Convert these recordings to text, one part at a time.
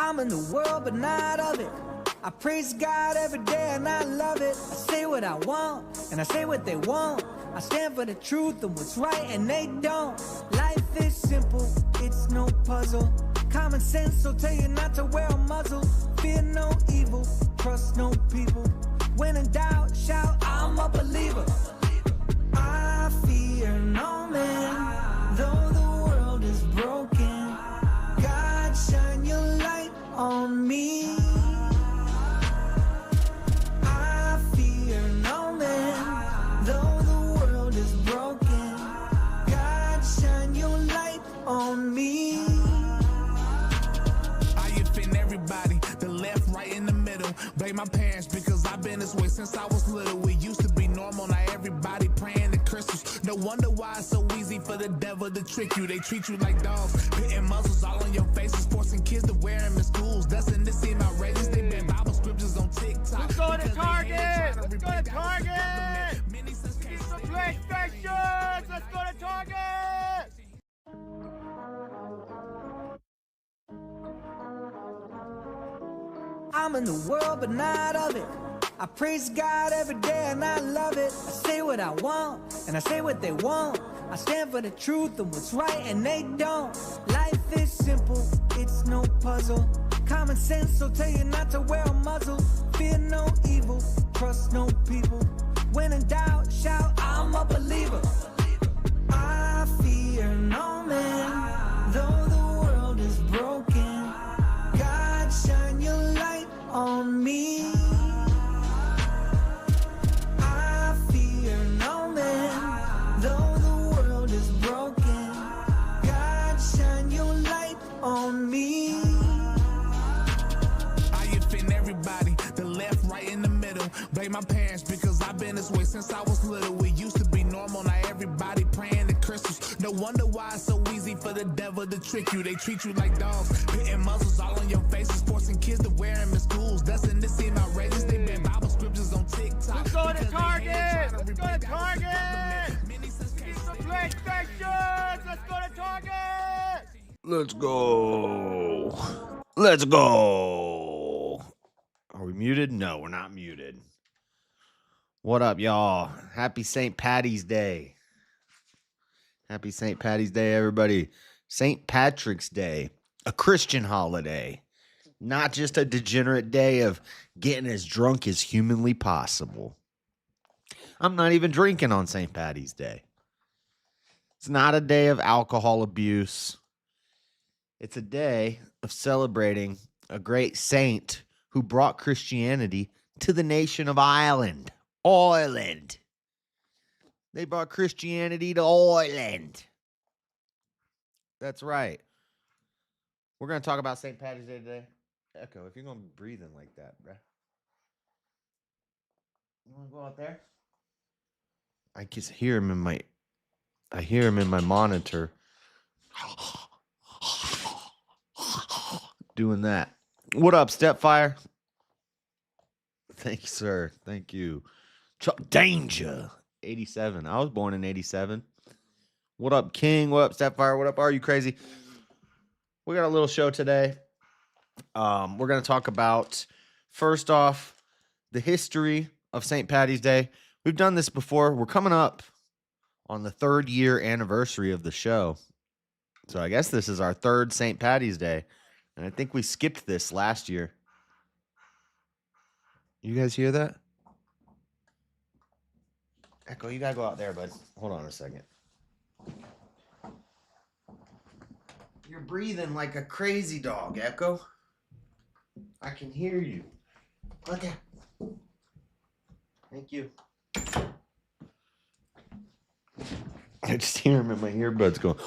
I'm in the world, but not of it. I praise God every day and I love it. I say what I want and I say what they want. I stand for the truth and what's right and they don't. Life is simple, it's no puzzle. Common sense will tell you not to wear a muzzle. Fear no evil, trust no people. When in doubt, shout, I'm a believer. I fear no man, though the world is broken. God, shine your light on me. I fear no man, though the world is broken. God, shine your light on me. I offend everybody, the left, right, in the middle. Blame my parents because I've been this way since I was little. It used to be normal, now everybody praying to crystals. No wonder why it's so easy for the devil to trick you. They treat you like dogs, hitting muzzles all on your faces, forcing kids to wear them in schools. Doesn't this seem outrageous? They ban Bible scriptures on TikTok. Let's go to Target! Let's go to Target! PlayStations! Let's go to Target! I'm in the world, but not of it. I praise God every day and I love it. I say what I want and I say what they want. I stand for the truth and what's right and they don't. Life is simple, it's no puzzle. Common sense will tell you not to wear a muzzle. Fear no evil, trust no people. When in doubt, shout, I'm a believer. I fear no man, though the world is broken. God, shine your light on me. I fear no man, though the world is broken. God, shine your light on me. I offend everybody, the left, right, in the middle. Blame my parents because I've been this way since I was little. It used to be normal, now everybody praying to crystals. No wonder why it's so easy for the devil to trick you. They treat you like dogs, hitting muzzles all on your faces, forcing kids to wear them in schools. Doesn't this seem outrageous? They ban Bible scriptures on TikTok. Let's go to Target! Let's go to Target! PlayStations! Let's go to Target! Let's go. Let's go. Are we muted? No, we're not muted. What up, y'all? Happy St. Patty's Day. Happy St. Patty's Day, everybody. St. Patrick's Day, a Christian holiday, not just a degenerate day of getting as drunk as humanly possible. I'm not even drinking on St. Patty's Day. It's not a day of alcohol abuse. It's a day of celebrating a great saint who brought Christianity to the nation of Ireland. Ireland. They brought Christianity to Ireland. That's right. We're going to talk about St. Patty's Day today. Echo, if you're going to be breathing like that, bruh. You want to go out there? I just hear him in my monitor. Doing that. What up, Stepfire? Thank you, sir. Thank you. Chuck Danger. 87. I was born in 87. What up, King? What up, Stepfire? What up? Are you crazy? We got a little show today. We're going to talk about, first off, the history of St. Patty's Day. We've done this before. We're coming up on the 3rd year anniversary of the show. So I guess this is our 3rd St. Patty's Day. And I think we skipped this last year. You guys hear that? Echo, you gotta go out there, bud. Hold on a second. You're breathing like a crazy dog, Echo. I can hear you. Okay. Thank you. I just hear him in my earbuds going.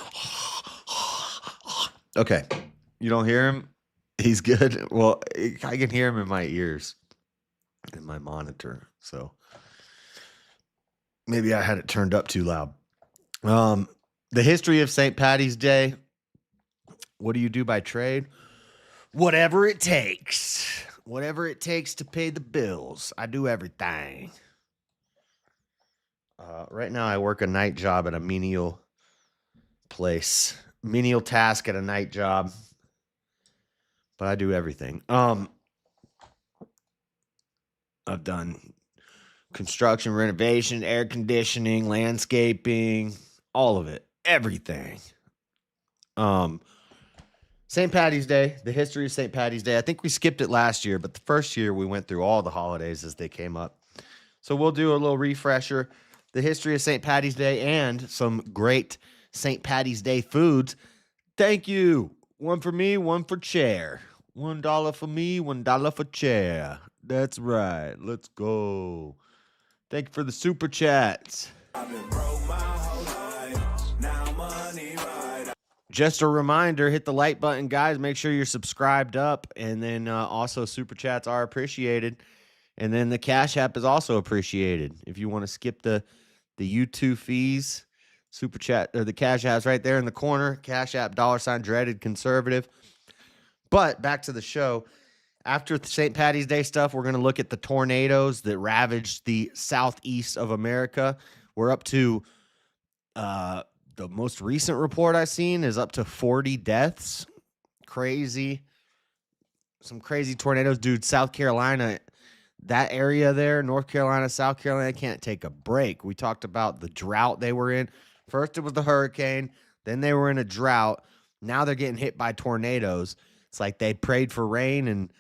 Okay. You don't hear him? He's good. Well, I can hear him in my ears, in my monitor. So maybe I had it turned up too loud. The history of St. Patty's Day. What do you do by trade? Whatever it takes. Whatever it takes to pay the bills. I do everything. Right now I work a night job at a menial place. Menial task at a night job. but I do everything. I've done construction, renovation, air conditioning, landscaping, all of it, everything. St. Patty's Day, the history of St. Patty's Day. I think we skipped it last year, but the first year we went through all the holidays as they came up. So we'll do a little refresher, the history of St. Patty's Day and some great St. Patty's Day foods. Thank you. One for me, one for chair. $1 for me, $1 for chair. That's right. Let's go. Thank you for the super chats. Just a reminder, hit the like button, guys. Make sure you're subscribed up. And then also super chats are appreciated. And then the Cash App is also appreciated. If you want to skip the YouTube fees, super chat or the Cash App's right there in the corner. Cash App, $ Dreadedconservative. But back to the show. After the St. Patty's Day stuff, we're going to look at the tornadoes that ravaged the southeast of America. We're up to the most recent report I've seen is up to 40 deaths. Crazy. Some crazy tornadoes. Dude, South Carolina, that area there, North Carolina, South Carolina, can't take a break. We talked about the drought they were in. First it was the hurricane. Then they were in a drought. Now they're getting hit by tornadoes. It's like they prayed for rain, and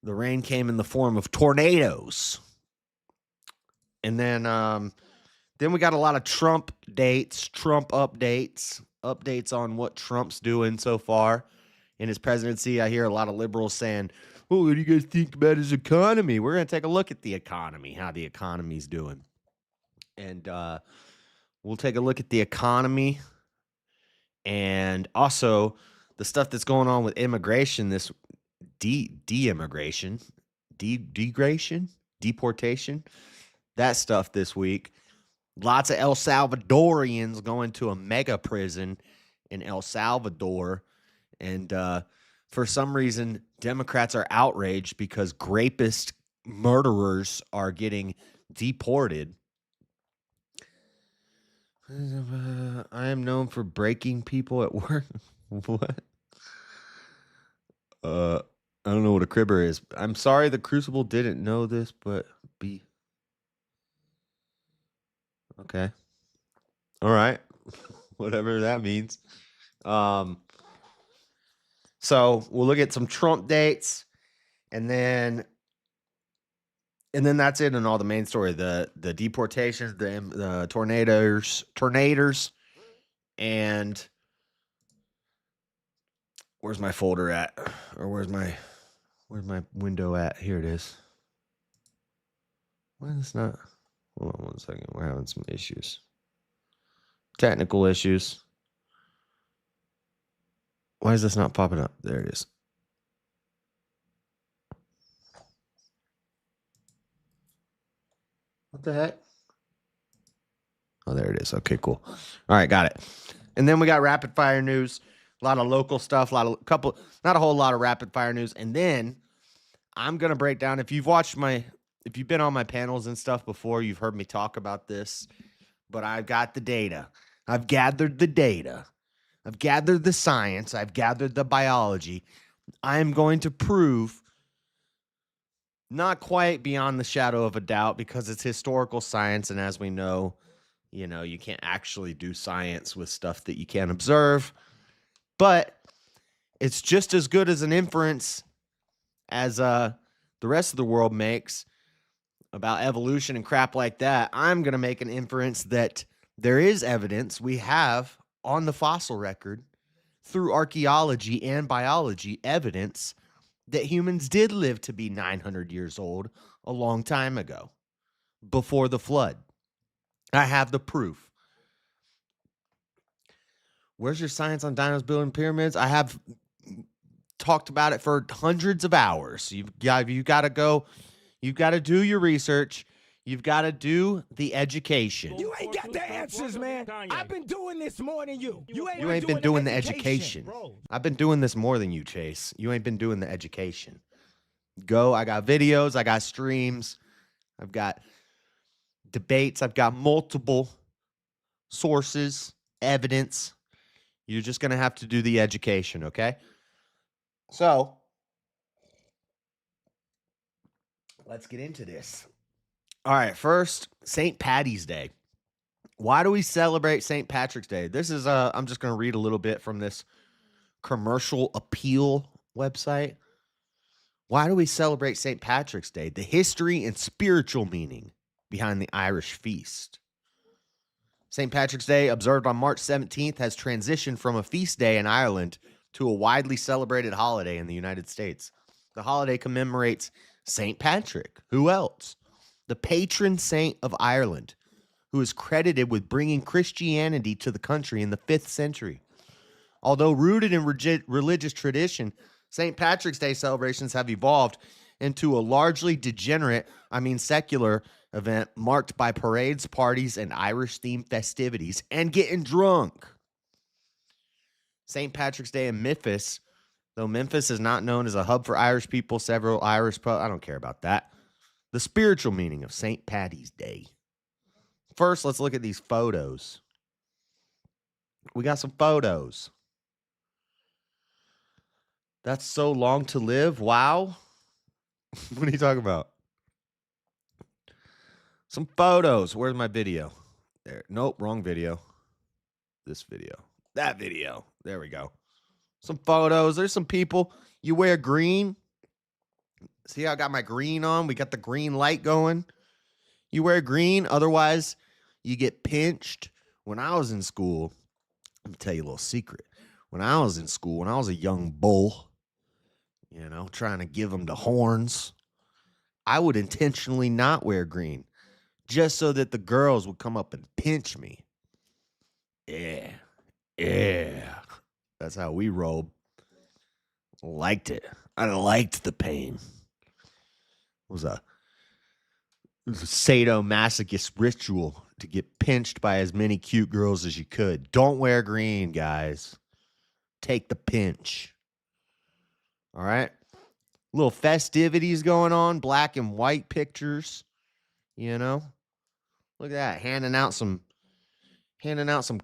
the rain came in the form of tornadoes. And then we got a lot of Trump dates, Trump updates on what Trump's doing so far in his presidency. I hear a lot of liberals saying, "Oh, what do you guys think about his economy?" We're going to take a look at the economy, how the economy's doing. And we'll take a look at the economy and also the stuff that's going on with immigration, this de-immigration, deportation, that stuff this week. Lots of El Salvadorians going to a mega prison in El Salvador. And for some reason, Democrats are outraged because rapist murderers are getting deported. I am known for breaking people at work. What? I don't know what a cribber is. I'm sorry the Crucible didn't know this, but B. Okay. All right. Whatever that means. So we'll look at some Trump dates, and then that's it in all the main story. The deportations, the tornadoes, and where's my folder at? Or where's my window at? Here it is. Why is this not? Hold on one second. We're having some issues. Technical issues. Why is this not popping up? There it is. What the heck? Oh, there it is. Okay, cool. All right, got it. And then we got rapid fire news. A lot of local stuff, not a whole lot of rapid fire news. And then I'm going to break down, if you've been on my panels and stuff before, you've heard me talk about this, but I've got the data. I've gathered the data. I've gathered the science. I've gathered the biology. I'm going to prove, not quite beyond the shadow of a doubt, because it's historical science. And as we know, you can't actually do science with stuff that you can't observe. But it's just as good as an inference as the rest of the world makes about evolution and crap like that. I'm going to make an inference that there is evidence we have on the fossil record through archaeology and biology, evidence that humans did live to be 900 years old a long time ago, before the flood. I have the proof. Where's your science on dinos building pyramids? I have talked about it for hundreds of hours. You got to go. You've got to do your research. You've got to do the education. You ain't got the answers, man. I've been doing this more than you. You ain't been doing the education. I've been doing this more than you, Chase. You ain't been doing the education. Go. I got videos. I got streams. I've got debates. I've got multiple sources, evidence. You're just going to have to do the education, okay? So, let's get into this. All right, first, St. Patty's Day. Why do we celebrate St. Patrick's Day? This is I'm just going to read a little bit from this commercial appeal website. Why do we celebrate St. Patrick's Day? The history and spiritual meaning behind the Irish feast. St. Patrick's Day, observed on March 17th, has transitioned from a feast day in Ireland to a widely celebrated holiday in the United States. The holiday commemorates St. Patrick. Who else? The patron saint of Ireland, who is credited with bringing Christianity to the country in the 5th century. Although rooted in religious tradition, St. Patrick's Day celebrations have evolved into a largely secular event marked by parades, parties, and Irish-themed festivities, and getting drunk. St. Patrick's Day in Memphis, though Memphis is not known as a hub for Irish people, several Irish I don't care about that. The spiritual meaning of St. Patty's Day. First, let's look at these photos. We got some photos. That's so long to live. Wow. What are you talking about? Some photos. Where's my video? There. Nope, wrong video. This video. That video. There we go. Some photos. There's some people. You wear green. See how I got my green on? We got the green light going. You wear green. Otherwise, you get pinched. When I was in school, let me tell you a little secret. When I was in school, when I was a young bull, trying to give them the horns, I would intentionally not wear green just so that the girls would come up and pinch me. Yeah. That's how we rolled. Liked it. I liked the pain. It was a sadomasochist ritual to get pinched by as many cute girls as you could. Don't wear green, guys. Take the pinch. All right? Little festivities going on, black and white pictures. Look at that. Handing out some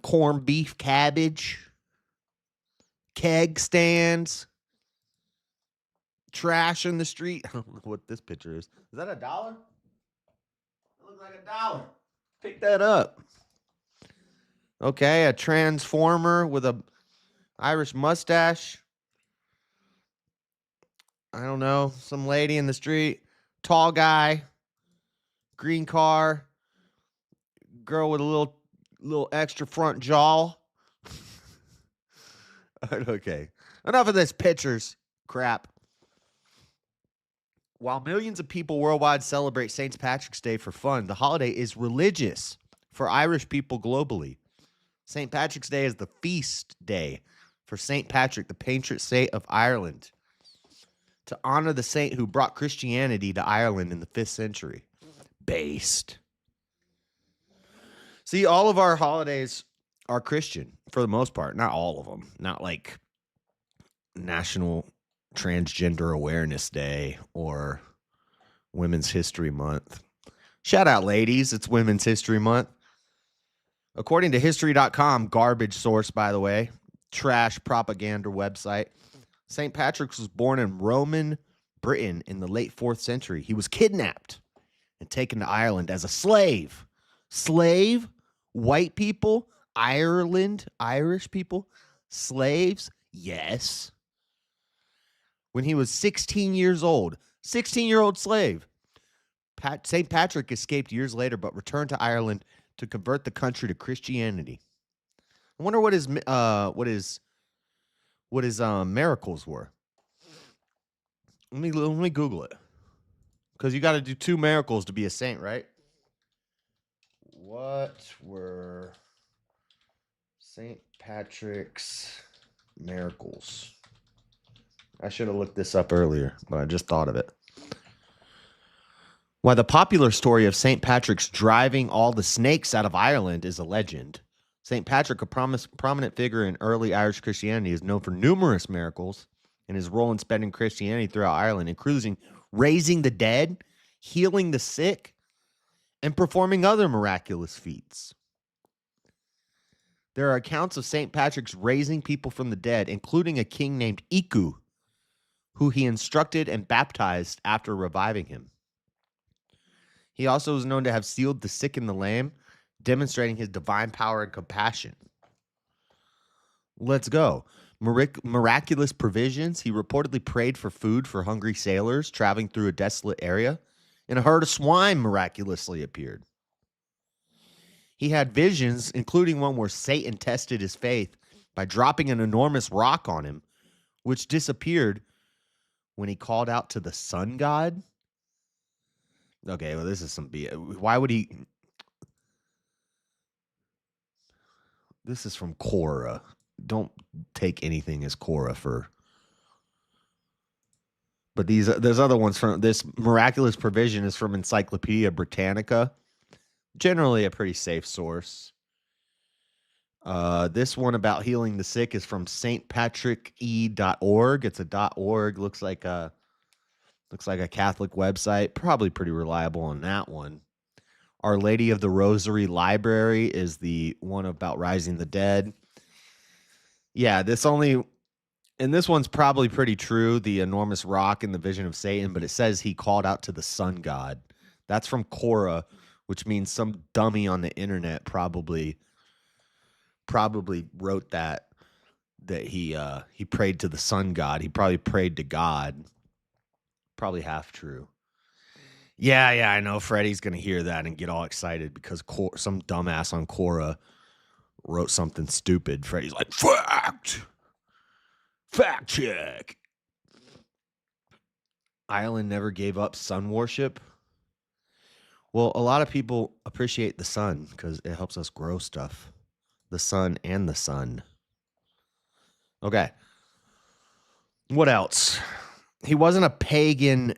corned beef cabbage. Keg stands. Trash in the street. I don't know what this picture is. Is that $1? It looks like $1. Pick that up. Okay, a transformer with a Irish mustache. I don't know. Some lady in the street. Tall guy. Green car. Girl with a little extra front jaw. Okay. Enough of this pictures crap. While millions of people worldwide celebrate St. Patrick's Day for fun, the holiday is religious for Irish people globally. St. Patrick's Day is the feast day for St. Patrick, the patron saint of Ireland, to honor the saint who brought Christianity to Ireland in the 5th century. Based. See, all of our holidays are Christian for the most part. Not all of them. Not like National Transgender Awareness Day or Women's History Month. Shout out, ladies. It's Women's History Month. According to History.com, garbage source, by the way, trash propaganda website, St. Patrick's was born in Roman Britain in the late 4th century. He was kidnapped and taken to Ireland as a slave. Slave? White people? Ireland? Irish people? Slaves? Yes. When he was 16 years old. 16-year-old slave. St. Patrick escaped years later but returned to Ireland to convert the country to Christianity. I wonder what his miracles were. Let me Google it. Because you got to do 2 miracles to be a saint, right? What were St. Patrick's miracles? I should have looked this up earlier, but I just thought of it. Why the popular story of St. Patrick's driving all the snakes out of Ireland is a legend. St. Patrick, a prominent figure in early Irish Christianity, is known for numerous miracles and his role in spreading Christianity throughout Ireland, including raising the dead, healing the sick, and performing other miraculous feats. There are accounts of St. Patrick's raising people from the dead, including a king named Iku, who he instructed and baptized after reviving him. He also was known to have healed the sick and the lame, demonstrating his divine power and compassion. Let's go. Miraculous provisions. He reportedly prayed for food for hungry sailors traveling through a desolate area, and a herd of swine miraculously appeared. He had visions, including one where Satan tested his faith by dropping an enormous rock on him, which disappeared when he called out to the sun god. Okay, well, this is some BS. Why would he? This is from Quora. Don't take anything as Quora for. But there's other ones from this miraculous provision is from Encyclopedia Britannica. Generally a pretty safe source. This one about healing the sick is from st.patricks.org. It's a .org. Looks like a Catholic website. Probably pretty reliable on that one. Our Lady of the Rosary Library is the one about rising the dead. Yeah, this one's probably pretty true, the enormous rock in the vision of Satan, but it says he called out to the sun god. That's from Quora, which means some dummy on the internet probably wrote that he prayed to the sun god. He probably prayed to God. Probably half true. Yeah, I know Freddie's going to hear that and get all excited because some dumbass on Quora wrote something stupid. Freddie's like, fact check. Ireland never gave up sun worship. Well, a lot of people appreciate the sun because it helps us grow stuff. The sun and the sun. Okay. What else? He wasn't a pagan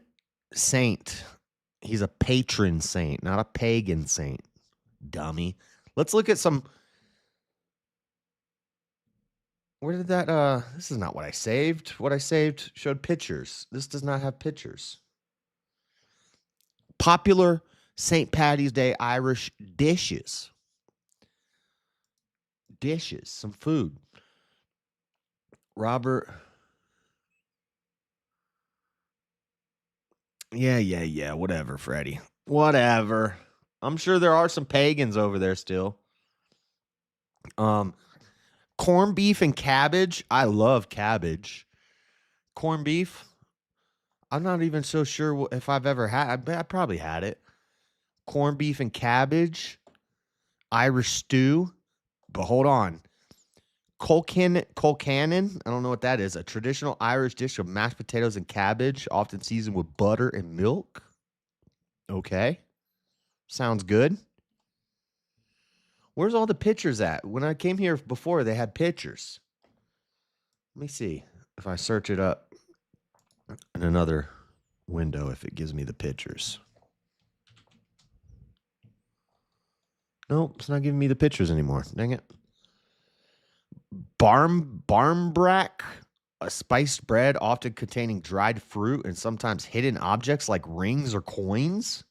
saint. He's a patron saint, not a pagan saint. Dummy. Let's look at some. Where did that, this is not what I saved. What I saved showed pictures. This does not have pictures. Popular St. Paddy's Day Irish dishes. Some food. Robert. Yeah. Whatever, Freddie. Whatever. I'm sure there are some pagans over there still. Corned beef and cabbage. I love cabbage. Corned beef. I'm not even so sure if I've ever had. I probably had it. Corned beef and cabbage. Irish stew. But hold on. Colcannon. I don't know what that is. A traditional Irish dish of mashed potatoes and cabbage, often seasoned with butter and milk. Okay. Sounds good. Where's all the pictures at? When I came here before, they had pictures. Let me see if I search it up in another window, if it gives me the pictures. Nope, it's not giving me the pictures anymore. Dang it. Barmbrack, a spiced bread often containing dried fruit and sometimes hidden objects like rings or coins.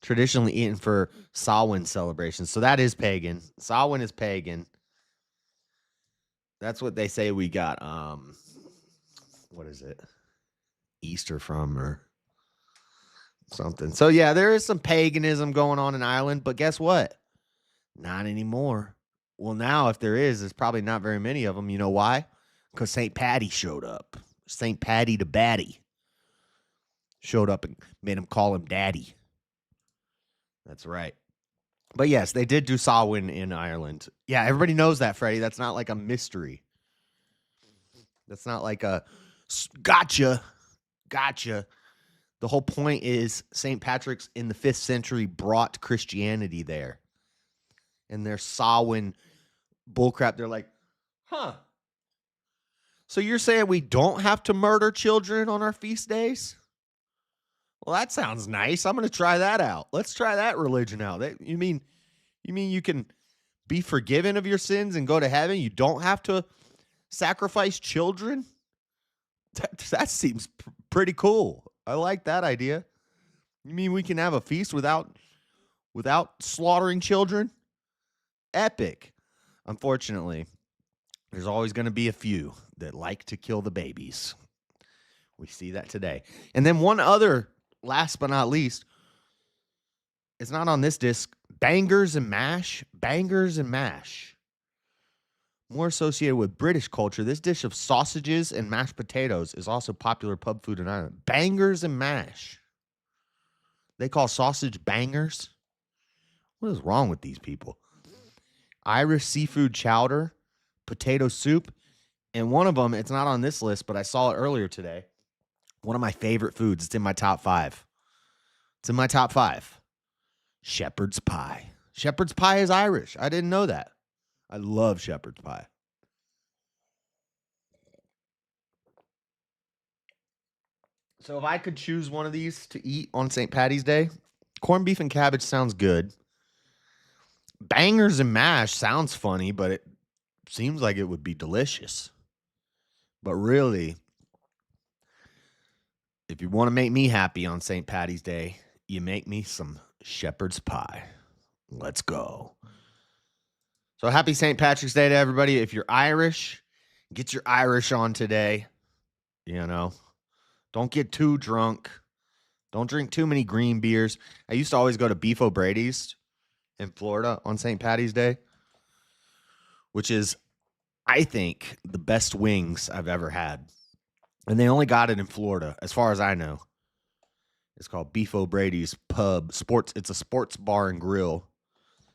Traditionally eaten for Samhain celebrations. So that is pagan. Samhain is pagan. That's what they say we got. What is it? Easter from or something. So yeah, there is some paganism going on in Ireland, but guess what? Not anymore. Well, now if there is, there's probably not very many of them. You know why? Because St. Paddy showed up. St. Paddy the Batty showed up and made him call him Daddy. That's right. But yes, they did do Samhain in Ireland. Yeah, everybody knows that, Freddie. That's not like a mystery. That's not like a gotcha. The whole point is St. Patrick's in the 5th century brought Christianity there. And their Samhain bullcrap, they're like, so you're saying we don't have to murder children on our feast days? Well, that sounds nice. I'm going to try that out. Let's try that religion out. You mean you can be forgiven of your sins and go to heaven? You don't have to sacrifice children? That seems pretty cool. I like that idea. You mean we can have a feast without slaughtering children? Epic. Unfortunately, there's always going to be a few that like to kill the babies. We see that today. And then one other, last but not least, It's not on this disc. Bangers and mash. Bangers and mash. More associated with British culture, this dish of sausages and mashed potatoes is also popular pub food in Ireland. Bangers and mash. They call sausage bangers? What is wrong with these people? Irish seafood chowder, potato soup, and one of them, it's not on this list, but I saw it earlier today. One of my favorite foods. It's in my top 5. It's in my top 5. Shepherd's pie. Shepherd's pie is Irish. I didn't know that. I love shepherd's pie. So if I could choose one of these to eat on St. Patty's Day, corned beef and cabbage sounds good. Bangers and mash sounds funny, but it seems like it would be delicious. But really, if you want to make me happy on St. Patty's Day, you make me some shepherd's pie. Let's go. So happy St. Patrick's Day to everybody. If you're Irish, get your Irish on today. You know, don't get too drunk. Don't drink too many green beers. I used to always go to Beef O'Brady's in Florida on St. Patty's Day, which is, I think, the best wings I've ever had. And they only got it in Florida, as far as I know. It's called Beef O'Brady's Pub. It's a sports bar and grill,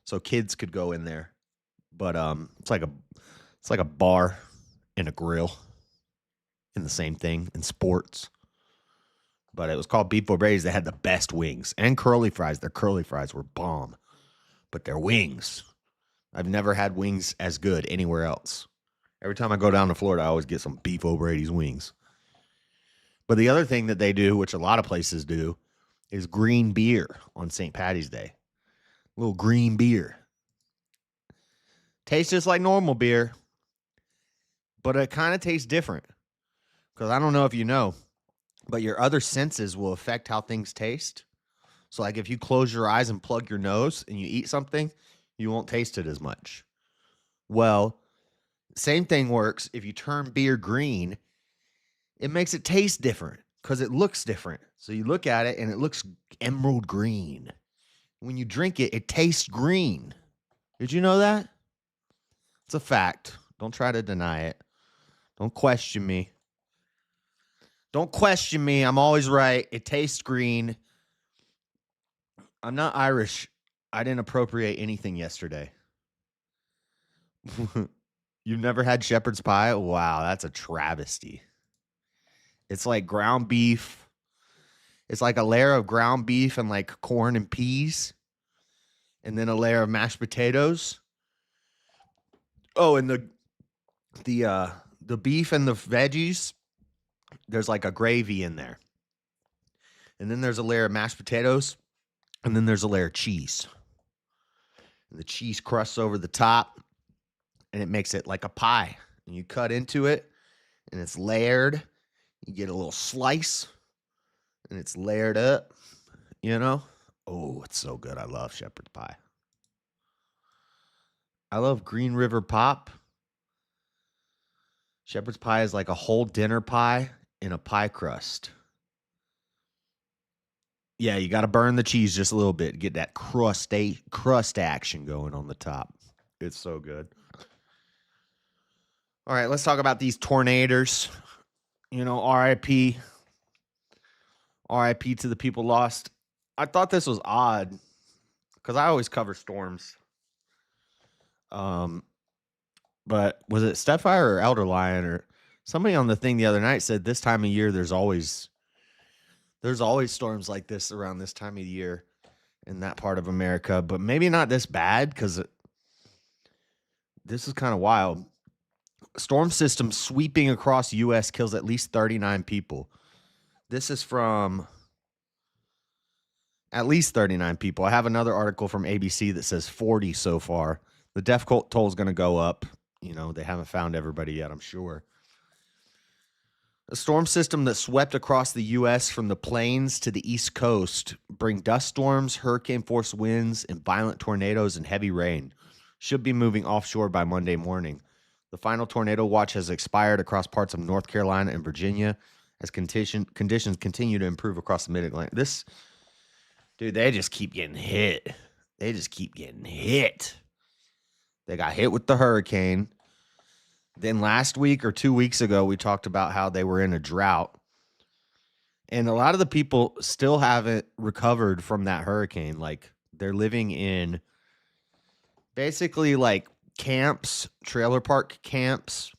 so kids could go in there. But it's like a bar and a grill in the same thing in sports. But it was called Beef O'Brady's. They had the best wings and curly fries. Their curly fries were bomb. But their wings, I've never had wings as good anywhere else. Every time I go down to Florida, I always get some Beef O'Brady's wings. But the other thing that they do, which a lot of places do, is green beer on St. Patty's Day. A little green beer. Tastes just like normal beer, but it kind of tastes different. Because I don't know if you know, but your other senses will affect how things taste. So like if you close your eyes and plug your nose and you eat something, you won't taste it as much. Well, same thing works if you turn beer green. It makes it taste different because it looks different. So you look at it and it looks emerald green. When you drink it, it tastes green. Did you know that? It's a fact. Don't try to deny it. Don't question me. Don't question me. I'm always right. It tastes green. I'm not Irish. I didn't appropriate anything yesterday. You've never had shepherd's pie? Wow, that's a travesty. It's like ground beef. It's like a layer of ground beef and like corn and peas. And then a layer of mashed potatoes. Oh, and the beef and the veggies, there's like a gravy in there. And then there's a layer of mashed potatoes. And then there's a layer of cheese. And the cheese crusts over the top. And it makes it like a pie. And you cut into it. And it's layered. You get a little slice. And it's layered up. You know? Oh, it's so good. I love shepherd's pie. I love Green River Pop. Shepherd's pie is like a whole dinner pie in a pie crust. Yeah, you got to burn the cheese just a little bit to get that crust action going on the top. It's so good. All right, let's talk about these tornadoes. You know, RIP. RIP to the people lost. I thought this was odd because I always cover storms. But was it Stepfire or Elder Lion or somebody on the thing the other night said this time of year there's always storms like this around this time of year in that part of America, but maybe not this bad because this is kind of wild. Storm system sweeping across U.S. kills at least 39 people. This is from at least 39 people. I have another article from ABC that says 40 so far. The death toll is going to go up. You know, they haven't found everybody yet, I'm sure. A storm system that swept across the U.S. from the plains to the East Coast bring dust storms, hurricane-force winds, and violent tornadoes and heavy rain. Should be moving offshore by Monday morning. The final tornado watch has expired across parts of North Carolina and Virginia as conditions continue to improve across the Mid-Atlantic. Dude, they just keep getting hit. They just keep getting hit. They got hit with the hurricane. Then last week or 2 weeks ago, we talked about how they were in a drought. And a lot of the people still haven't recovered from that hurricane. Like, they're living in basically like camps, trailer park camps.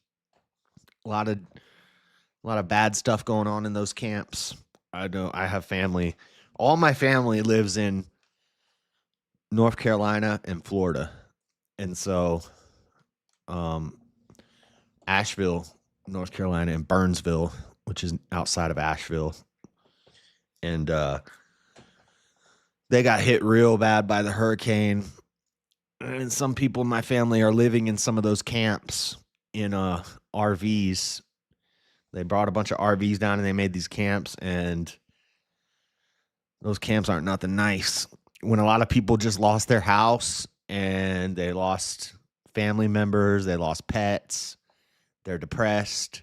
A lot of bad stuff going on in those camps. I have family. All my family lives in North Carolina and Florida. And so Asheville, North Carolina, and Burnsville, which is outside of Asheville. And they got hit real bad by the hurricane. And some people in my family are living in some of those camps in RVs. They brought a bunch of RVs down and they made these camps, and those camps aren't nothing nice. When a lot of people just lost their house and they lost family members, they lost pets, they're depressed,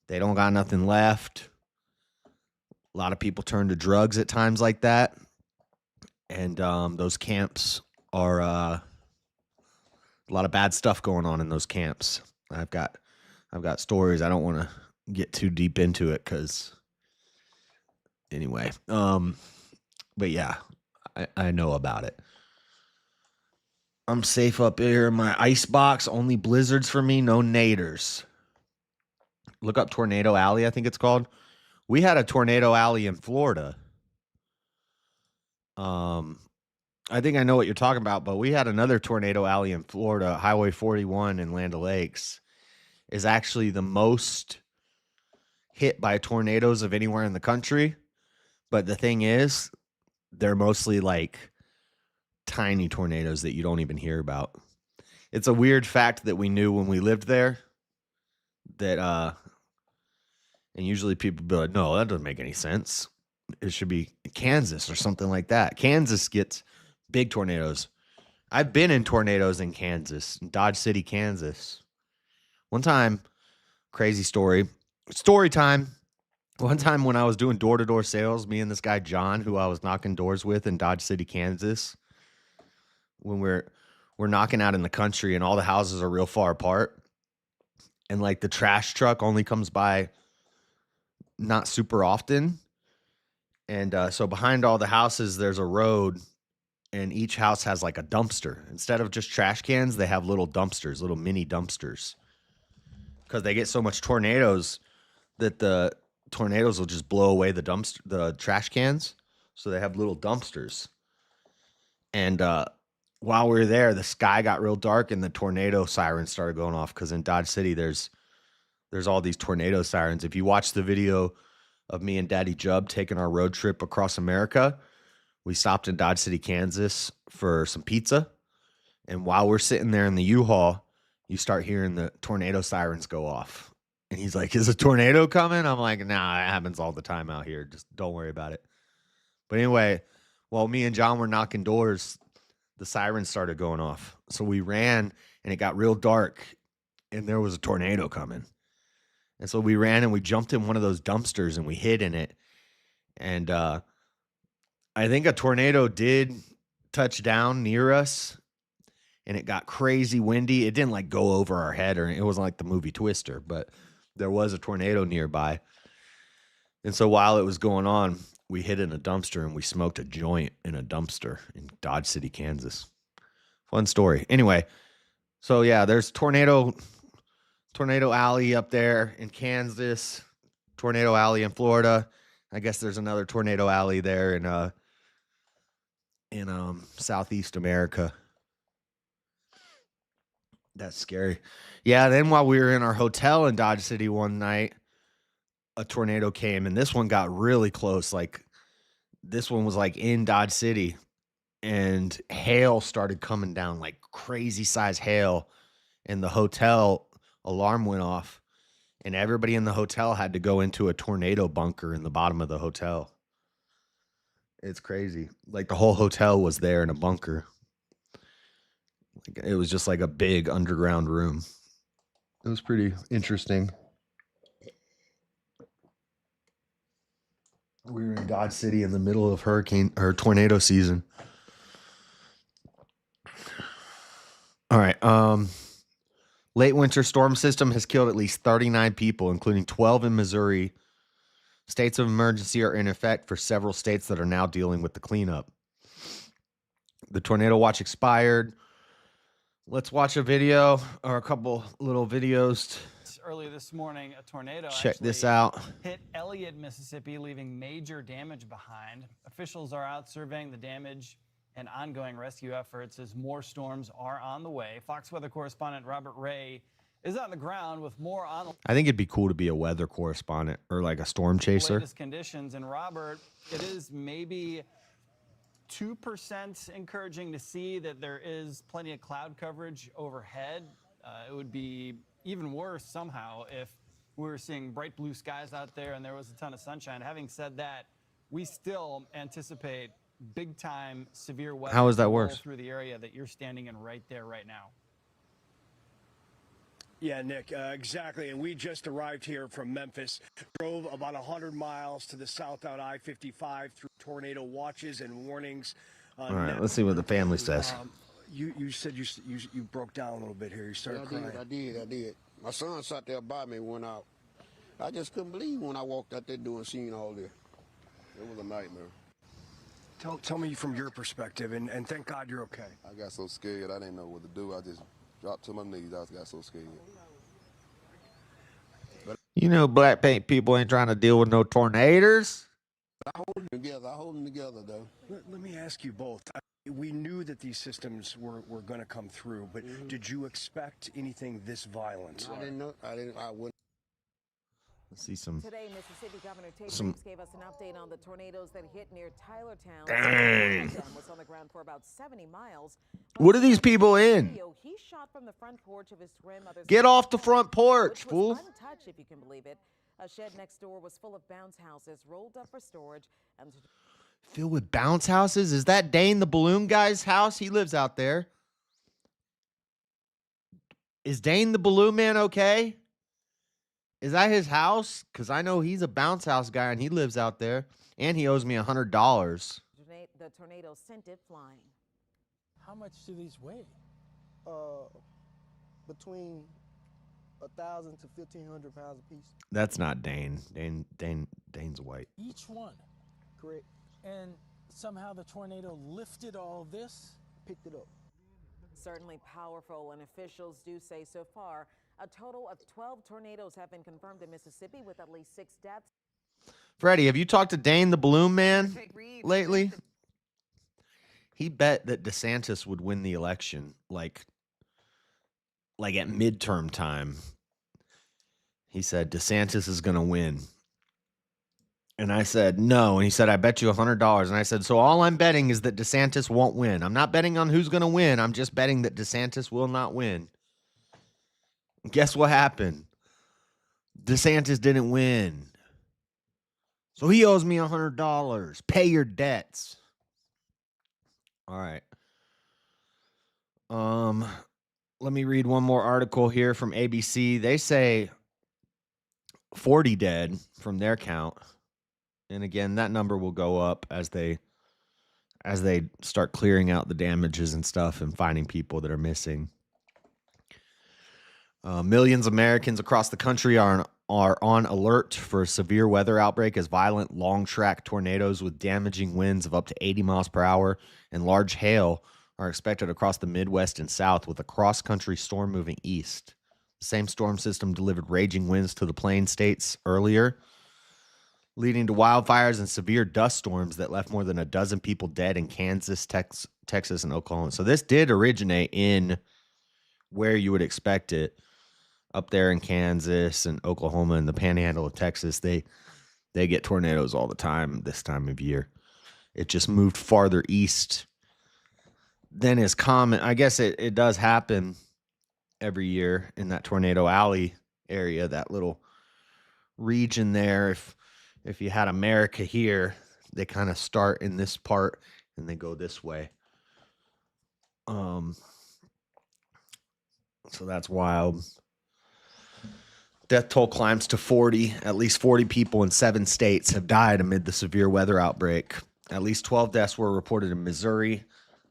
they don't got nothing left. A lot of people turn to drugs at times like that. And those camps are a lot of bad stuff going on in those camps. I've got stories. I don't want to get too deep into it because anyway. But yeah, I know about it. I'm safe up here in my ice box. Only blizzards for me, no naders. Look up Tornado Alley, I think it's called. We had a tornado alley in Florida. I think I know what you're talking about, but we had another tornado alley in Florida. Highway 41 in Land O'Lakes is actually the most hit by tornadoes of anywhere in the country. But the thing is, they're mostly like tiny tornadoes that you don't even hear about. It's a weird fact that we knew when we lived there that, and usually people be like, no, that doesn't make any sense. It should be Kansas or something like that. Kansas gets big tornadoes. I've been in tornadoes in Kansas, in Dodge City, Kansas. One time, crazy story time. One time when I was doing door-to-door sales, me and this guy, John, who I was knocking doors with in Dodge City, Kansas, when we're knocking out in the country and all the houses are real far apart. And like the trash truck only comes by not super often. And so behind all the houses, there's a road, and each house has like a dumpster. Instead of just trash cans, they have little dumpsters, little mini dumpsters. Because they get so much tornadoes that the tornadoes will just blow away the trash cans. So they have little dumpsters. And while we were there, the sky got real dark and the tornado sirens started going off. Because in Dodge City, there's all these tornado sirens. If you watch the video of me and Daddy Jub taking our road trip across America, we stopped in Dodge City, Kansas for some pizza. And while we're sitting there in the U-Haul, you start hearing the tornado sirens go off. And he's like, is a tornado coming? I'm like, nah, it happens all the time out here. Just don't worry about it. But anyway, while me and John were knocking doors, the sirens started going off. So we ran, and it got real dark, and there was a tornado coming. And so we ran, and we jumped in one of those dumpsters, and we hid in it. And I think a tornado did touch down near us, and it got crazy windy. It didn't like go over our head, or it wasn't like the movie Twister, but there was a tornado nearby. And so while it was going on, we hid in a dumpster and we smoked a joint in a dumpster in Dodge City, Kansas. Fun story. Anyway, so yeah, there's Tornado Alley up there in Kansas, Tornado Alley in Florida. I guess there's another Tornado Alley there in Southeast America. That's scary. Yeah, then while we were in our hotel in Dodge City one night, a tornado came, and this one got really close. Like, this one was like in Dodge City, and hail started coming down, like crazy size hail, and the hotel alarm went off, and everybody in the hotel had to go into a tornado bunker in the bottom of the hotel. It's crazy. Like, the whole hotel was there in a bunker. It was just like a big underground room. It was pretty interesting. We were in Dodge City in the middle of tornado season. All right. Late winter storm system has killed at least 39 people, including 12 in Missouri. States of emergency are in effect for several states that are now dealing with the cleanup. The tornado watch expired. Let's watch a video or a couple little videos. Earlier this morning, a tornado Check this out. hit Elliott, Mississippi, leaving major damage behind. Officials are out surveying the damage and ongoing rescue efforts as more storms are on the way. Fox weather correspondent Robert Ray is on the ground with more on. I think it'd be cool to be a weather correspondent or like a storm chaser. Latest conditions. And Robert, it is maybe 2% encouraging to see that there is plenty of cloud coverage overhead. It would be even worse somehow if we were seeing bright blue skies out there and there was a ton of sunshine. Having said that, we still anticipate big time severe weather. How is that worse? Through the area that you're standing in right there right now. Yeah, Nick, exactly. And we just arrived here from Memphis, drove about 100 miles to the south out I-55 through tornado watches and warnings. All right, let's see what the family says. You said you broke down a little bit here. You started crying. I did. My son sat there by me when I just couldn't believe when I walked out there seeing all this. It was a nightmare. Tell me from your perspective, and thank God you're okay. I got so scared, I didn't know what to do. I just dropped to my knees. I got so scared. You know, black paint people ain't trying to deal with no tornadoes. I hold them together, though. Let me ask you both. We knew that these systems were going to come through, but did you expect anything this violent? I didn't know. I wouldn't. Let's see some. Today, Mississippi Governor Tate gave us an update on the tornadoes that hit near Tylertown. Dang. Was on the ground for about 70 miles. What are these people in? He shot from the front porch of his grandmother's. Get off the front porch, which fool. was untouched, if you can believe it. A shed next door was full of bounce houses rolled up for storage and Filled with bounce houses? Is that Dane the balloon guy's house? He lives out there. Is Dane the balloon man okay? Is that his house? Because I know he's a bounce house guy and he lives out there. And he owes me $100. the tornado sent it flying. How much do these weigh? Between 1,000 to 1,500 pounds a piece. That's not Dane. Dane's white. Each one. Correct. And somehow the tornado lifted all this? Picked it up. Certainly powerful, and officials do say so far a total of 12 tornadoes have been confirmed in Mississippi with at least 6 deaths. Freddie, have you talked to Dane the balloon man lately? He bet that DeSantis would win the election, like at midterm time. He said DeSantis is going to win. And I said, no. And he said, I bet you $100. And I said, so all I'm betting is that DeSantis won't win. I'm not betting on who's going to win. I'm just betting that DeSantis will not win. Guess what happened? DeSantis didn't win. So he owes me $100. Pay your debts. All right. Let me read one more article here from ABC. They say 40 dead from their count. And again, that number will go up as they start clearing out the damages and stuff and finding people that are missing. Millions of Americans across the country are on alert for a severe weather outbreak as violent long-track tornadoes with damaging winds of up to 80 miles per hour and large hail are expected across the Midwest and South, with a cross-country storm moving east. The same storm system delivered raging winds to the Plain States earlier, leading to wildfires and severe dust storms that left more than a dozen people dead in Kansas, Texas, and Oklahoma. So this did originate in where you would expect it. Up there in Kansas and Oklahoma and the panhandle of Texas, they get tornadoes all the time this time of year. It just moved farther east than is common. I guess it does happen every year in that Tornado Alley area, that little region there. If you had America here, they kind of start in this part and they go this way. So that's wild. Death toll climbs to 40. At least 40 people in 7 states have died amid the severe weather outbreak. At least 12 deaths were reported in Missouri,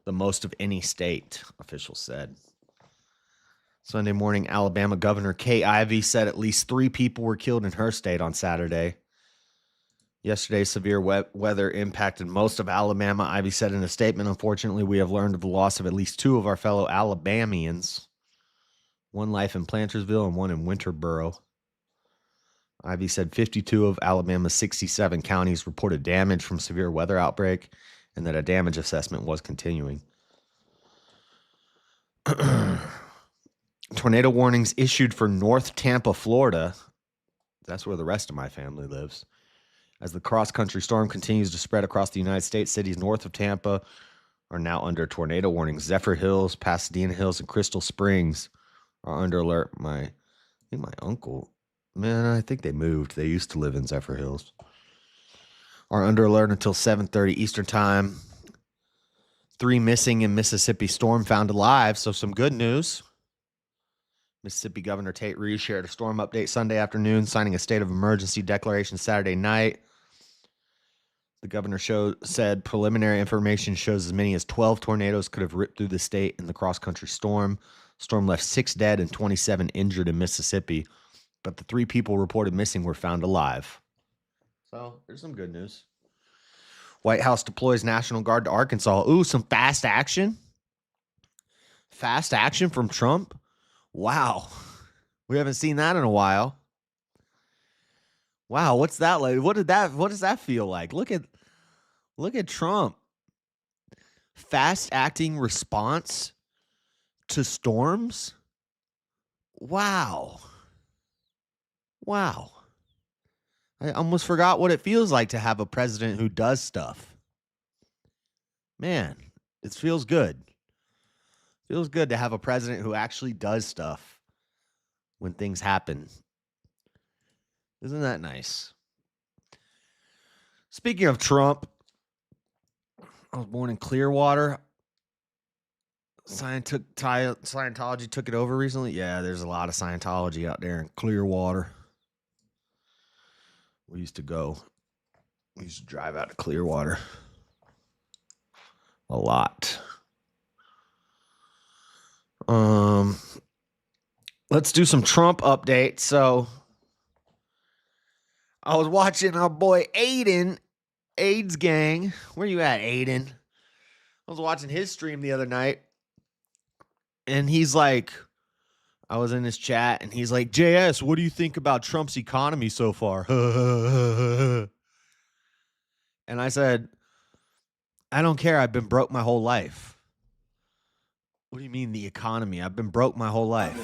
the most of any state, officials said. Sunday morning, Alabama Governor Kay Ivey said at least 3 people were killed in her state on Saturday. Yesterday, severe weather impacted most of Alabama. Ivey said in a statement, "Unfortunately, we have learned of the loss of at least 2 of our fellow Alabamians. 1 life in Plantersville and 1 in Winterboro." Ivey said 52 of Alabama's 67 counties reported damage from severe weather outbreak and that a damage assessment was continuing. Tornado warnings issued for North Tampa, Florida. That's where the rest of my family lives. As the cross-country storm continues to spread across the United States, cities north of Tampa are now under tornado warnings. Zephyr Hills, Pasadena Hills, and Crystal Springs are under alert. I think my uncle, I think they moved. They used to live in Zephyr Hills. Are under alert until 7:30 Eastern Time. 3 missing in Mississippi storm found alive, so some good news. Mississippi Governor Tate Reeves shared a storm update Sunday afternoon, signing a state of emergency declaration Saturday night. The governor said preliminary information shows as many as 12 tornadoes could have ripped through the state in the cross-country storm. Storm left 6 dead and 27 injured in Mississippi, but the 3 people reported missing were found alive. So there's some good news. White House deploys National Guard to Arkansas. Ooh, some fast action. Fast action from Trump. Wow. We haven't seen that in a while. Wow, what's that like? What does that feel like? Look at Trump. Fast acting response to storms? Wow. I almost forgot what it feels like to have a president who does stuff. Man, it feels good. Feels good to have a president who actually does stuff when things happen. Isn't that nice? Speaking of Trump, I was born in Clearwater. Scientology took it over recently. Yeah, there's a lot of Scientology out there in Clearwater. We used to drive out to Clearwater a lot. Let's do some Trump updates. So I was watching our boy Aiden, AIDS Gang. Where you at, Aiden? I was watching his stream the other night, and he's like, I was in his chat, and he's like, JS, what do you think about Trump's economy so far? And I said, I don't care. I've been broke my whole life. What do you mean the economy? I've been broke my whole life.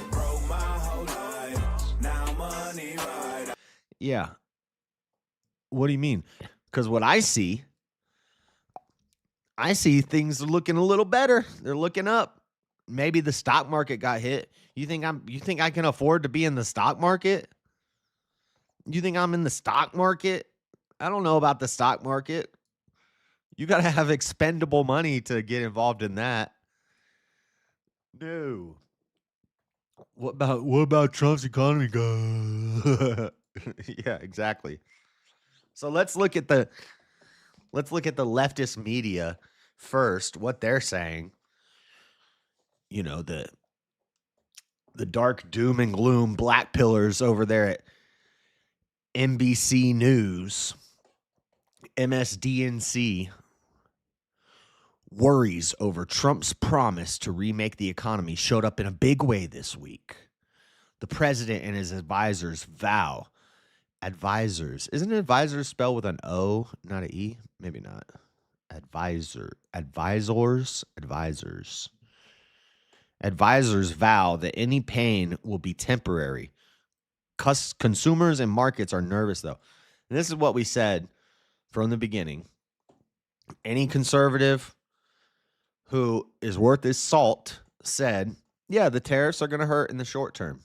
Yeah. What do you mean? Because what I see things are looking a little better. They're looking up. Maybe the stock market got hit. You think I can afford to be in the stock market? You think I'm in the stock market? I don't know about the stock market. You got to have expendable money to get involved in that. No. What about Trump's economy? Yeah, exactly. So let's look at the leftist media first, what they're saying. You know, the dark doom and gloom black pillars over there at NBC News, MSDNC, worries over Trump's promise to remake the economy showed up in a big way this week. The president and his advisors vow. Advisors. Isn't advisors spelled with an O, not an E? Maybe not. Advisors. Advisors vow that any pain will be temporary. Consumers and markets are nervous, though. And this is what we said from the beginning. Any conservative who is worth his salt said, yeah, the tariffs are going to hurt in the short term.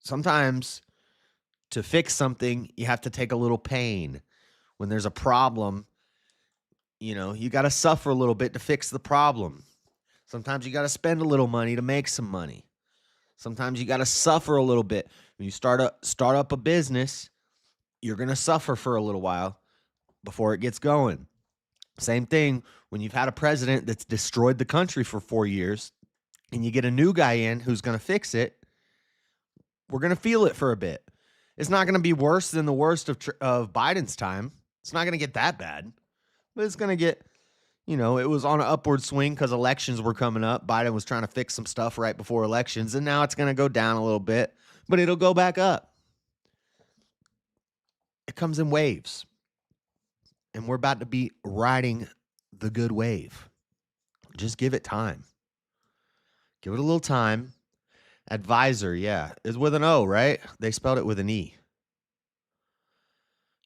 Sometimes to fix something, you have to take a little pain. When there's a problem, you got to suffer a little bit to fix the problem. Sometimes you got to spend a little money to make some money. Sometimes you got to suffer a little bit. When you start up a business, you're going to suffer for a little while before it gets going. Same thing when you've had a president that's destroyed the country for 4 years and you get a new guy in who's going to fix it. We're going to feel it for a bit. It's not going to be worse than the worst of Biden's time. It's not going to get that bad, but it's going to get, it was on an upward swing because elections were coming up. Biden was trying to fix some stuff right before elections, and now it's going to go down a little bit, but it'll go back up. It comes in waves, and we're about to be riding the good wave. Just give it time. Give it a little time. Advisor, yeah, is with an O, right? They spelled it with an E.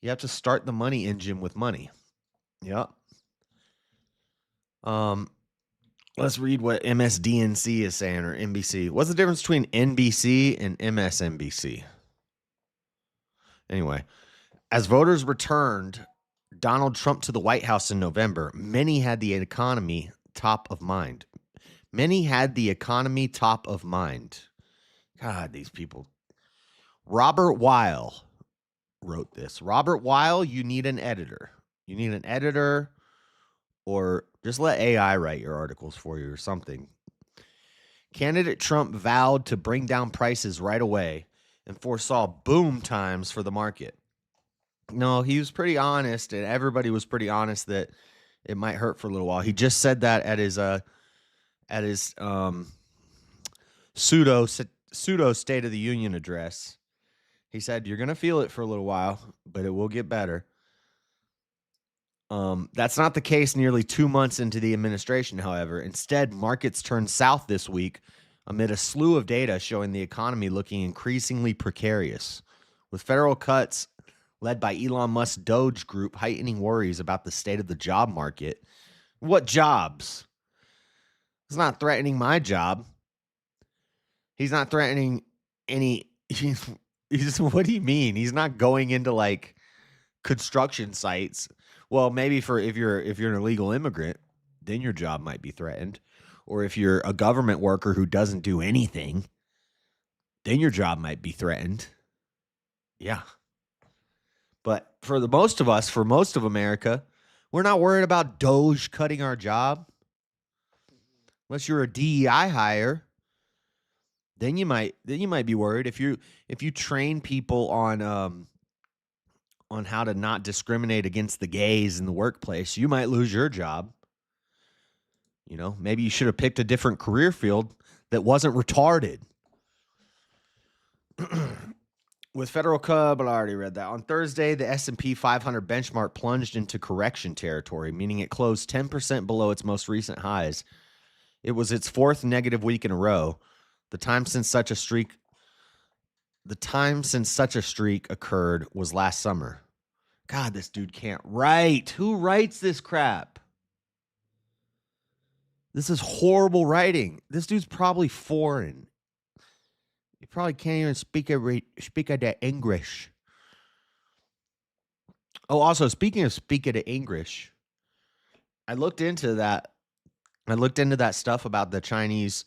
You have to start the money engine with money. Yep. Let's read what MSDNC is saying, or NBC. What's the difference between NBC and MSNBC? Anyway, as voters returned Donald Trump to the White House in November, many had the economy top of mind. Many had the economy top of mind. God, these people. Robert Weil wrote this. Robert Weil, you need an editor. You need an editor, or just let AI write your articles for you or something. Candidate Trump vowed to bring down prices right away and foresaw boom times for the market. No, he was pretty honest, and everybody was pretty honest that it might hurt for a little while. He just said that at his pseudo State of the Union address. He said, you're going to feel it for a little while, but it will get better. That's not the case nearly 2 months into the administration, however. Instead, markets turned south this week amid a slew of data showing the economy looking increasingly precarious, with federal cuts led by Elon Musk's Doge Group heightening worries about the state of the job market. What jobs? It's not threatening my job. He's not threatening any. What do you mean? He's not going into like construction sites. Well, maybe if you're an illegal immigrant, then your job might be threatened. Or if you're a government worker who doesn't do anything, then your job might be threatened. Yeah. But for most of America, we're not worried about Doge cutting our job. Unless you're a DEI hire, then you might be worried. If you train people on how to not discriminate against the gays in the workplace, you might lose your job. Maybe you should have picked a different career field that wasn't retarded. With federal but I already read that. On Thursday, the S&P 500 benchmark plunged into correction territory, meaning it closed 10% below its most recent highs. It was its fourth negative week in a row. The time since such a streak occurred was last summer. God, this dude can't write. Who writes this crap? This is horrible writing. This dude's probably foreign. He probably can't even speak the English. Oh, also, speaking of speaking the English, I looked into that stuff about the Chinese,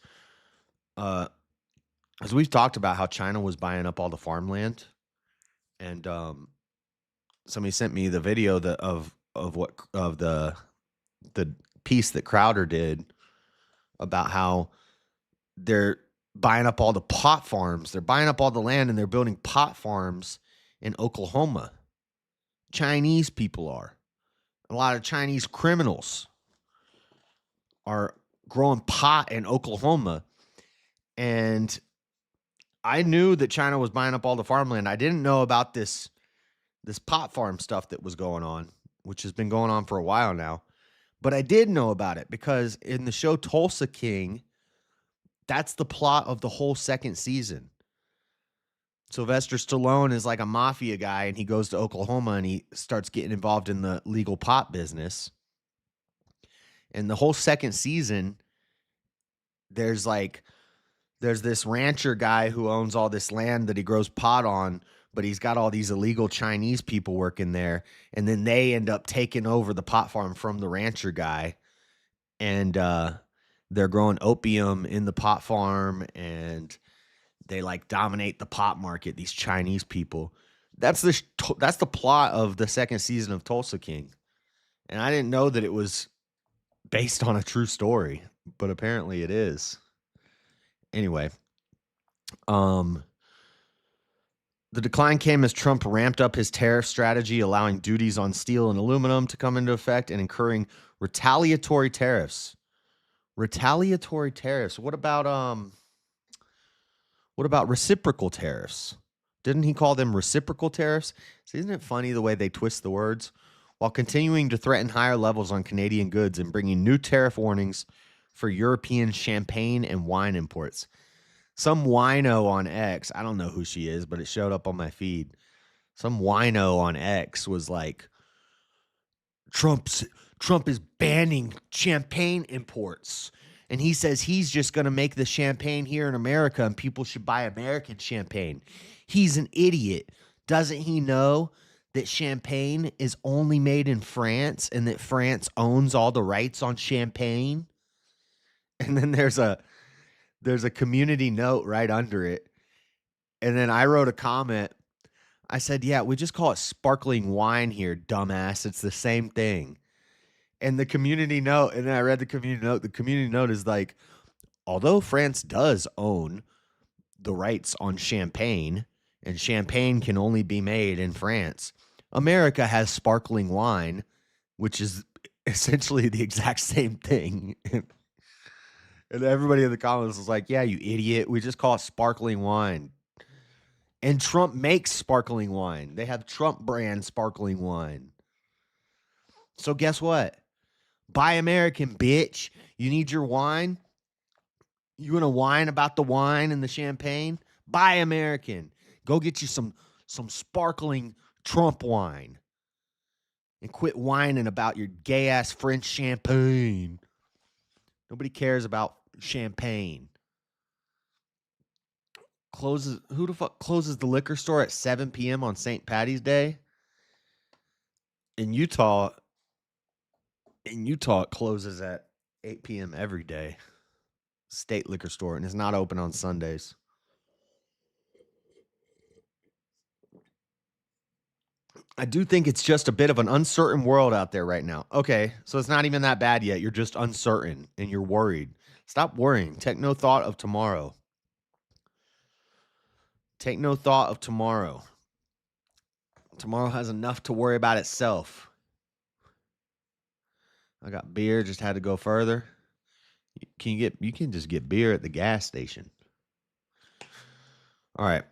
as we've talked about how China was buying up all the farmland, and somebody sent me the video of the piece that Crowder did about how they're buying up all the pot farms. They're buying up all the land and they're building pot farms in Oklahoma. Chinese people are. A lot of Chinese criminals are growing pot in Oklahoma. And I knew that China was buying up all the farmland. I didn't know about this pot farm stuff that was going on, which has been going on for a while now. But I did know about it because in the show Tulsa King, that's the plot of the whole second season. Sylvester Stallone is like a mafia guy, and he goes to Oklahoma and he starts getting involved in the legal pot business. And the whole second season, there's this rancher guy who owns all this land that he grows pot on, but he's got all these illegal Chinese people working there. And then they end up taking over the pot farm from the rancher guy. And they're growing opium in the pot farm, and They like dominate the pop market, these Chinese people. That's the plot of the second season of Tulsa King. And I didn't know that it was based on a true story, but apparently it is. Anyway, the decline came as Trump ramped up his tariff strategy, allowing duties on steel and aluminum to come into effect and incurring retaliatory tariffs. Retaliatory tariffs. What about reciprocal tariffs? Didn't he call them reciprocal tariffs? So isn't it funny the way they twist the words? While continuing to threaten higher levels on Canadian goods and bringing new tariff warnings for European champagne and wine imports. Some wino on X, I don't know who she is, but it showed up on my feed. Some wino on X was like, Trump is banning champagne imports. And he says he's just going to make the champagne here in America and people should buy American champagne. He's an idiot. Doesn't he know that champagne is only made in France and that France owns all the rights on champagne? And then there's a community note right under it. And then I wrote a comment. I said, yeah, we just call it sparkling wine here, dumbass. It's the same thing. And the community note, and then I read the community note. The community note is like, although France does own the rights on champagne, and champagne can only be made in France, America has sparkling wine, which is essentially the exact same thing. And everybody in the comments was like, yeah, you idiot. We just call it sparkling wine. And Trump makes sparkling wine. They have Trump brand sparkling wine. So guess what? Buy American, bitch. You need your wine? You want to whine about the wine and the champagne? Buy American. Go get you some sparkling Trump wine. And quit whining about your gay-ass French champagne. Nobody cares about champagne. Who the fuck closes the liquor store at 7 p.m. on St. Patty's Day? In Utah, it closes at 8 p.m. every day. State liquor store, and it's not open on Sundays. I do think it's just a bit of an uncertain world out there right now. Okay, so it's not even that bad yet. You're just uncertain, and you're worried. Stop worrying. Take no thought of tomorrow. Take no thought of tomorrow. Tomorrow has enough to worry about itself. I got beer, just had to go further. You can just get beer at the gas station. All right.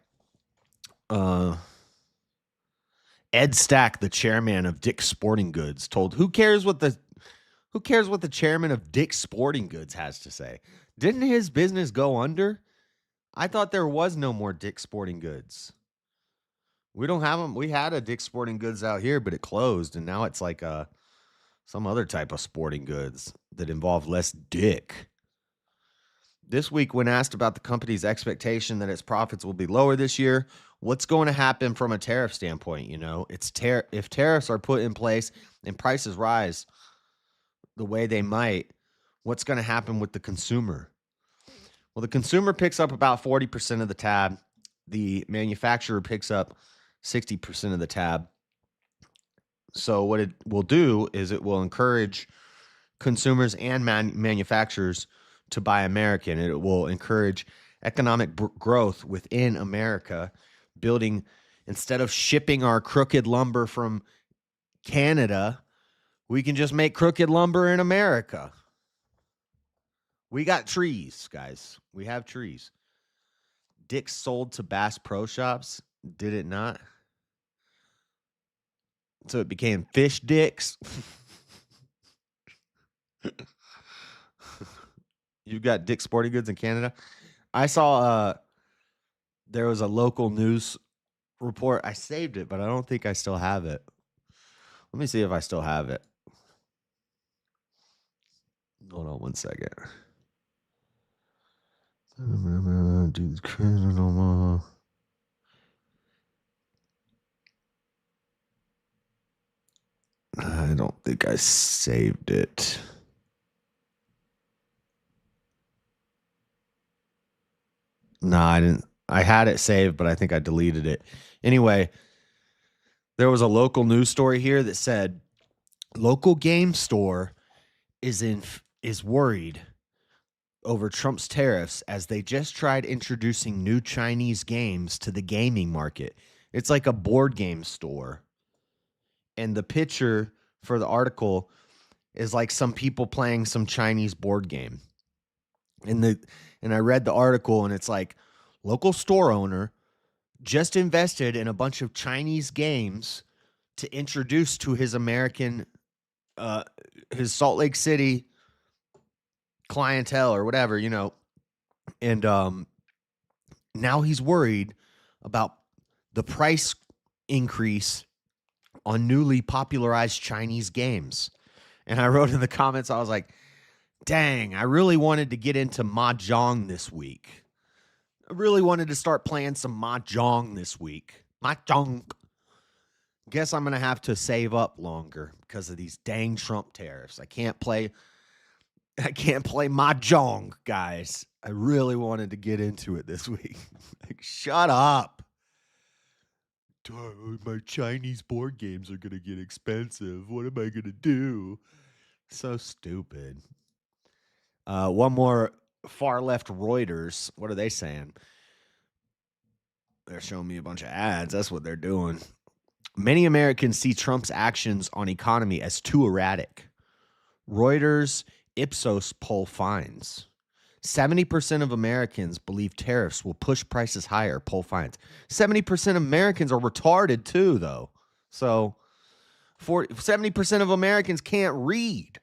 Ed Stack, the chairman of Dick's Sporting Goods, told who cares what the chairman of Dick's Sporting Goods has to say? Didn't his business go under? I thought there was no more Dick's Sporting Goods. We don't have them. We had a Dick's Sporting Goods out here, but it closed, and now it's like some other type of sporting goods that involve less dick. This week, when asked about the company's expectation that its profits will be lower this year, what's going to happen from a tariff standpoint? You know, if tariffs are put in place and prices rise the way they might, what's going to happen with the consumer? Well, the consumer picks up about 40% of the tab. The manufacturer picks up 60% of the tab. So what it will do is it will encourage consumers and manufacturers to buy American. It will encourage economic growth within America, building, instead of shipping our crooked lumber from Canada, we can just make crooked lumber in America. We got trees, guys. We have trees. Dick's sold to Bass Pro Shops, did it not? So it became Fish Dick's. You've got Dick's Sporting Goods in Canada. I saw there was a local news report. I saved it, but I don't think I still have it. Let me see if I still have it. Hold on one second. I don't think I saved it. No, I didn't. I had it saved, but I think I deleted it. Anyway, there was a local news story here that said local game store is worried over Trump's tariffs as they just tried introducing new Chinese games to the gaming market. It's like a board game store. And the picture for the article is like some people playing some Chinese board game. And I read the article, and it's like, local store owner just invested in a bunch of Chinese games to introduce to his American, his Salt Lake City clientele or whatever, you know. And now he's worried about the price increase on newly popularized Chinese games. And I wrote in the comments, I was like, dang, I really wanted to get into Mahjong this week. I really wanted to start playing some Mahjong this week. Mahjong. Guess I'm going to have to save up longer because of these dang Trump tariffs. I can't play Mahjong, guys. I really wanted to get into it this week. Like, shut up. My Chinese board games are going to get expensive. What am I going to do? So stupid. One more far left Reuters. What are they saying? They're showing me a bunch of ads. That's what they're doing. Many Americans see Trump's actions on economy as too erratic. Reuters Ipsos poll finds 70% of Americans believe tariffs will push prices higher. Poll finds 70% of Americans are retarded too, though. So 70% of Americans can't read.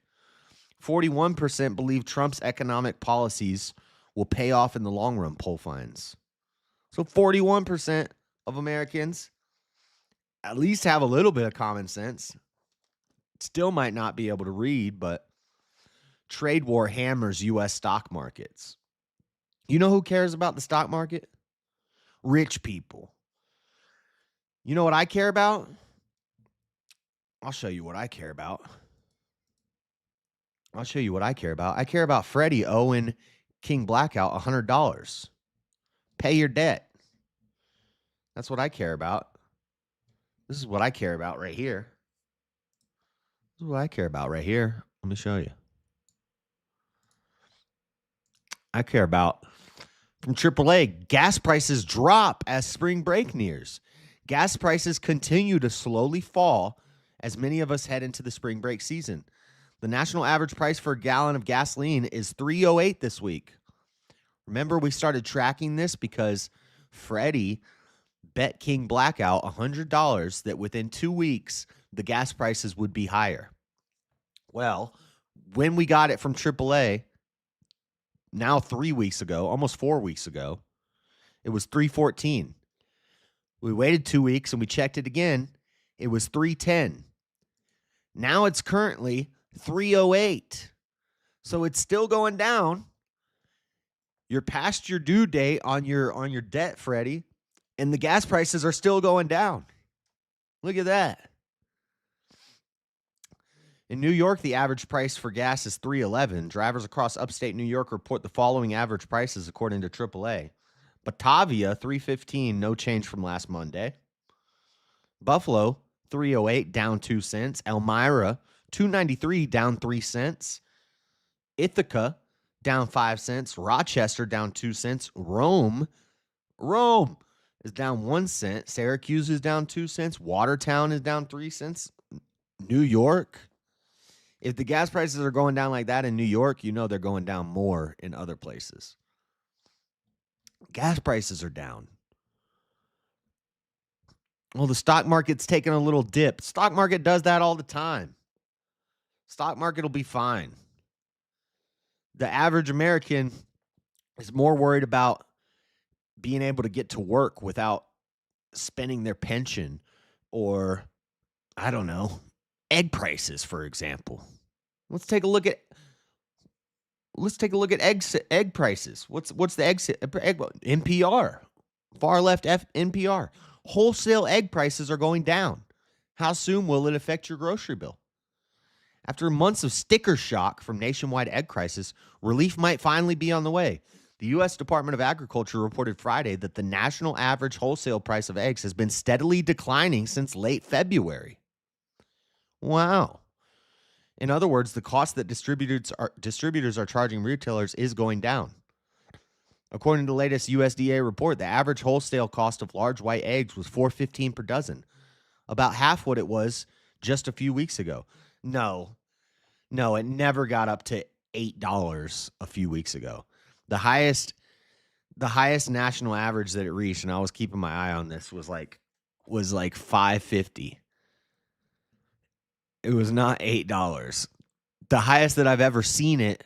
41% believe Trump's economic policies will pay off in the long run, poll finds. So 41% of Americans at least have a little bit of common sense. Still might not be able to read, but trade war hammers U.S. stock markets. You know who cares about the stock market? Rich people. You know what I care about? I'll show you what I care about. I care about Freddie owing King Blackout $100. Pay your debt. That's what I care about. This is what I care about right here. Let me show you. I care about, from AAA, gas prices drop as spring break nears. Gas prices continue to slowly fall as many of us head into the spring break season. The national average price for a gallon of gasoline is $3.08 this week. Remember, we started tracking this because Freddie bet King Blackout $100 that within 2 weeks, the gas prices would be higher. Well, when we got it from AAA, now 3 weeks ago, almost 4 weeks ago, it was $3.14. We waited 2 weeks and we checked it again. It was $3.10. Now it's currently $3.08. So it's still going down. You're past your due date on your debt, Freddie, and the gas prices are still going down. Look at that. In New York, the average price for gas is $3.11. Drivers across upstate New York report the following average prices according to AAA. Batavia, $3.15, no change from last Monday. Buffalo, $3.08, down 2 cents. Elmira, $2.93, down 3 cents. Ithaca, down 5 cents. Rochester, down 2 cents. Rome is down 1 cent. Syracuse is down 2 cents. Watertown is down 3 cents. New York. If the gas prices are going down like that in New York, you know they're going down more in other places. Gas prices are down. Well, the stock market's taking a little dip. Stock market does that all the time. Stock market will be fine. The average American is more worried about being able to get to work without spending their pension or, I don't know, egg prices, for example. Let's take a look at egg prices. What's the egg NPR? Far left NPR. Wholesale egg prices are going down. How soon will it affect your grocery bill? After months of sticker shock from nationwide egg crisis, relief might finally be on the way. The U.S. Department of Agriculture reported Friday that the national average wholesale price of eggs has been steadily declining since late February. Wow. In other words, the cost that distributors are charging retailers is going down. According to the latest USDA report, the average wholesale cost of large white eggs was $4.15 per dozen, about half what it was just a few weeks ago. No, it never got up to $8 a few weeks ago. The highest national average that it reached, and I was keeping my eye on this, was like $5.50. It was not $8. The highest that I've ever seen it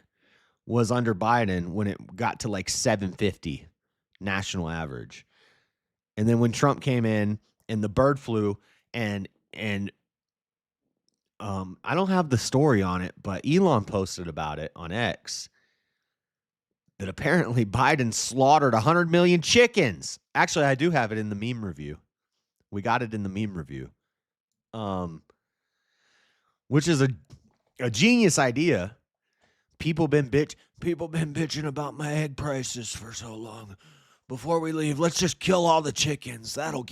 was under Biden when it got to like $7.50 national average. And then when Trump came in and the bird flu and I don't have the story on it, but Elon posted about it on X that apparently Biden slaughtered 100 million chickens. Actually, I do have it in the meme review. We got it in the meme review. Which is a genius idea. People been bitching about my egg prices for so long. Before we leave, let's just kill all the chickens. That'll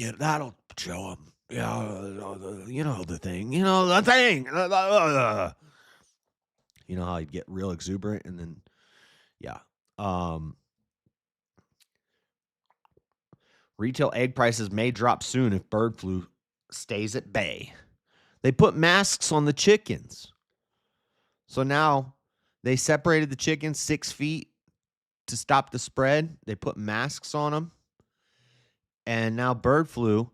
show them. Yeah, the thing. You know how you'd get real exuberant and then, yeah. Retail egg prices may drop soon if bird flu stays at bay. They put masks on the chickens. So now they separated the chickens 6 feet to stop the spread. They put masks on them. And now bird flu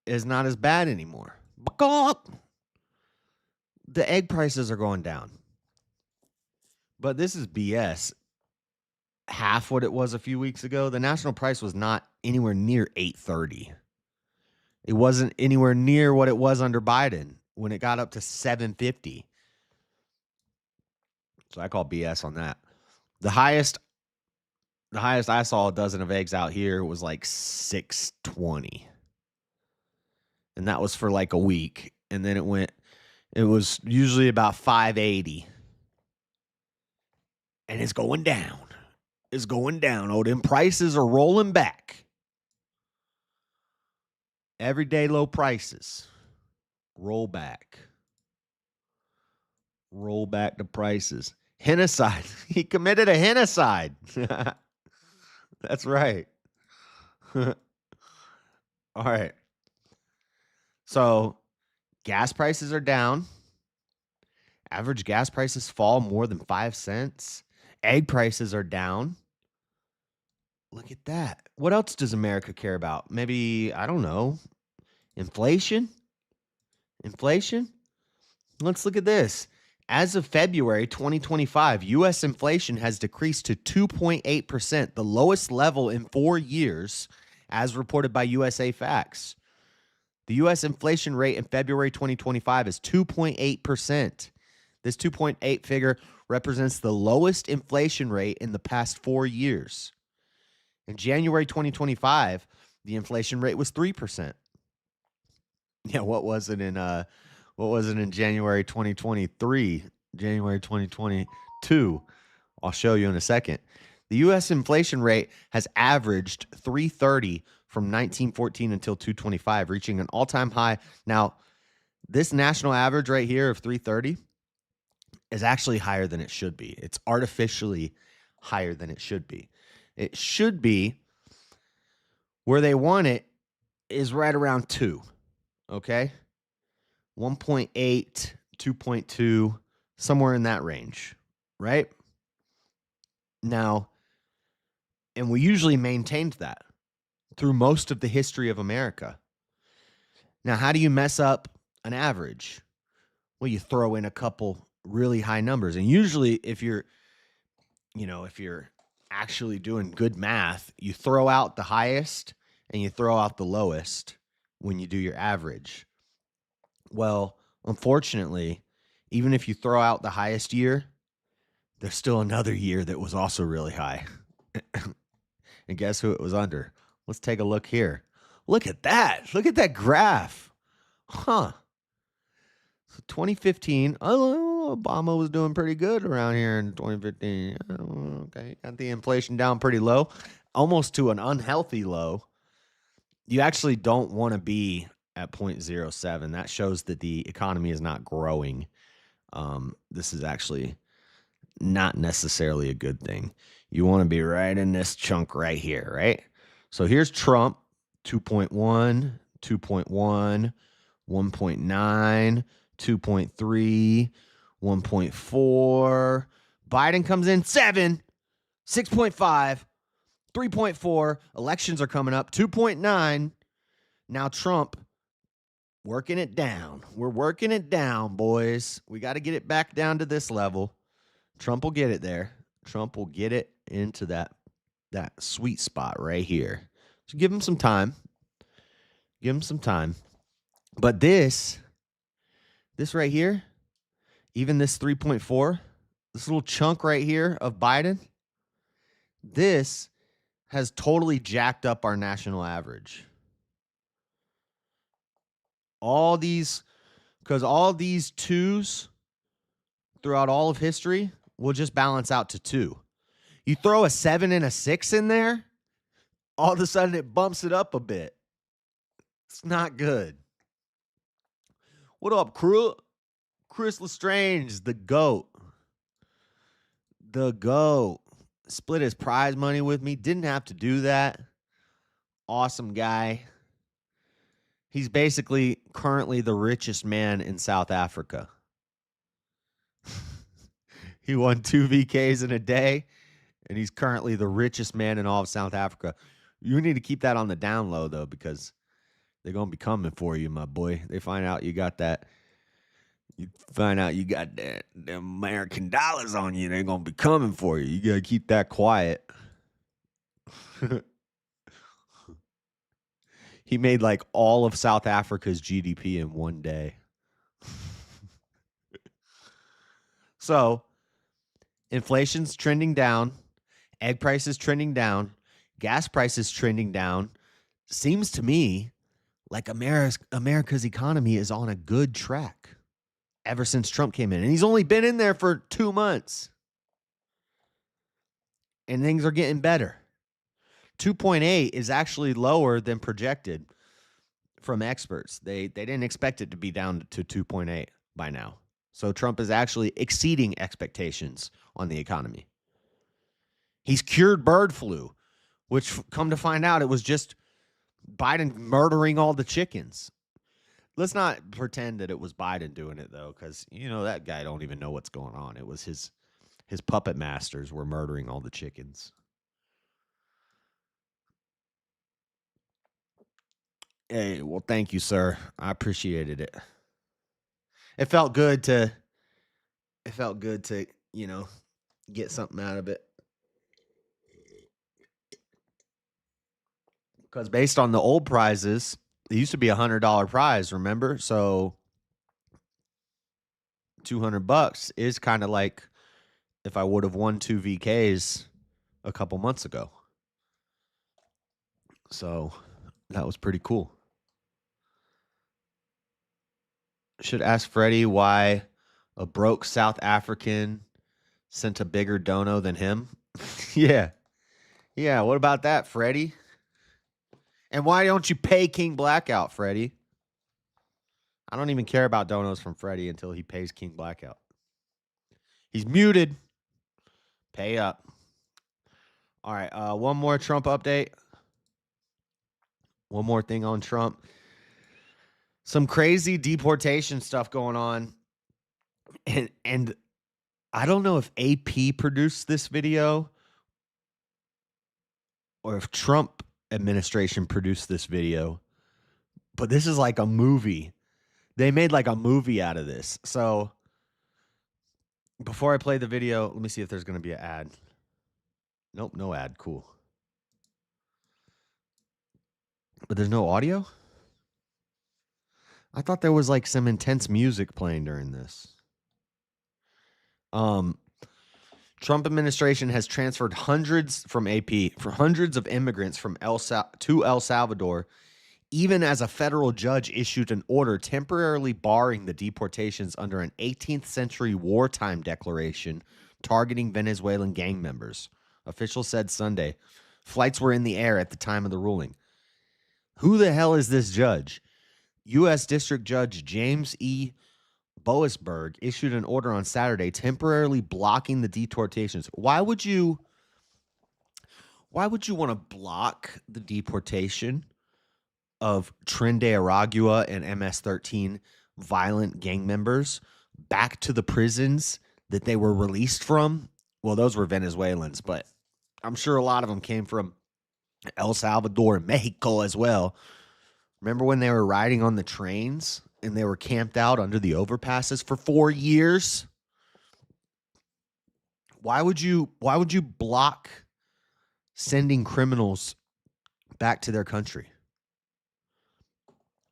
is not as bad anymore. The egg prices are going down. But this is BS. Half what it was a few weeks ago. The national price was not anywhere near $8.30. It wasn't anywhere near what it was under Biden when it got up to $7.50. So I call BS on that. The highest I saw a dozen of eggs out here was like $6.20. And that was for like a week. And then it was usually about $5.80. And it's going down. It's going down. Oh, them prices are rolling back. Everyday low prices. Roll back. Roll back the prices. Genocide. He committed a genocide. That's right. All right. So gas prices are down. Average gas prices fall more than 5 cents. Egg prices are down. Look at that. What else does America care about? Maybe, I don't know, inflation? Inflation? Let's look at this. As of February 2025, U.S. inflation has decreased to 2.8%, the lowest level in 4 years, as reported by USA Facts. The U.S. inflation rate in February 2025 is 2.8%. This 2.8 figure represents the lowest inflation rate in the past 4 years. In January 2025, the inflation rate was 3%. Yeah, what was it in January 2023, January 2022? I'll show you in a second. The U.S. inflation rate has averaged 3.30 from 1914 until 225, reaching an all-time high. Now, this national average right here of 3.30 is actually higher than it should be. It's artificially higher than it should be. It should be where they want it is right around 2, okay? 1.8, 2.2, somewhere in that range, right? Now, and we usually maintained that through most of the history of America. Now, how do you mess up an average? Well, you throw in a couple really high numbers. And usually if you're actually doing good math, you throw out the highest and you throw out the lowest when you do your average. Well, unfortunately, even if you throw out the highest year, there's still another year that was also really high. And guess who it was under? Let's take a look here. Look at that. Look at that graph. Huh. So 2015, Obama was doing pretty good around here in 2015. Okay, got Got the inflation down pretty low, almost to an unhealthy low. You actually don't want to be at 0.07. That shows that the economy is not growing. This is actually not necessarily a good thing. You want to be right in this chunk right here, right? So here's Trump, 2.1, 2.1, 1.9, 2.3, 1.4. Biden comes in 7, 6.5, 3.4. Elections are coming up, 2.9. Now Trump working it down. We're working it down, boys. We got to get it back down to this level. Trump will get it there. Trump will get it into that sweet spot right here. So give him some time. Give him some time. But this right here, even this 3.4, this little chunk right here of Biden, this has totally jacked up our national average. Because all these twos throughout all of history will just balance out to 2. You throw a 7 and a 6 in there, all of a sudden it bumps it up a bit. It's not good. What up, crew? Chris Lestrange, the GOAT. The GOAT. Split his prize money with me. Didn't have to do that. Awesome guy. He's basically currently the richest man in South Africa. He won 2 VKs in a day, and he's currently the richest man in all of South Africa. You need to keep that on the down low, though, because they're going to be coming for you, my boy. They find out you got that. You find out you got the American dollars on you, they're going to be coming for you. You got to keep that quiet. He made like all of South Africa's GDP in one day. So, inflation's trending down. Egg prices trending down. Gas prices trending down. Seems to me like America's economy is on a good track ever since Trump came in. And he's only been in there for 2 months. And things are getting better. 2.8 is actually lower than projected from experts. They didn't expect it to be down to 2.8 by now. So Trump is actually exceeding expectations on the economy. He's cured bird flu, which come to find out it was just Biden murdering all the chickens. Let's not pretend that it was Biden doing it, though, because, you know, that guy don't even know what's going on. It was his puppet masters were murdering all the chickens. Hey, well, thank you, sir. I appreciated it. It felt good to, you know, get something out of it. Because based on the old prizes, it used to be $100 prize, remember? So $200 is kind of like if I would have won 2 VKs a couple months ago. So that was pretty cool. Should ask Freddie why a broke South African sent a bigger dono than him. Yeah. Yeah, what about that, Freddie? And why don't you pay King Blackout, Freddie? I don't even care about donos from Freddie until he pays King Blackout. He's muted. Pay up. All right, one more Trump update. One more thing on Trump. Some crazy deportation stuff going on. And I don't know if AP produced this video or if Trump administration produced this video, but this is like a movie. They made like a movie out of this. So before I play the video, let me see if there's going to be an ad. Nope, no ad. Cool. But there's no audio? I thought there was like some intense music playing during this. Trump administration has transferred hundreds of immigrants from to El Salvador, even as a federal judge issued an order temporarily barring the deportations under an 18th century wartime declaration targeting Venezuelan gang members, Officials said Sunday. Flights were in the air at the time of the ruling. Who the hell is this judge? U.S. District Judge James E. Boasberg issued an order on Saturday temporarily blocking the deportations. Why would you want to block the deportation of Tren de Aragua and MS-13 violent gang members back to the prisons that they were released from? Well, those were Venezuelans, but I'm sure a lot of them came from El Salvador and Mexico as well. Remember when they were riding on the trains and they were camped out under the overpasses for 4 years? Why would you block sending criminals back to their country?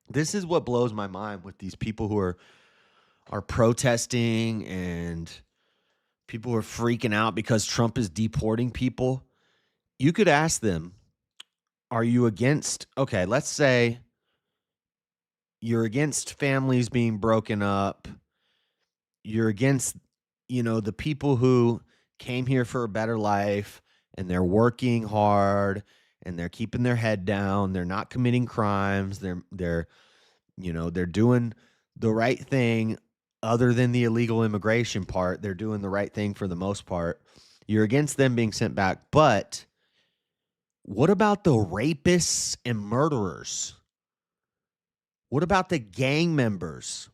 This is what blows my mind with these people who are protesting and people who are freaking out because Trump is deporting people. You could ask them, are you against, okay, let's say you're against families being broken up. You're against, the people who came here for a better life and they're working hard and they're keeping their head down. They're not committing crimes. They're doing the right thing other than the illegal immigration part. They're doing the right thing for the most part. You're against them being sent back. But what about the rapists and murderers? What about the gang members?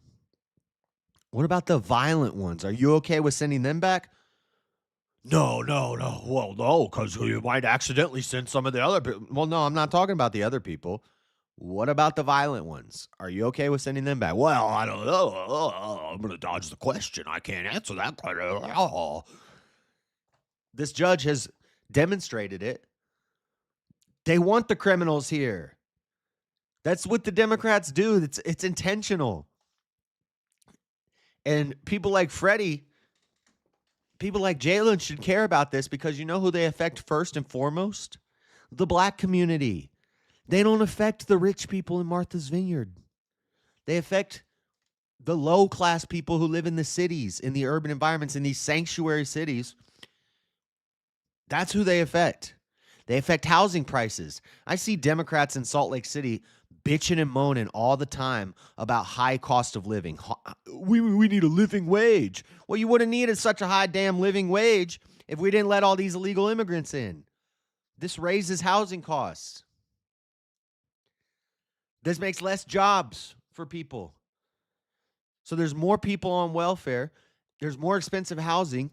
What about the violent ones? Are you okay with sending them back? No. Well, no, because you might accidentally send some of the other people. Well, no, I'm not talking about the other people. What about the violent ones? Are you okay with sending them back? Well, I don't know. I'm going to dodge the question. I can't answer that question. Oh. This judge has demonstrated it. They want the criminals here. That's what the Democrats do. It's intentional. And people like Freddie, people like Jalen should care about this because you know who they affect first and foremost? The black community. They don't affect the rich people in Martha's Vineyard. They affect the low-class people who live in the cities, in the urban environments, in these sanctuary cities. That's who they affect. They affect housing prices. I see Democrats in Salt Lake City bitching and moaning all the time about high cost of living. We need a living wage. Well, you wouldn't need such a high damn living wage if we didn't let all these illegal immigrants in. This raises housing costs. This makes less jobs for people. So there's more people on welfare. There's more expensive housing,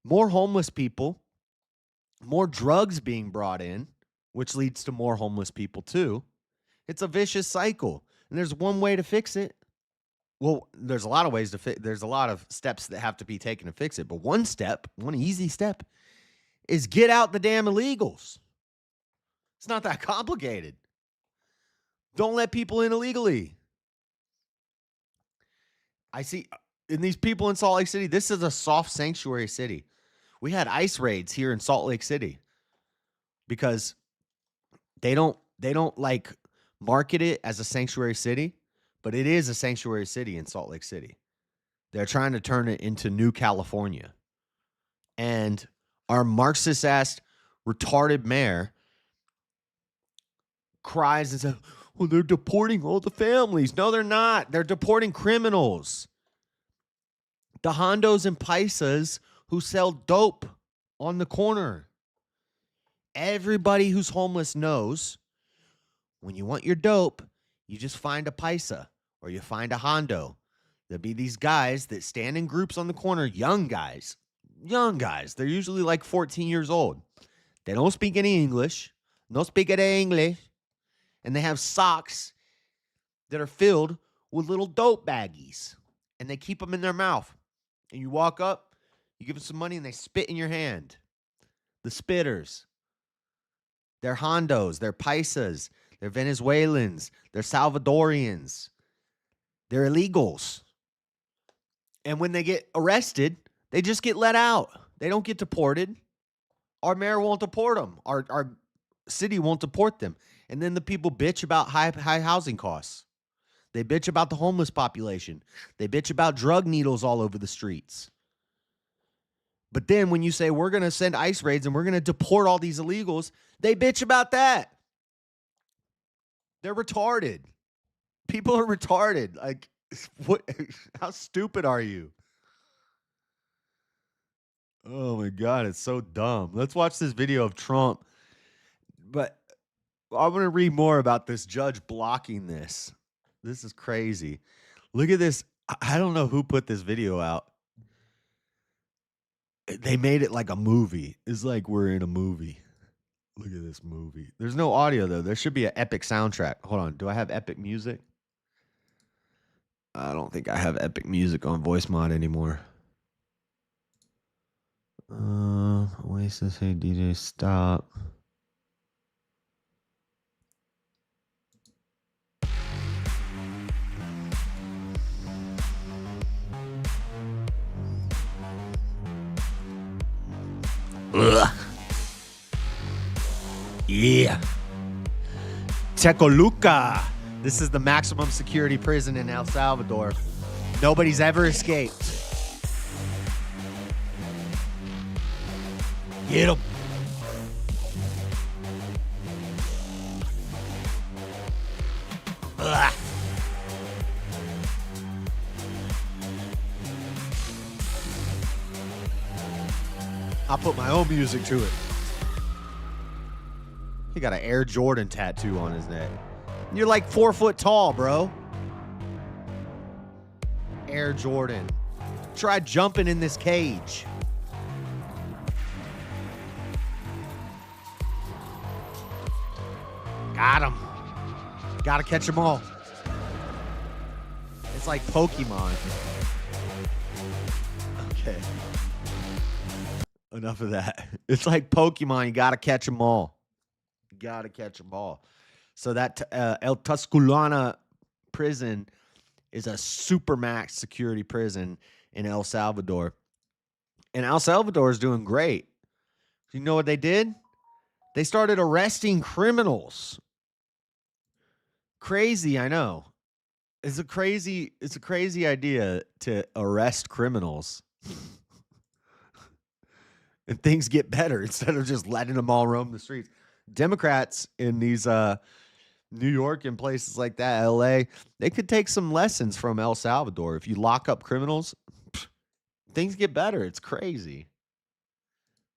more homeless people, more drugs being brought in, which leads to more homeless people too. It's a vicious cycle. And there's one way to fix it. Well, there's a lot of ways to fix. There's a lot of steps that have to be taken to fix it. But one easy step is get out the damn illegals. It's not that complicated. Don't let people in illegally. I see in these people in Salt Lake City, this is a soft sanctuary city. We had ICE raids here in Salt Lake City because they don't like market it as a sanctuary city, but it is a sanctuary city in Salt Lake City. They're trying to turn it into New California. And our Marxist-ass retarded mayor cries and says, well, they're deporting all the families. No, they're not. They're deporting criminals. The hondos and paisas who sell dope on the corner. Everybody who's homeless knows when you want your dope, you just find a paisa or you find a hondo. There'll be these guys that stand in groups on the corner, young guys. They're usually like 14 years old. They don't speak any English. No speak any English. And they have socks that are filled with little dope baggies. And they keep them in their mouth. And you walk up, you give them some money, and they spit in your hand. The spitters. They're hondos. They're paisas. They're Venezuelans. They're Salvadorians. They're illegals. And when they get arrested, they just get let out. They don't get deported. Our mayor won't deport them. Our city won't deport them. And then the people bitch about high housing costs. They bitch about the homeless population. They bitch about drug needles all over the streets. But then when you say we're going to send ICE raids and we're going to deport all these illegals, they bitch about that. They're retarded. People are retarded. Like, what? How stupid are you? Oh my God, it's so dumb. Let's watch this video of Trump. But I want to read more about this judge blocking this. This is crazy. Look at this. I don't know who put this video out. They made it like a movie. It's like we're in a movie. Look at this movie. There's no audio, though. There should be an epic soundtrack. Hold on. Do I have epic music? I don't think I have epic music on voice mod anymore. Oasis, hey DJ, stop. Ugh. Yeah. Tecoluca. This is the maximum security prison in El Salvador. Nobody's ever escaped. Get him. Ugh. I'll put my own music to it. He got an Air Jordan tattoo on his neck. You're like 4 foot tall, bro. Air Jordan. Try jumping in this cage. Got him. Gotta catch them all. It's like Pokemon. Okay. Enough of that. It's like Pokemon. You gotta catch them all. You gotta catch them all. So that El Tusculana prison is a supermax security prison in El Salvador. And El Salvador is doing great. You know what they did? They started arresting criminals. Crazy, I know. It's a crazy idea to arrest criminals. And things get better instead of just letting them all roam the streets. Democrats in these New York and places like that, LA, they could take some lessons from El Salvador. If you lock up criminals, things get better. It's crazy.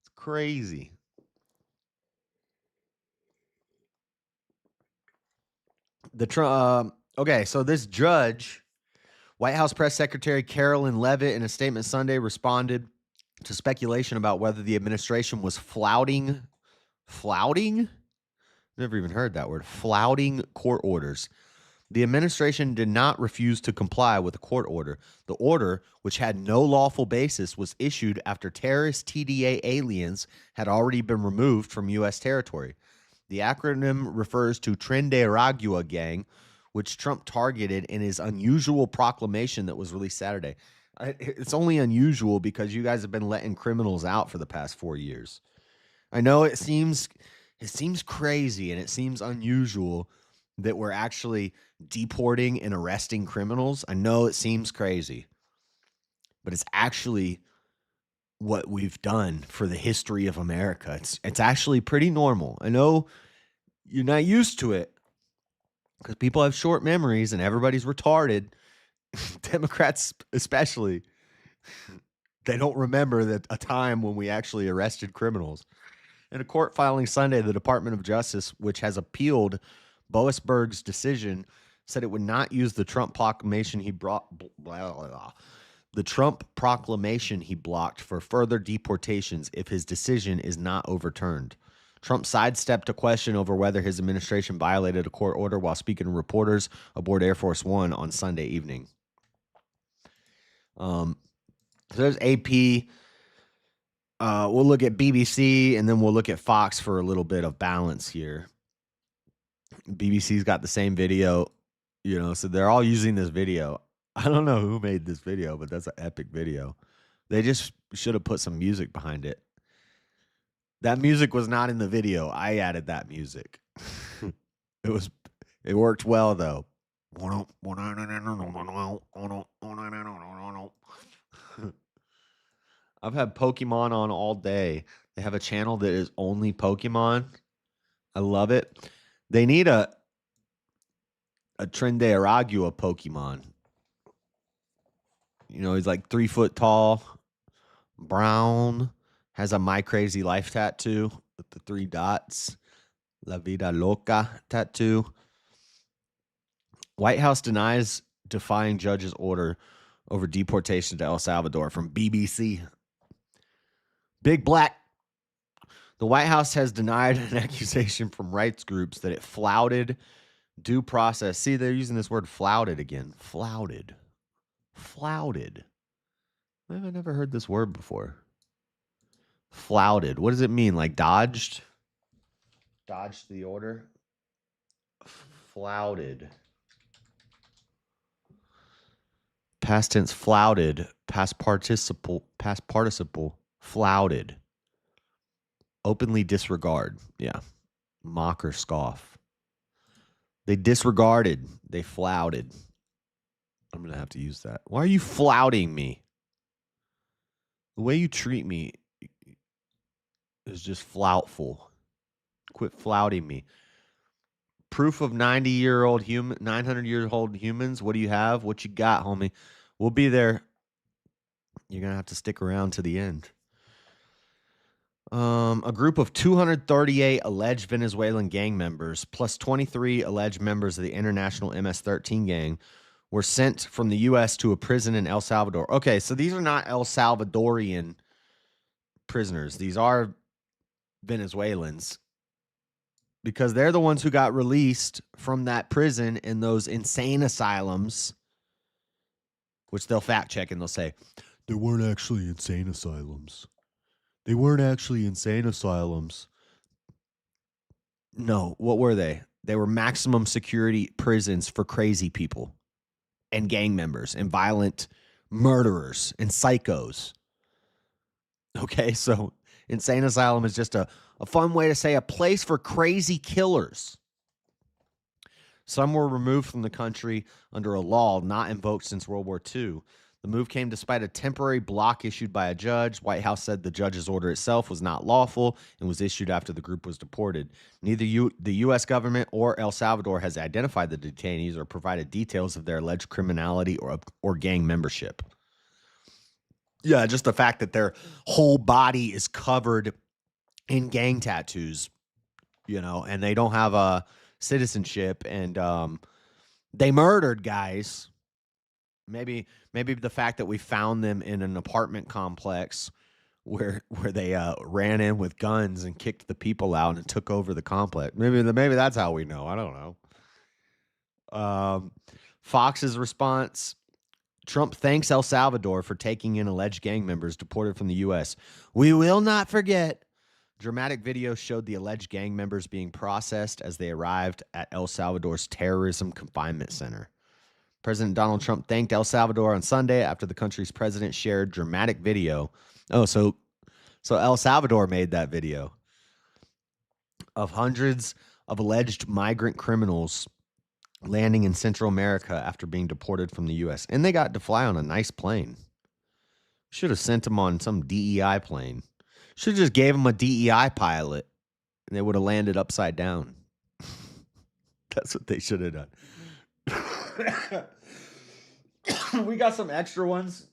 It's crazy. Okay, so this judge, White House Press Secretary Carolyn Leavitt, in a statement Sunday, responded to speculation about whether the administration was flouting? Never even heard that word. Flouting court orders. The administration did not refuse to comply with the court order. The order, which had no lawful basis, was issued after terrorist TDA aliens had already been removed from U.S. territory. The acronym refers to Tren de Aragua gang, which Trump targeted in his unusual proclamation that was released Saturday. It's only unusual because you guys have been letting criminals out for the past 4 years. I know it seems crazy and it seems unusual that we're actually deporting and arresting criminals. I know it seems crazy, but it's actually what we've done for the history of America. It's actually pretty normal. I know you're not used to it because people have short memories and everybody's retarded. Democrats especially. They don't remember that a time when we actually arrested criminals. In a court filing Sunday, the Department of Justice, which has appealed Boasberg's decision, said it would not use the Trump proclamation he blocked for further deportations if his decision is not overturned. Trump sidestepped a question over whether his administration violated a court order while speaking to reporters aboard Air Force One on Sunday evening. So there's AP. We'll look at BBC and then we'll look at Fox for a little bit of balance here. BBC's got the same video, so they're all using this video. I don't know who made this video, but that's an epic video. They just should have put some music behind it. That music was not in the video. I added that music. It worked well though. I've had Pokemon on all day. They have a channel that is only Pokemon. I love it. They need a Trendearagua Pokemon. You know, he's like 3 foot tall, brown, has a My Crazy Life tattoo with the 3 dots, La Vida Loca tattoo. White House denies defying judge's order over deportation to El Salvador from BBC. Big Black. The White House has denied an accusation from rights groups that it flouted due process. See, they're using this word flouted again. Flouted. Flouted. I've never heard this word before. Flouted. What does it mean? Like dodged? Dodged the order? Flouted. Past tense flouted. Past participle. Flouted. Openly disregard. Yeah. Mock or scoff. They disregarded. They flouted. I'm going to have to use that. Why are you flouting me? The way you treat me is just floutful. Quit flouting me. Proof of 90-year-old human, 900-year-old humans. What do you have? What you got, homie? We'll be there. You're going to have to stick around to the end. A group of 238 alleged Venezuelan gang members, plus 23 alleged members of the international MS-13 gang, were sent from the U.S. to a prison in El Salvador. Okay, so these are not El Salvadorian prisoners. These are Venezuelans, because they're the ones who got released from that prison in those insane asylums, which they'll fact check and they'll say, they weren't actually insane asylums. They weren't actually insane asylums. No, what were they? They were maximum security prisons for crazy people and gang members and violent murderers and psychos. Okay, so insane asylum is just a fun way to say a place for crazy killers. Some were removed from the country under a law not invoked since World War II. The move came despite a temporary block issued by a judge. White House said the judge's order itself was not lawful and was issued after the group was deported. Neither the U.S. government or El Salvador has identified the detainees or provided details of their alleged criminality or gang membership. Yeah, just the fact that their whole body is covered in gang tattoos, you know, and they don't have a citizenship, and they murdered guys. Maybe the fact that we found them in an apartment complex where they ran in with guns and kicked the people out and took over the complex. Maybe that's how we know. I don't know. Fox's response: Trump thanks El Salvador for taking in alleged gang members deported from the U.S. We will not forget. Dramatic video showed the alleged gang members being processed as they arrived at El Salvador's terrorism confinement center. President Donald Trump thanked El Salvador on Sunday after the country's president shared dramatic video. Oh, so El Salvador made that video of hundreds of alleged migrant criminals landing in Central America after being deported from the U.S. And they got to fly on a nice plane. Should have sent them on some DEI plane. Should have just gave them a DEI pilot and they would have landed upside down. That's what they should have done. We got some extra ones.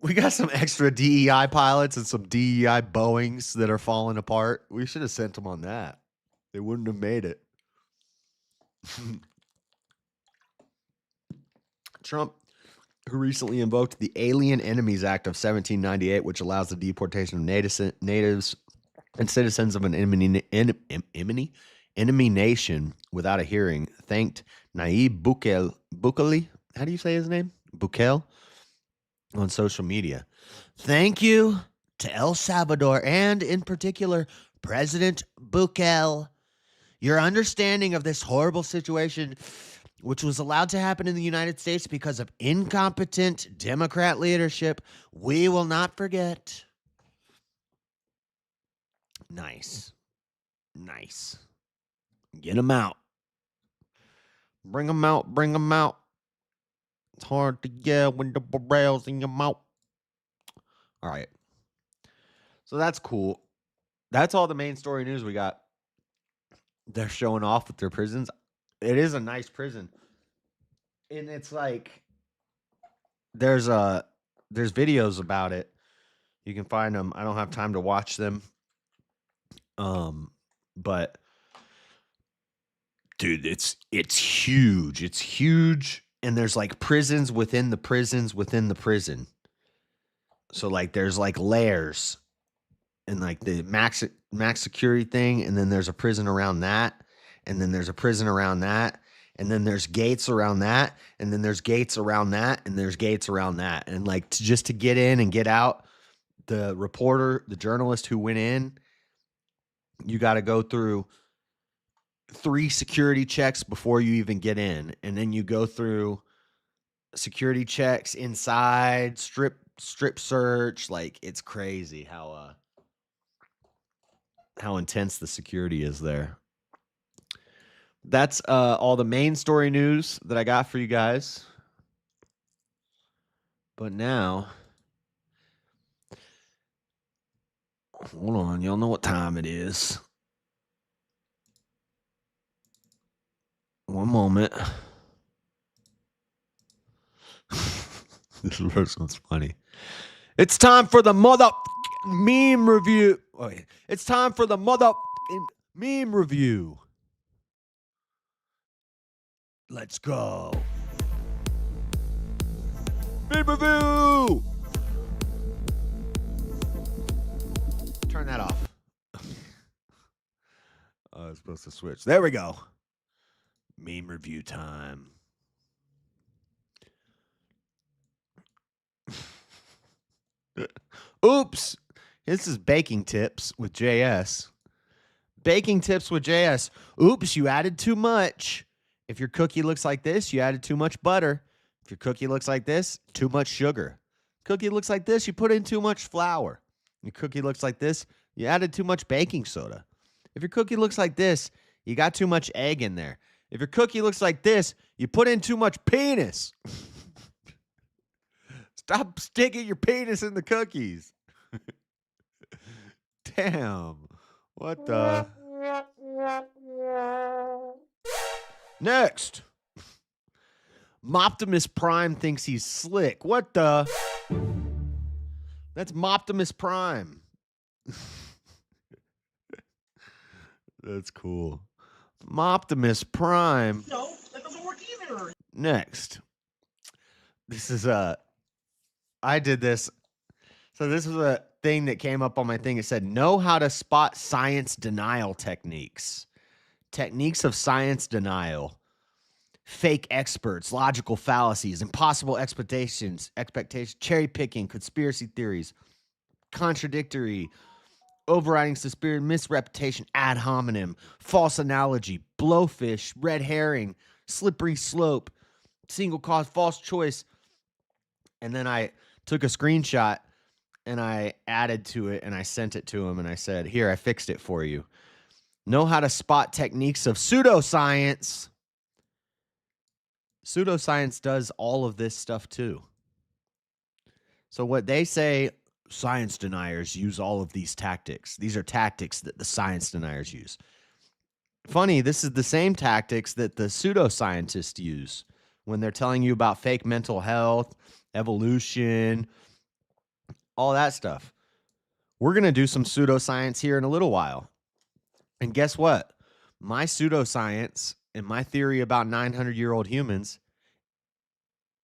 We got some extra DEI pilots and some DEI Boeings that are falling apart. We should have sent them on that. They wouldn't have made it. Trump, who recently invoked the Alien Enemies Act of 1798, which allows the deportation of natives and citizens of an enemy nation without a hearing, thanked Nayib Bukele, how do you say his name? Bukele, on social media. Thank you to El Salvador and, in particular, President Bukele. Your understanding of this horrible situation, which was allowed to happen in the United States because of incompetent Democrat leadership, we will not forget. Nice. Nice. Get them out. Bring them out. Bring them out. It's hard to yell when the barrel's in your mouth. All right. So that's cool. That's all the main story news we got. They're showing off with their prisons. It is a nice prison. And it's like there's videos about it. You can find them. I don't have time to watch them. But dude, it's huge. It's huge. And there's like prisons within the prisons within the prison. So like there's like layers and like the max security thing. And then there's a prison around that. And then there's a prison around that. And then there's gates around that. And then there's gates around that. And there's gates around that. And like just to get in and get out, the reporter, the journalist who went in, you got to go through 3 security checks before you even get in. And then you go through security checks inside, strip search. Like it's crazy how intense the security is there. That's all the main story news that I got for you guys. But now, hold on, y'all know what time it is. One moment. This first one's funny. It's time for the mother meme review. Wait, it's time for the mother meme review. Let's go. Meme review. Turn that off. I was supposed to switch. There we go. Meme review time. Oops. This is baking tips with JS. Baking tips with JS. Oops, you added too much. If your cookie looks like this, you added too much butter. If your cookie looks like this, too much sugar. Cookie looks like this, you put in too much flour. Your cookie looks like this, you added too much baking soda. If your cookie looks like this, you got too much egg in there. If your cookie looks like this, you put in too much penis. Stop sticking your penis in the cookies. Damn. What the? Next. Moptimus Prime thinks he's slick. What the? That's Moptimus Prime. That's cool. Moptimus Prime. No, that doesn't work either. Next. This is I did this. So this was a thing that came up on my thing. It said, know how to spot science denial techniques. Techniques of science denial. Fake experts, logical fallacies, impossible expectations, cherry picking, conspiracy theories, contradictory, overriding suspicion, misreputation, ad hominem, false analogy, blowfish, red herring, slippery slope, single cause, false choice. And then I took a screenshot and I added to it and I sent it to him and I said, here, I fixed it for you. Know how to spot techniques of pseudoscience. Pseudoscience does all of this stuff too. So what they say, science deniers use all of these tactics. These are tactics that the science deniers use. Funny, this is the same tactics that the pseudoscientists use when they're telling you about fake mental health, evolution, all that stuff. We're going to do some pseudoscience here in a little while. And guess what? My pseudoscience and my theory about 900-year-old humans,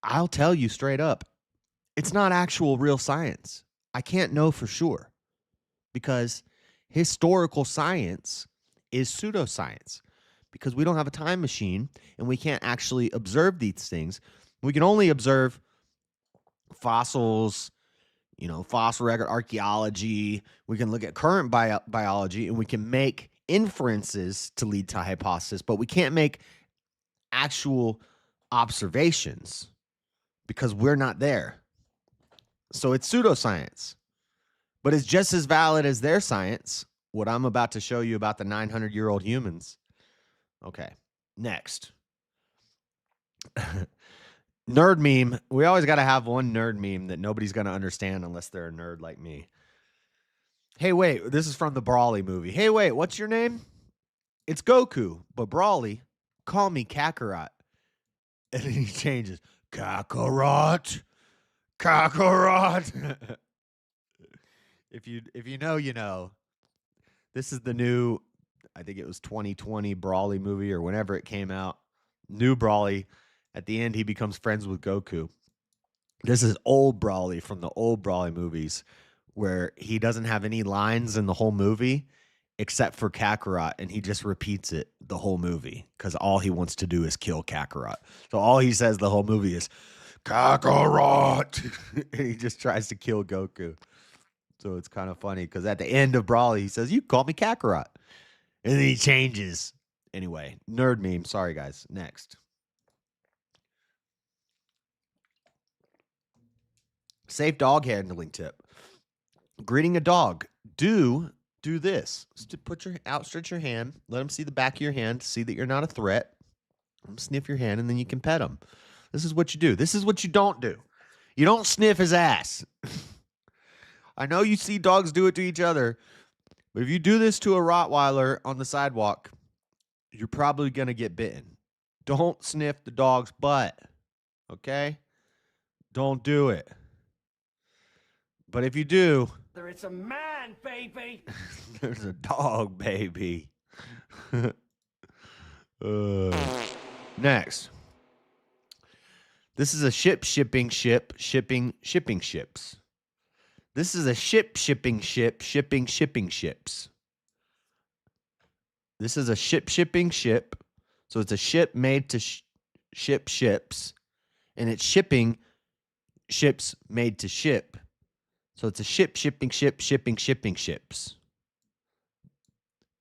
I'll tell you straight up, it's not actual real science. I can't know for sure because historical science is pseudoscience because we don't have a time machine and we can't actually observe these things. We can only observe fossils, fossil record archaeology. We can look at current biology and we can make inferences to lead to hypothesis, but we can't make actual observations because we're not there. So it's pseudoscience, but it's just as valid as their science. What I'm about to show you about the 900-year-old humans. Okay, next. Nerd meme. We always got to have one nerd meme that nobody's going to understand unless they're a nerd like me. Hey, wait. This is from the Brawly movie. Hey, wait. What's your name? It's Goku. But Brawly, call me Kakarot. And then he changes. Kakarot. Kakarot. If you know, you know. This is the new, I think it was 2020 Brawly movie or whenever it came out. New Brawly. At the end, he becomes friends with Goku. This is old Brawly from the old Brawly movies where he doesn't have any lines in the whole movie except for Kakarot, and he just repeats it the whole movie because all he wants to do is kill Kakarot. So all he says the whole movie is, Kakarot! And he just tries to kill Goku. So it's kind of funny because at the end of Brawly, he says, you call me Kakarot. And then he changes. Anyway, nerd meme. Sorry, guys. Next. Safe dog handling tip. Greeting a dog. Do this. Outstretch your hand. Let him see the back of your hand. See that you're not a threat. Sniff your hand, and then you can pet him. This is what you do. This is what you don't do. You don't sniff his ass. I know you see dogs do it to each other, but if you do this to a Rottweiler on the sidewalk, you're probably going to get bitten. Don't sniff the dog's butt. Okay? Don't do it. But if you do, It's a man, baby. there's a dog, baby. Next. This is a shipping ships. This is a shipping ships. This is a shipping ship. So it's a ship made to ship ships. And it's shipping ships made to ship. So it's a shipping ships.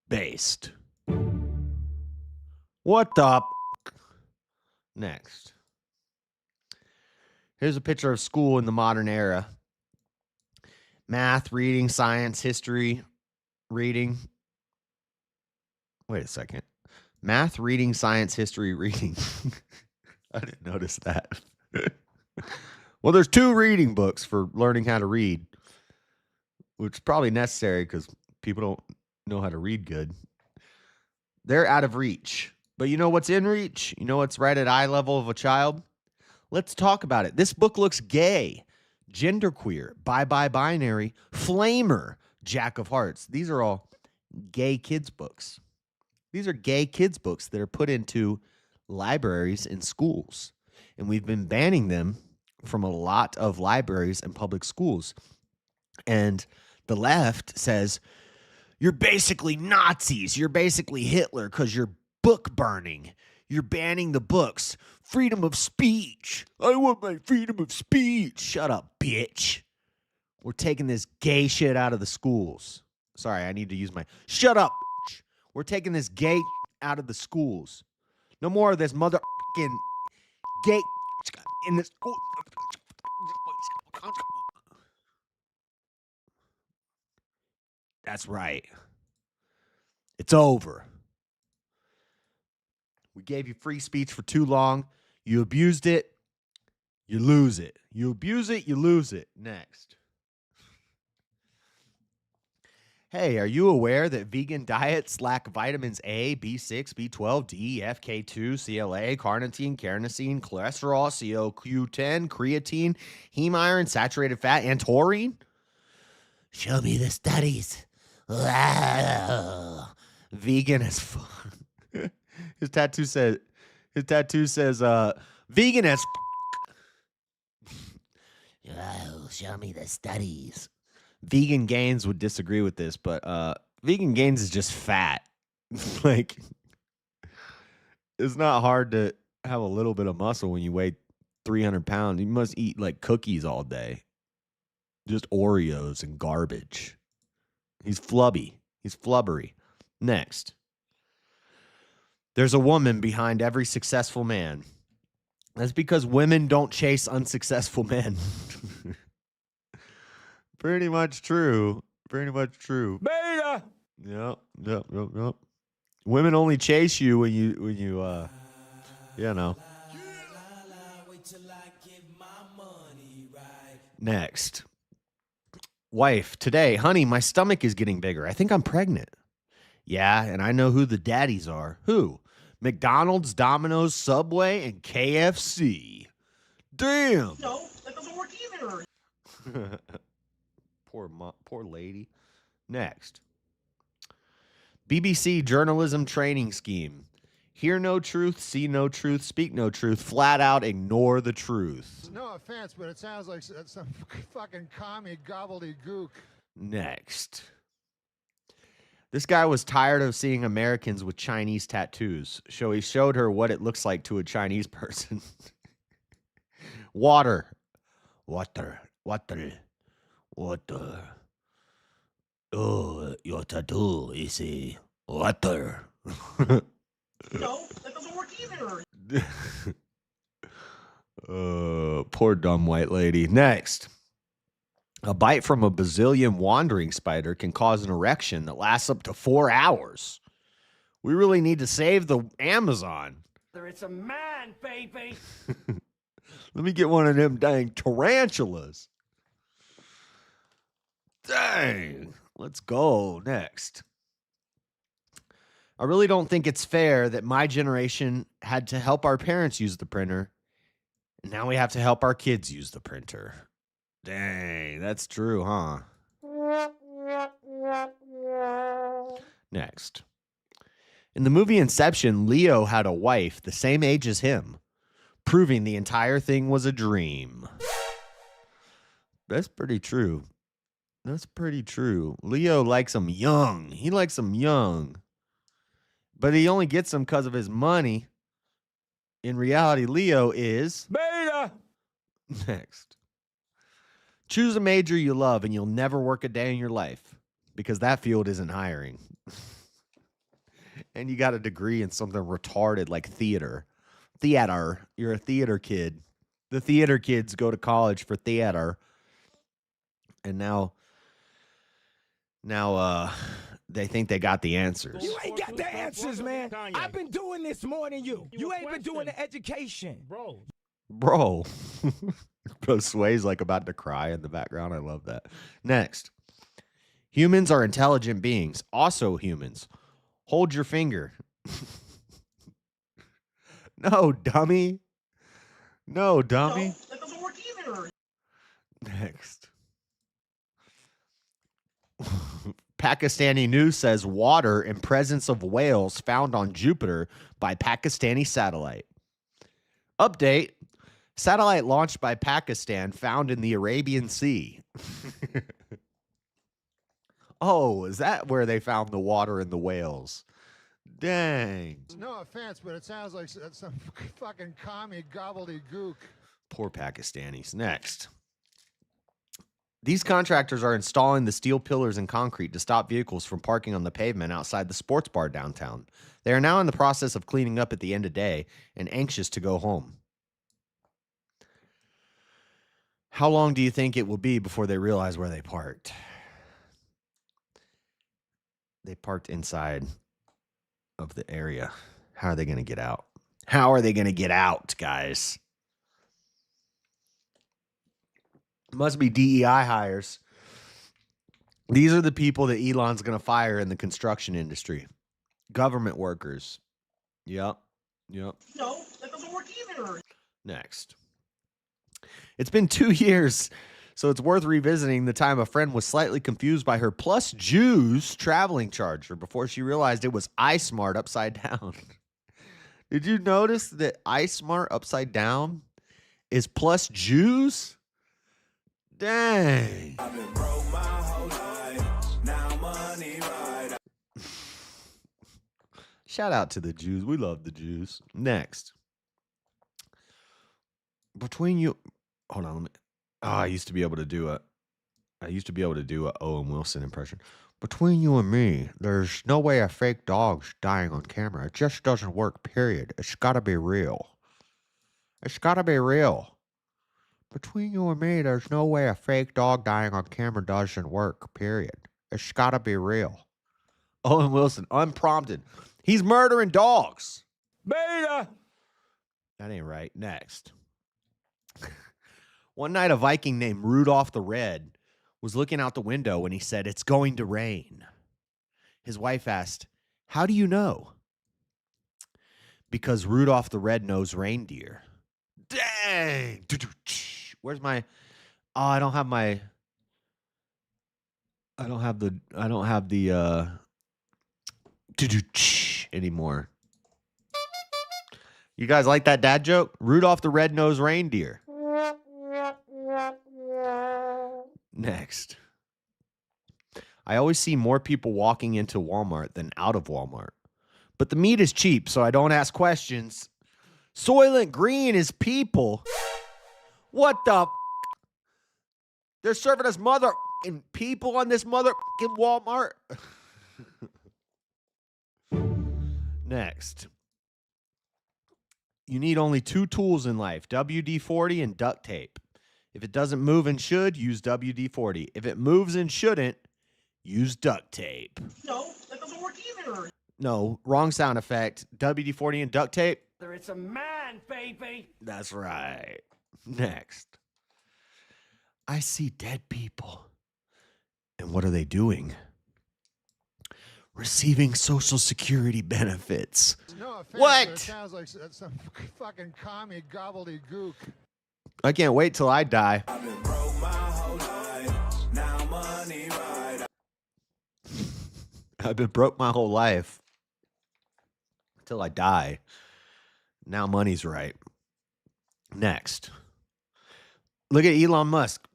Based. What the? Next. Here's a picture of school in the modern era. Math, reading, science, history, reading. Wait a second. Math, reading, science, history, reading. I didn't notice that. Well, there's 2 reading books for learning how to read, which is probably necessary because people don't know how to read good. They're out of reach. But you know what's in reach? You know what's right at eye level of a child? Let's talk about it. This book looks gay, genderqueer, binary, flamer, jack of hearts. These are all gay kids' books. These are gay kids' books that are put into libraries and schools. And we've been banning them from a lot of libraries and public schools. And the left says, you're basically Nazis. You're basically Hitler because you're book burning. You're banning the books. Freedom of speech. I want my freedom of speech. Shut up, bitch. We're taking this gay shit out of the schools. Sorry, I need to use my... Shut up, bitch. We're taking this gay out of the schools. No more of this motherfucking gay in the school. That's right. It's over. We gave you free speech for too long. You abused it. You lose it. You abuse it. You lose it. Next. Hey, are you aware that vegan diets lack vitamins A, B6, B12, D, F, K2, CLA, carnitine, carnosine, cholesterol, CoQ10, creatine, heme iron, saturated fat, and taurine? Show me the studies. Wow. Vegan as fuck. His tattoo says, vegan as oh, show me the studies. Vegan Gains would disagree with this, but Vegan Gains is just fat. Like, it's not hard to have a little bit of muscle when you weigh 300 pounds. You must eat like cookies all day. Just Oreos and garbage. He's flubby. He's flubbery. Next. There's a woman behind every successful man. That's because women don't chase unsuccessful men. Pretty much true. Pretty much true. Beta. Yep. Women only chase you when you know. Next. Wife, today, honey, my stomach is getting bigger. I think I'm pregnant. Yeah, and I know who the daddies are. Who? McDonald's, Domino's, Subway, and KFC. Damn. No, that doesn't work either. Poor lady. Next. BBC journalism training scheme. Hear no truth, see no truth, speak no truth, flat out ignore the truth. No offense, but it sounds like some fucking commie gobbledygook. Next. This guy was tired of seeing Americans with Chinese tattoos, so he showed her what it looks like to a Chinese person. Water. Water. Water. Water. Oh, your tattoo is a water. No, that doesn't work either. Poor dumb white lady. Next. A bite from a Brazilian wandering spider can cause an erection that lasts up to 4 hours. We really need to save the Amazon. It's a man, baby. Let me get one of them dang tarantulas. Dang. Let's go. Next. I really don't think it's fair that my generation had to help our parents use the printer, and now we have to help our kids use the printer. Dang, that's true, huh? Next. In the movie Inception, Leo had a wife the same age as him, proving the entire thing was a dream. That's pretty true. That's pretty true. Leo likes them young. He likes them young. But he only gets them because of his money. In reality, Leo is... Beta! Next. Choose a major you love and you'll never work a day in your life because that field isn't hiring. And you got a degree in something retarded like theater. Theater. You're a theater kid. The theater kids go to college for theater. And now they think they got the answers. You ain't got the answers, man. I've been doing this more than you. You ain't been doing the education. Bro. Bro Sway's like about to cry in the background. I love that. Next. Humans are intelligent beings. Also humans. Hold your finger. No, dummy. No, dummy. No, that doesn't work either. Next. Pakistani news says water in presence of whales found on Jupiter by Pakistani satellite. Update. Satellite launched by Pakistan found in the Arabian Sea. Oh, is that where they found the water and the whales? Dang. No offense, but it sounds like some fucking commie gobbledygook. Poor Pakistanis. Next. These contractors are installing the steel pillars and concrete to stop vehicles from parking on the pavement outside the sports bar downtown. They are now in the process of cleaning up at the end of day and anxious to go home. How long do you think it will be before they realize where they parked? They parked inside of the area. How are they going to get out? How are they going to get out, guys? Must be DEI hires. These are the people that Elon's going to fire in the construction industry. Government workers. Yep. No, that doesn't work either. Next. It's been 2 years, so it's worth revisiting the time a friend was slightly confused by her plus Jews traveling charger before she realized it was iSmart upside down. Did you notice that iSmart upside down is plus Jews? Dang. I've been broke my whole life. Now money right. Shout out to the Jews. We love the Jews. Next. Between you. Hold on. Let me. Oh, I used to be able to do a Owen Wilson impression. Between you and me, there's no way a fake dog's dying on camera. It just doesn't work, period. It's got to be real. It's got to be real. Between you and me, there's no way a fake dog dying on camera doesn't work, period. It's got to be real. Owen Wilson, unprompted. He's murdering dogs. Beta! That ain't right. Next. One night, a Viking named Rudolph the Red was looking out the window when he said, "It's going to rain." His wife asked, "How do you know?" "Because Rudolph the Red knows reindeer." Dang! Where's my... Oh, I don't have the anymore. You guys like that dad joke? Rudolph the Red-Nosed Reindeer. Next. I always see more people walking into Walmart than out of Walmart. But the meat is cheap, so I don't ask questions. Soylent Green is people. What the... They're serving us mother people on this mother Walmart. Next. You need only 2 tools in life, WD-40 and duct tape. If it doesn't move and should, use WD-40. If it moves and shouldn't, use duct tape. No, that doesn't work either. No, wrong sound effect. WD-40 and duct tape. It's a man, baby. That's right. Next. I see dead people. And what are they doing? Receiving Social Security benefits. No offense, What? It sounds like some fucking commie gobbledygook. I can't wait till I die. I've been broke my whole life. Till I die. Now money's right. Next. Look at Elon Musk.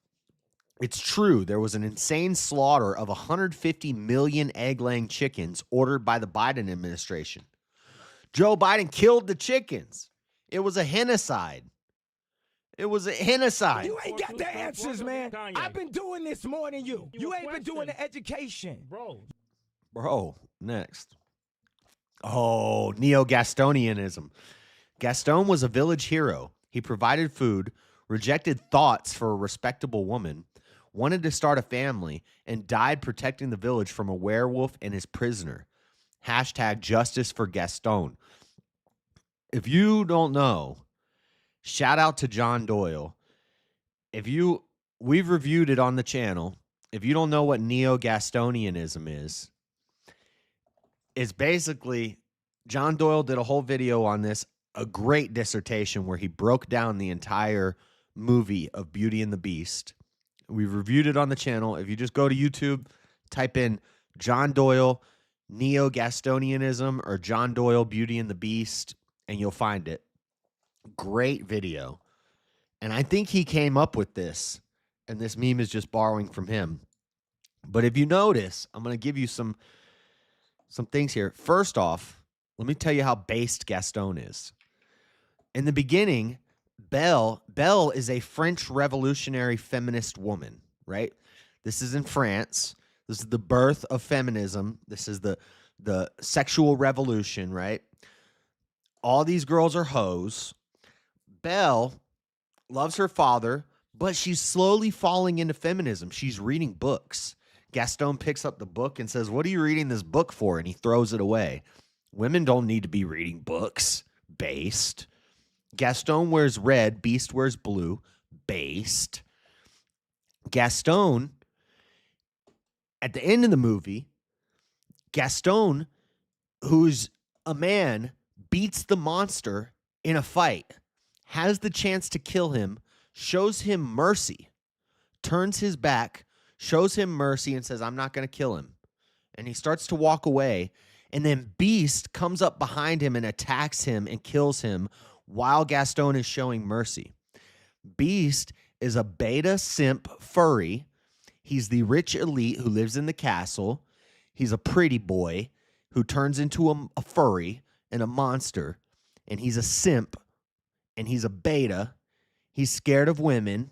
It's true, there was an insane slaughter of 150 million egg-laying chickens ordered by the Biden administration. Joe Biden killed the chickens. It was a henocide. It was a henocide. You ain't got the answers, man. I've been doing this more than you. You ain't been doing the education. Bro, next. Oh, Neo-Gastonianism. Gaston was a village hero. He provided food, rejected thoughts for a respectable woman, wanted to start a family, and died protecting the village from a werewolf and his prisoner. Hashtag justice for Gaston. If you don't know, shout out to John Doyle. We've reviewed it on the channel. If you don't know what Neo-Gastonianism is, it's basically, John Doyle did a whole video on this, a great dissertation where he broke down the entire movie of Beauty and the Beast. We've reviewed it on the channel. If you just go to YouTube, type in John Doyle, Neo-Gastonianism, or John Doyle, Beauty and the Beast, and you'll find it. Great video. And I think he came up with this, and this meme is just borrowing from him. But if you notice, I'm going to give you some things here. First off, let me tell you how based Gaston is. In the beginning, Belle is a French revolutionary feminist woman, right? This is in France. This is the birth of feminism. This is the sexual revolution, right? All these girls are hoes. Belle loves her father, but she's slowly falling into feminism. She's reading books. Gaston picks up the book and says, "What are you reading this book for?" And he throws it away. Women don't need to be reading books. Based. Gaston wears red. Beast wears blue. Based. Gaston, at the end of the movie, Gaston, who's a man, beats the monster in a fight, has the chance to kill him, shows him mercy, turns his back, shows him mercy, and says, "I'm not going to kill him." And he starts to walk away. And then Beast comes up behind him and attacks him and kills him while Gaston is showing mercy. Beast is a beta simp furry. He's the rich elite who lives in the castle. He's a pretty boy who turns into a furry and a monster. And he's a simp. And he's a beta. He's scared of women.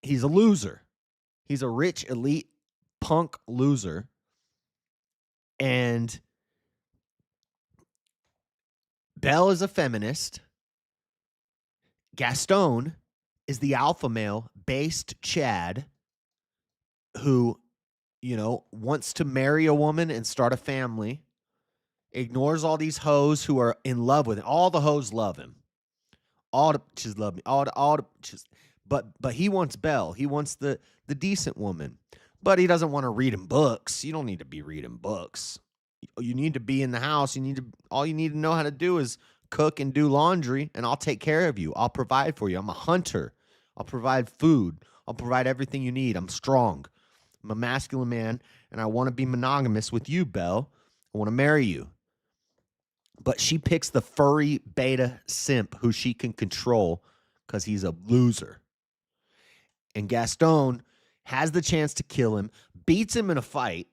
He's a loser. He's a rich elite punk loser. And Belle is a feminist. Gaston is the alpha male based Chad who, wants to marry a woman and start a family, ignores all these hoes who are in love with him. All the hoes love him. All the bitches love me. But he wants Belle. He wants the decent woman. But he doesn't want to read him books. You don't need to be reading books. You need to be in the house. All you need to know how to do is cook and do laundry, and I'll take care of you. I'll provide for you. I'm a hunter. I'll provide food. I'll provide everything you need. I'm strong. I'm a masculine man, and I want to be monogamous with you, Belle. I want to marry you. But she picks the furry beta simp who she can control because he's a loser. And Gaston has the chance to kill him, beats him in a fight,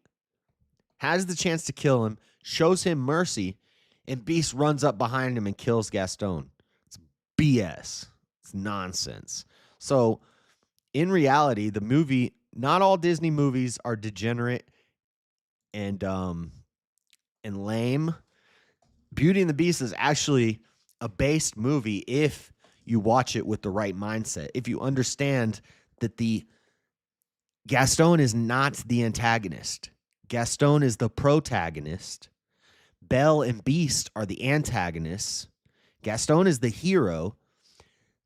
has the chance to kill him, shows him mercy, and Beast runs up behind him and kills Gaston. It's BS. It's nonsense. So, in reality, the movie, not all Disney movies are degenerate and lame. Beauty and the Beast is actually a based movie if you watch it with the right mindset. If you understand that the Gaston is not the antagonist. Gaston is the protagonist. Belle and Beast are the antagonists. Gaston is the hero.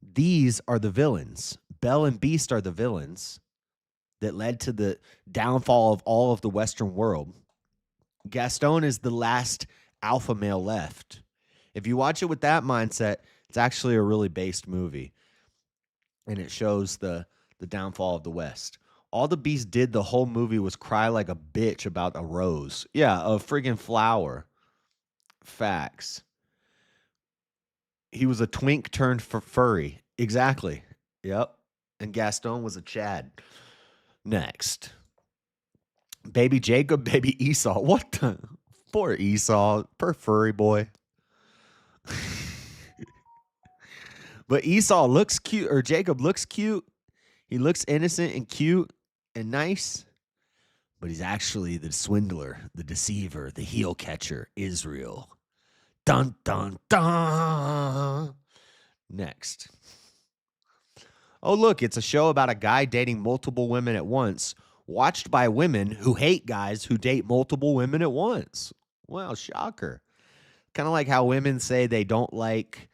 These are the villains. Belle and Beast are the villains that led to the downfall of all of the Western world. Gaston is the last alpha male left. If you watch it with that mindset, it's actually a really based movie. And it shows the downfall of the West. All the Beast did the whole movie was cry like a bitch about a rose. Yeah, a friggin' flower. Facts. He was a twink turned for furry. Exactly. Yep. And Gaston was a Chad. Next. Baby Jacob, baby Esau. What the? Poor Esau. Poor furry boy. But Esau looks cute, or Jacob looks cute. He looks innocent and cute and nice, but he's actually the swindler, the deceiver, the heel catcher, Israel. Dun, dun, dun. Next. Oh, look, it's a show about a guy dating multiple women at once, watched by women who hate guys who date multiple women at once. Wow, shocker. Kind of like how women say they don't like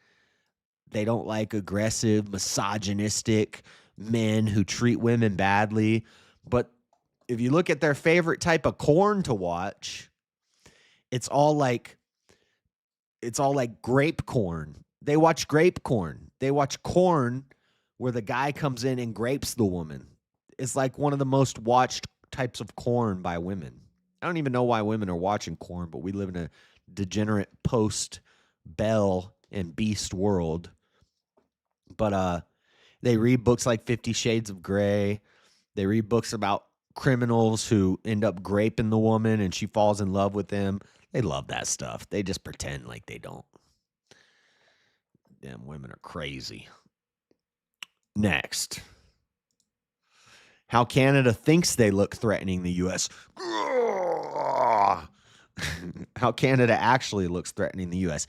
aggressive, misogynistic men who treat women badly. But if you look at their favorite type of corn to watch, it's all like grape corn. They watch grape corn. They watch corn where the guy comes in and grapes the woman. It's like one of the most watched types of corn by women. I don't even know why women are watching corn, but we live in a degenerate post-Belle and Beast world. But they read books like 50 Shades of Grey. They read books about criminals who end up graping the woman and she falls in love with them. They love that stuff. They just pretend like they don't. Damn, women are crazy. Next. How Canada thinks they look threatening the U.S. How Canada actually looks threatening the U.S.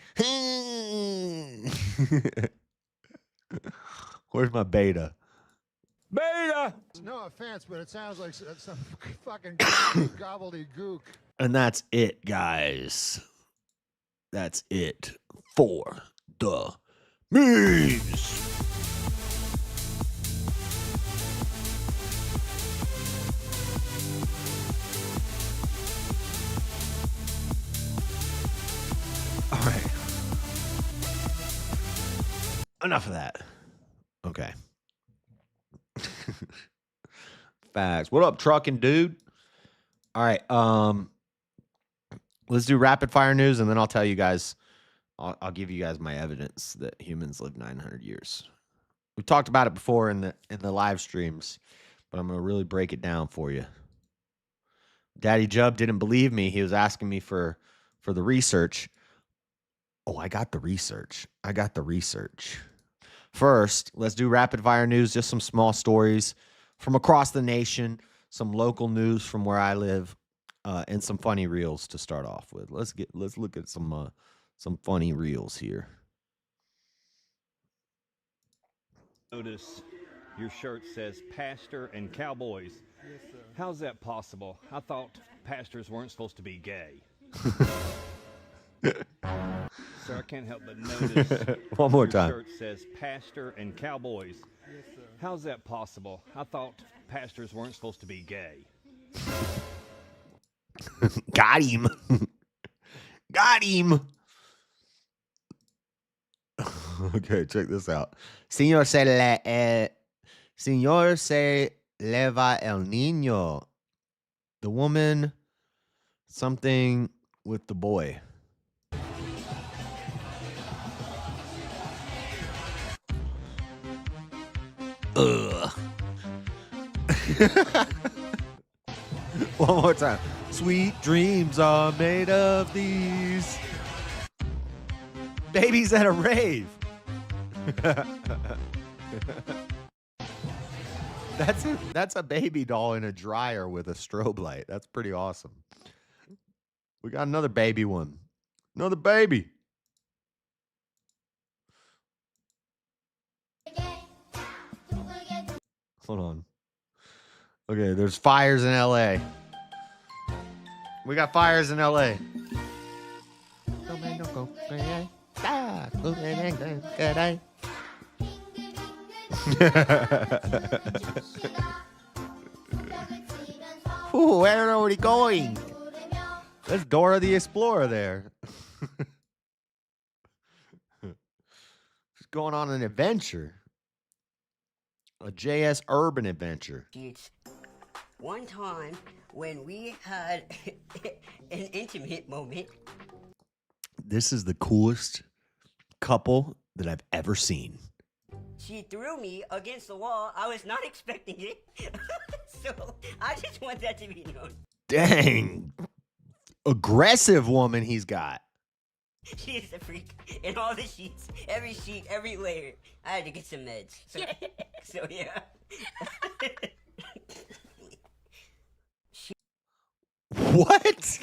Where's my beta? Beta! No offense, but it sounds like some fucking gobbledygook. And that's it, guys. That's it for the memes. All right. Enough of that. Okay. Facts. What up, trucking dude? All right. Let's do rapid fire news, and then I'll tell you guys. I'll give you guys my evidence that humans live 900 years. We talked about it before in the live streams, but I'm gonna really break it down for you. Daddy Jub didn't believe me. He was asking me for the research. Oh, I got the research. First, let's do rapid fire news, just some small stories from across the nation, some local news from where I live, and some funny reels to start off with. Let's look at some funny reels here. Notice your shirt says pastor and cowboys. Yes, sir. How's that possible? I thought pastors weren't supposed to be gay. Sir, I can't help but notice One more time. your shirt says pastor and cowboys. How's that possible? I thought pastors weren't supposed to be gay. Got him. Got him. Okay, check this out. Señor se leva el niño. The woman, something with the boy. Ugh. One more time. Sweet dreams are made of these. Babies at a rave. That's a baby doll in a dryer with a strobe light. That's pretty awesome. We got another baby one. Another baby. Hold on. Okay, there's fires in LA. We got fires in LA. Ooh, where are we going? That's Dora the Explorer there. She's going on an adventure. A JS Urban Adventure. One time when we had an intimate moment. This is the coolest couple that I've ever seen. She threw me against the wall. I was not expecting it. So I just want that to be known. Dang. Aggressive woman he's got. She is a freak. In all the sheets, every layer. I had to get some meds. So yeah. What?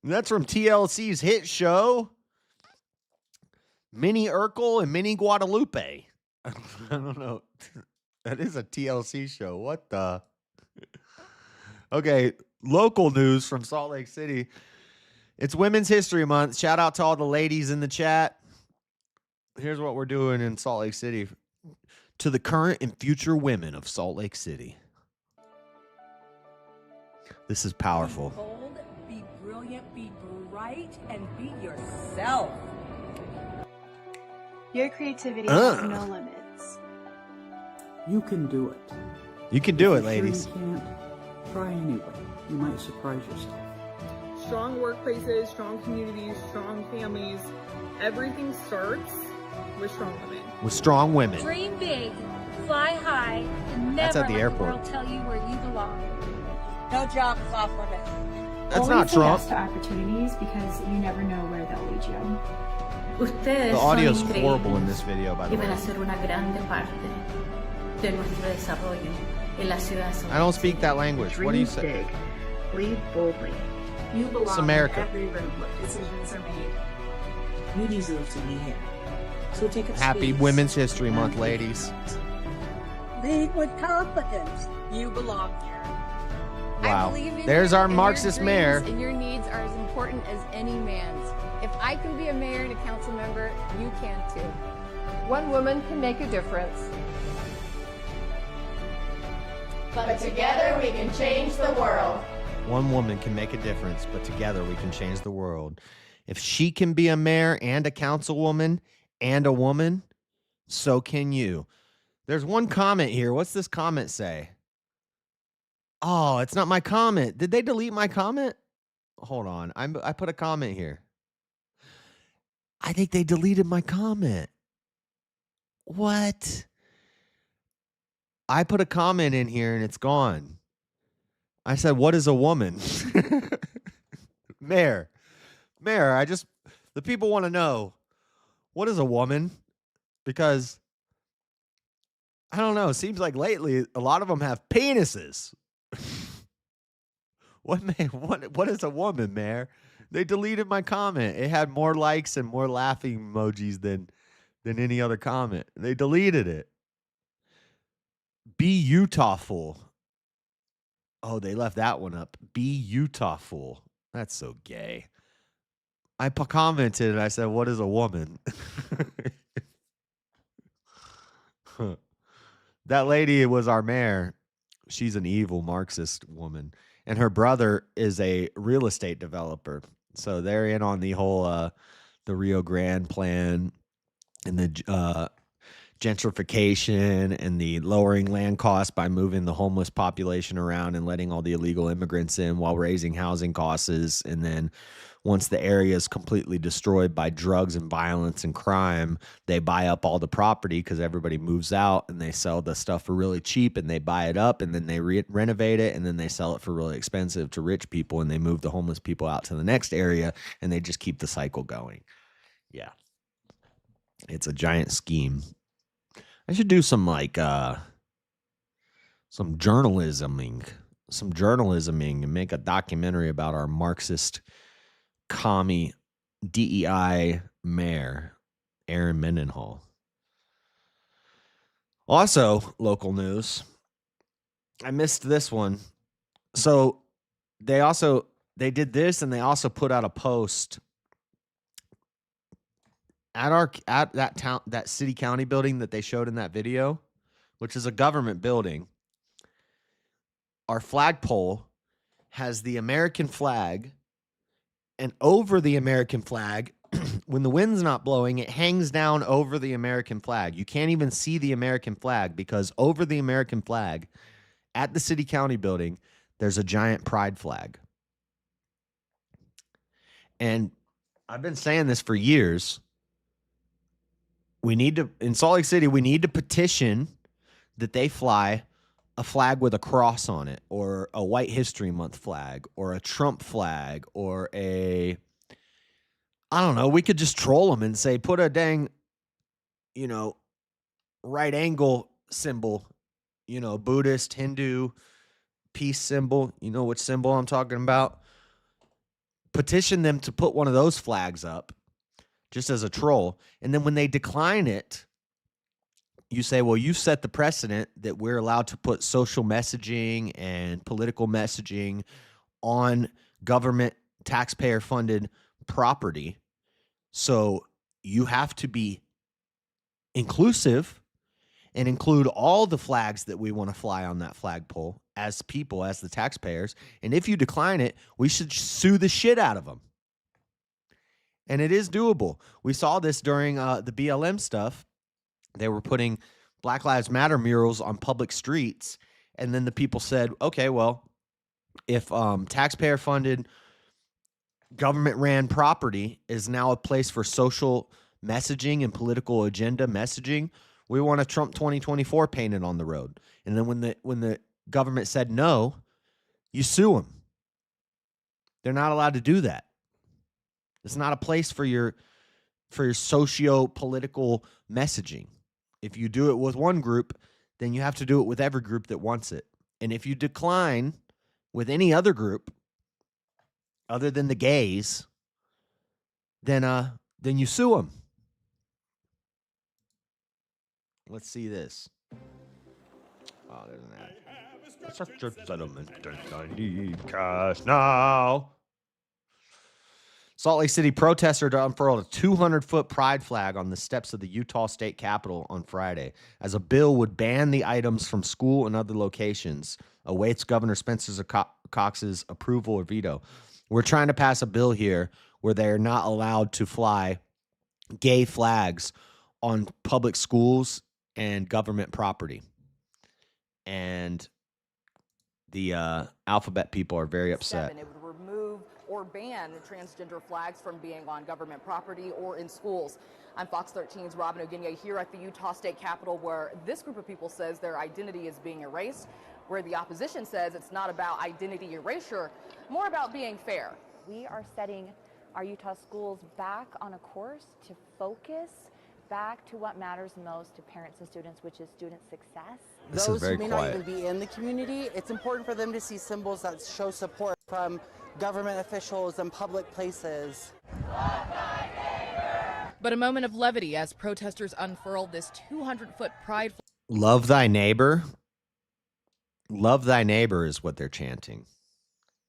That's from TLC's hit show, Minnie Urkel and Minnie Guadalupe. I don't know. That is a TLC show. What the? Okay, local news from Salt Lake City. It's Women's History Month. Shout out to all the ladies in the chat. Here's what we're doing in Salt Lake City. To the current and future women of Salt Lake City. This is powerful. Be bold, be brilliant, be bright, and be yourself. Your creativity has no limits. You can do it. You can do it, ladies. Sure you can't, try anyway. You might surprise yourself. Strong workplaces, strong communities, strong families. Everything starts with strong women. With strong women. Dream big, fly high, and That's never at the let airport. the world tell you where you belong. No job is off limits. That's Always not say Trump. yes to opportunities because you never know where they'll lead you. The audio is horrible in this video, by the way. I don't speak that language. What do you say? Lead boldly. You belong It's America. in every room where decisions are made. You deserve to be here. So take a Happy space. Women's History Month, ladies. Lead with confidence. You belong here. Wow. There's our Marxist mayor. And your needs are as important as any man's. If I can be a mayor and a council member, you can too. One woman can make a difference. But together we can change the world. One woman can make a difference, but together we can change the world. If she can be a mayor and a councilwoman and a woman, so can you. There's one comment here. What's this comment say? Oh, it's not my comment. Did they delete my comment? Hold on. I put a comment here. I think they deleted my comment. What? I put a comment in here and it's gone. I said, what is a woman? Mayor, the people want to know, what is a woman? Because, I don't know, it seems like lately, a lot of them have penises. What is a woman, Mayor? They deleted my comment. It had more likes and more laughing emojis than any other comment. They deleted it. Be Utah fool. Oh, they left that one up. Be Utah fool. That's so gay. I commented and I said, "What is a woman?" That lady was our mayor. She's an evil Marxist woman, and her brother is a real estate developer. So they're in on the whole the Rio Grande plan and the gentrification and the lowering land costs by moving the homeless population around and letting all the illegal immigrants in while raising housing costs. And then once the area is completely destroyed by drugs and violence and crime, they buy up all the property because everybody moves out and they sell the stuff for really cheap and they buy it up and then they renovate it and then they sell it for really expensive to rich people and they move the homeless people out to the next area and they just keep the cycle going. Yeah. It's a giant scheme. I should do some journalisming and make a documentary about our Marxist commie DEI mayor, Aaron Mendenhall. Also, local news. I missed this one. So they did this and they also put out a post at that city county building that they showed in that video, which is a government building. Our flagpole has the American flag, and over the American flag, when the wind's not blowing, it hangs down over the American flag. You can't even see the American flag because over the American flag at the city county building, there's a giant pride flag. And I've been saying this for years. In Salt Lake City, we need to petition that they fly a flag with a cross on it, or a White History Month flag, or a Trump flag, or I don't know, we could just troll them and say, put a dang, right angle symbol, Buddhist, Hindu, peace symbol, which symbol I'm talking about. Petition them to put one of those flags up just as a troll. And then when they decline it, you say, well, you set the precedent that we're allowed to put social messaging and political messaging on government taxpayer-funded property. So you have to be inclusive and include all the flags that we want to fly on that flagpole as people, as the taxpayers. And if you decline it, we should sue the shit out of them. And it is doable. We saw this during the BLM stuff. They were putting Black Lives Matter murals on public streets. And then the people said, okay, well, if taxpayer-funded, government-ran property is now a place for social messaging and political agenda messaging, we want a Trump 2024 painted on the road. And then when the government said no, you sue them. They're not allowed to do that. It's not a place for your socio-political messaging. If you do it with one group, then you have to do it with every group that wants it. And if you decline with any other group other than the gays, then you sue them. Let's see this. Oh, there's an ad. Such a settlement. I need cash now. Salt Lake City protesters unfurled a 200-foot pride flag on the steps of the Utah State Capitol on Friday, as a bill would ban the items from school and other locations awaits Governor Spencer Cox's approval or veto. We're trying to pass a bill here where they're not allowed to fly gay flags on public schools and government property. And the Alphabet people are very upset. It would remove or ban transgender flags from being on government property or in schools. I'm Fox 13's Robin Ogunya here at the Utah State Capitol, where this group of people says their identity is being erased, where the opposition says it's not about identity erasure, more about being fair. We are setting our Utah schools back on a course to focus back to what matters most to parents and students, which is student success. Those who may not even be in the community, it's important for them to see symbols that show support from government officials and public places. But a moment of levity as protesters unfurled this 200-foot pride flag. Love thy neighbor. Love thy neighbor is what they're chanting.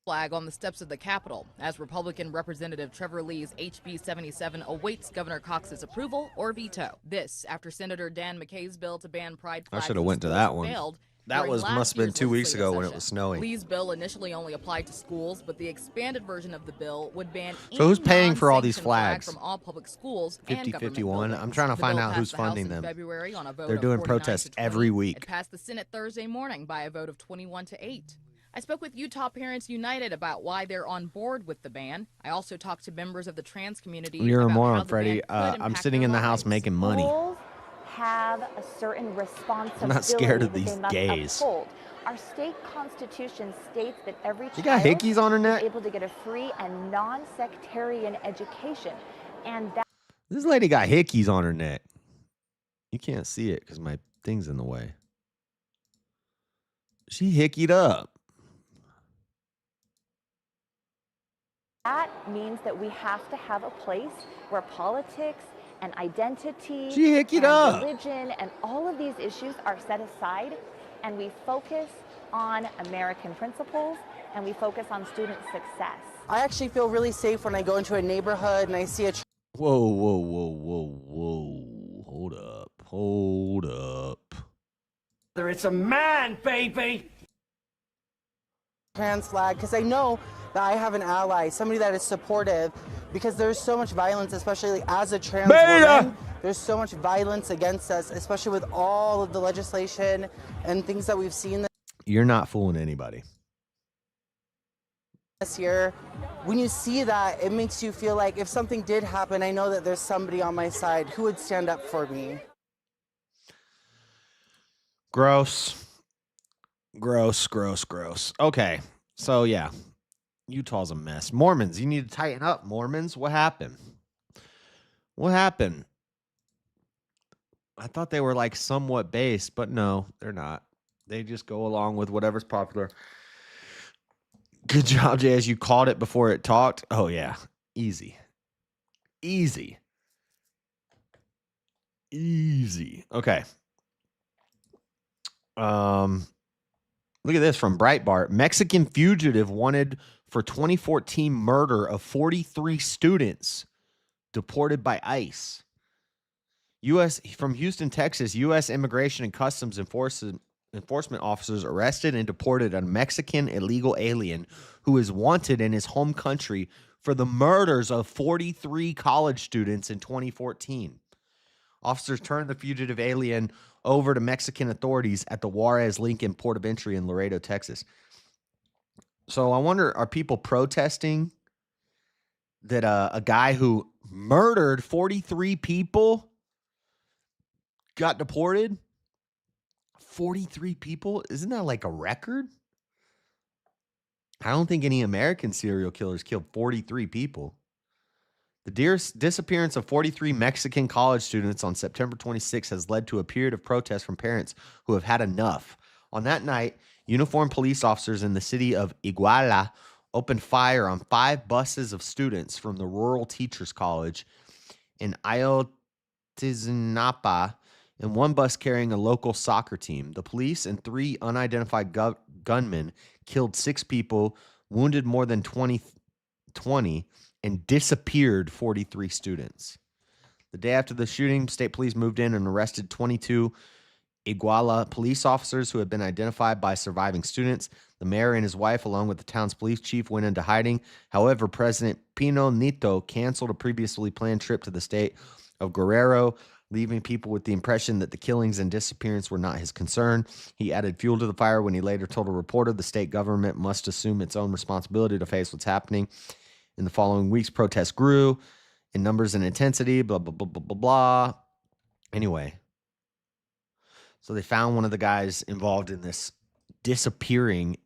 flag on the steps of the Capitol as Republican Representative Trevor Lee's HB 77 awaits Governor Cox's approval or veto. This after Senator Dan McKay's bill to ban pride flags I should have went to that one. failed. That During was last must have been year's 2 weeks legislative ago when it session. was snowing. Lee's bill initially only applied to schools, but the expanded version of the bill would ban So who's any paying for all these non-sanctioned flag flags? from all public schools and 50, government 51. buildings. I'm trying to The find bill out who's passed the House funding in them. February on a vote They're of doing 49 protests to 20. every week. It passed the Senate Thursday morning by a vote of 21 to 8. I spoke with Utah Parents United about why they're on board with the ban. I also talked to members of the trans community. You're a about how moron, the Freddie. ban could I'm impact sitting their in the lives. house making money. Schools have a certain responsibility. I'm not scared of that these they must gays. uphold. Our state constitution states that every She got child hickeys on her neck? is able to get a free and non-sectarian education, and that This lady got hickeys on her neck. You can't see it because my thing's in the way. She hickeyed up. that means that we have to have a place where politics and identity She hickeyed and up. religion and all of these issues are set aside, and we focus on American principles and we focus on student success. I actually feel really safe when I go into a neighborhood and I see a Whoa, whoa, whoa, whoa, whoa. Hold up. Hold up. It's a man, baby. trans flag, because I know that I have an ally, somebody that is supportive, because there's so much violence, especially as a trans woman. There's so much violence against us, especially with all of the legislation and things that we've seen You're not fooling anybody. this year. When you see that, it makes you feel like if something did happen, I know that there's somebody on my side who would stand up for me. Gross. Gross, gross, gross. Okay. So, yeah. Utah's a mess. Mormons, you need to tighten up, Mormons. What happened? What happened? I thought they were like somewhat based, but no, they're not. They just go along with whatever's popular. Good job, Jay, as you called it before it talked. Oh, yeah. Easy. Easy. Easy. Okay. Look at this from Breitbart. Mexican fugitive wanted for 2014 murder of 43 students deported by ICE. From Houston, Texas, U.S. Immigration and Customs Enforcement officers arrested and deported a Mexican illegal alien who is wanted in his home country for the murders of 43 college students in 2014. Officers turned the fugitive alien over to Mexican authorities at the Juarez Lincoln Port of Entry in Laredo, Texas. So I wonder, are people protesting that a guy who murdered 43 people got deported? 43 people? Isn't that like a record? I don't think any American serial killers killed 43 people. The disappearance of 43 Mexican college students on September 26 has led to a period of protest from parents who have had enough. On that night, uniformed police officers in the city of Iguala opened fire on 5 buses of students from the Rural Teachers College in Ayotzinapa and 1 bus carrying a local soccer team. The police and 3 unidentified gunmen killed 6 people, wounded more than 20, and disappeared 43 students. The day after the shooting, state police moved in and arrested 22 Iguala police officers who had been identified by surviving students. The mayor and his wife, along with the town's police chief, went into hiding. However, President Pino Nieto canceled a previously planned trip to the state of Guerrero, leaving people with the impression that the killings and disappearance were not his concern. He added fuel to the fire when he later told a reporter the state government must assume its own responsibility to face what's happening. In the following weeks, protests grew in numbers and intensity, blah, blah, blah, blah, blah, blah. Anyway, so they found one of the guys involved in this disappearing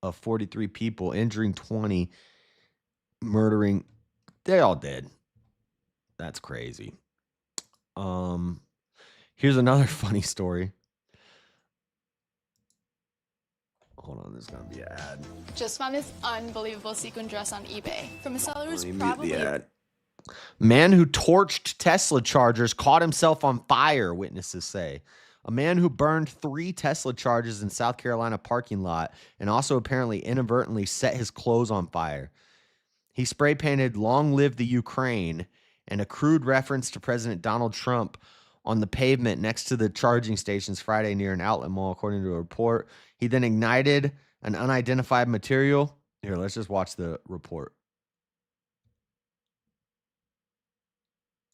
of 43 people, injuring 20, murdering. They all did. That's crazy. Here's another funny story. Hold on, there's gonna be an ad. Just found this unbelievable sequin dress on eBay from a seller who's Let me mute probably the ad. Man who torched Tesla chargers caught himself on fire, witnesses say. A man who burned 3 Tesla chargers in South Carolina parking lot and also apparently inadvertently set his clothes on fire. He spray painted "Long Live the Ukraine" and a crude reference to President Donald Trump on the pavement next to the charging stations Friday near an outlet mall, according to a report. He then ignited an unidentified material. Here, let's just watch the report.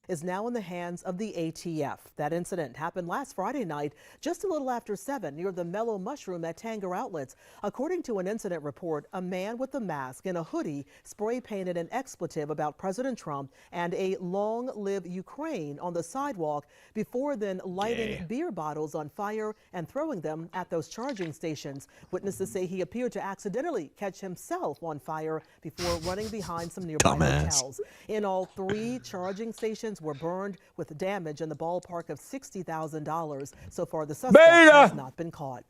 Is now in the hands of the ATF. That incident happened last Friday night, just a little after 7, near the Mellow Mushroom at Tanger Outlets. According to an incident report, a man with a mask and a hoodie spray painted an expletive about President Trump and a "Long Live Ukraine" on the sidewalk before then lighting beer bottles on fire and throwing them at those charging stations. Witnesses say he appeared to accidentally catch himself on fire before running behind some nearby hotels. In all, 3 charging stations were burned with damage in the ballpark of $60,000. So far, the suspect has not been caught.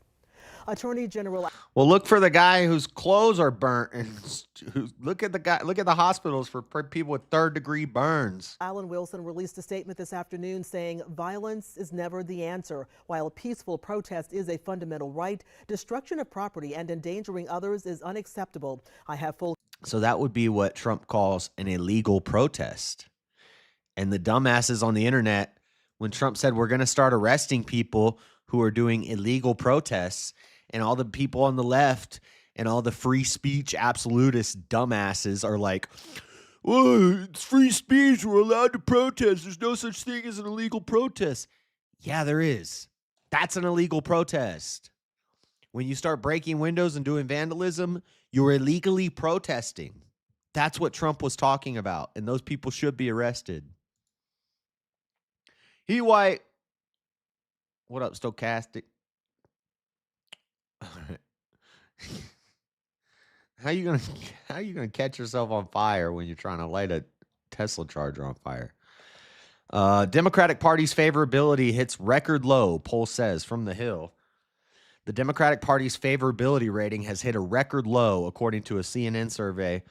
Attorney General. Well, look for the guy whose clothes are burnt, and look at the hospitals for people with 3rd-degree burns. Alan Wilson released a statement this afternoon saying violence is never the answer. While peaceful protest is a fundamental right, destruction of property and endangering others is unacceptable. I have full. So that would be what Trump calls an illegal protest. And the dumbasses on the internet, when Trump said we're going to start arresting people who are doing illegal protests, and all the people on the left and all the free speech absolutist dumbasses are like, "Oh, it's free speech. We're allowed to protest. There's no such thing as an illegal protest." Yeah, there is. That's an illegal protest. When you start breaking windows and doing vandalism, you're illegally protesting. That's what Trump was talking about, and those people should be arrested. He White. What up, Stochastic? How you gonna catch yourself on fire when you're trying to light a Tesla charger on fire? Democratic Party's favorability hits record low, poll says from The Hill. The Democratic Party's favorability rating has hit a record low, according to a CNN survey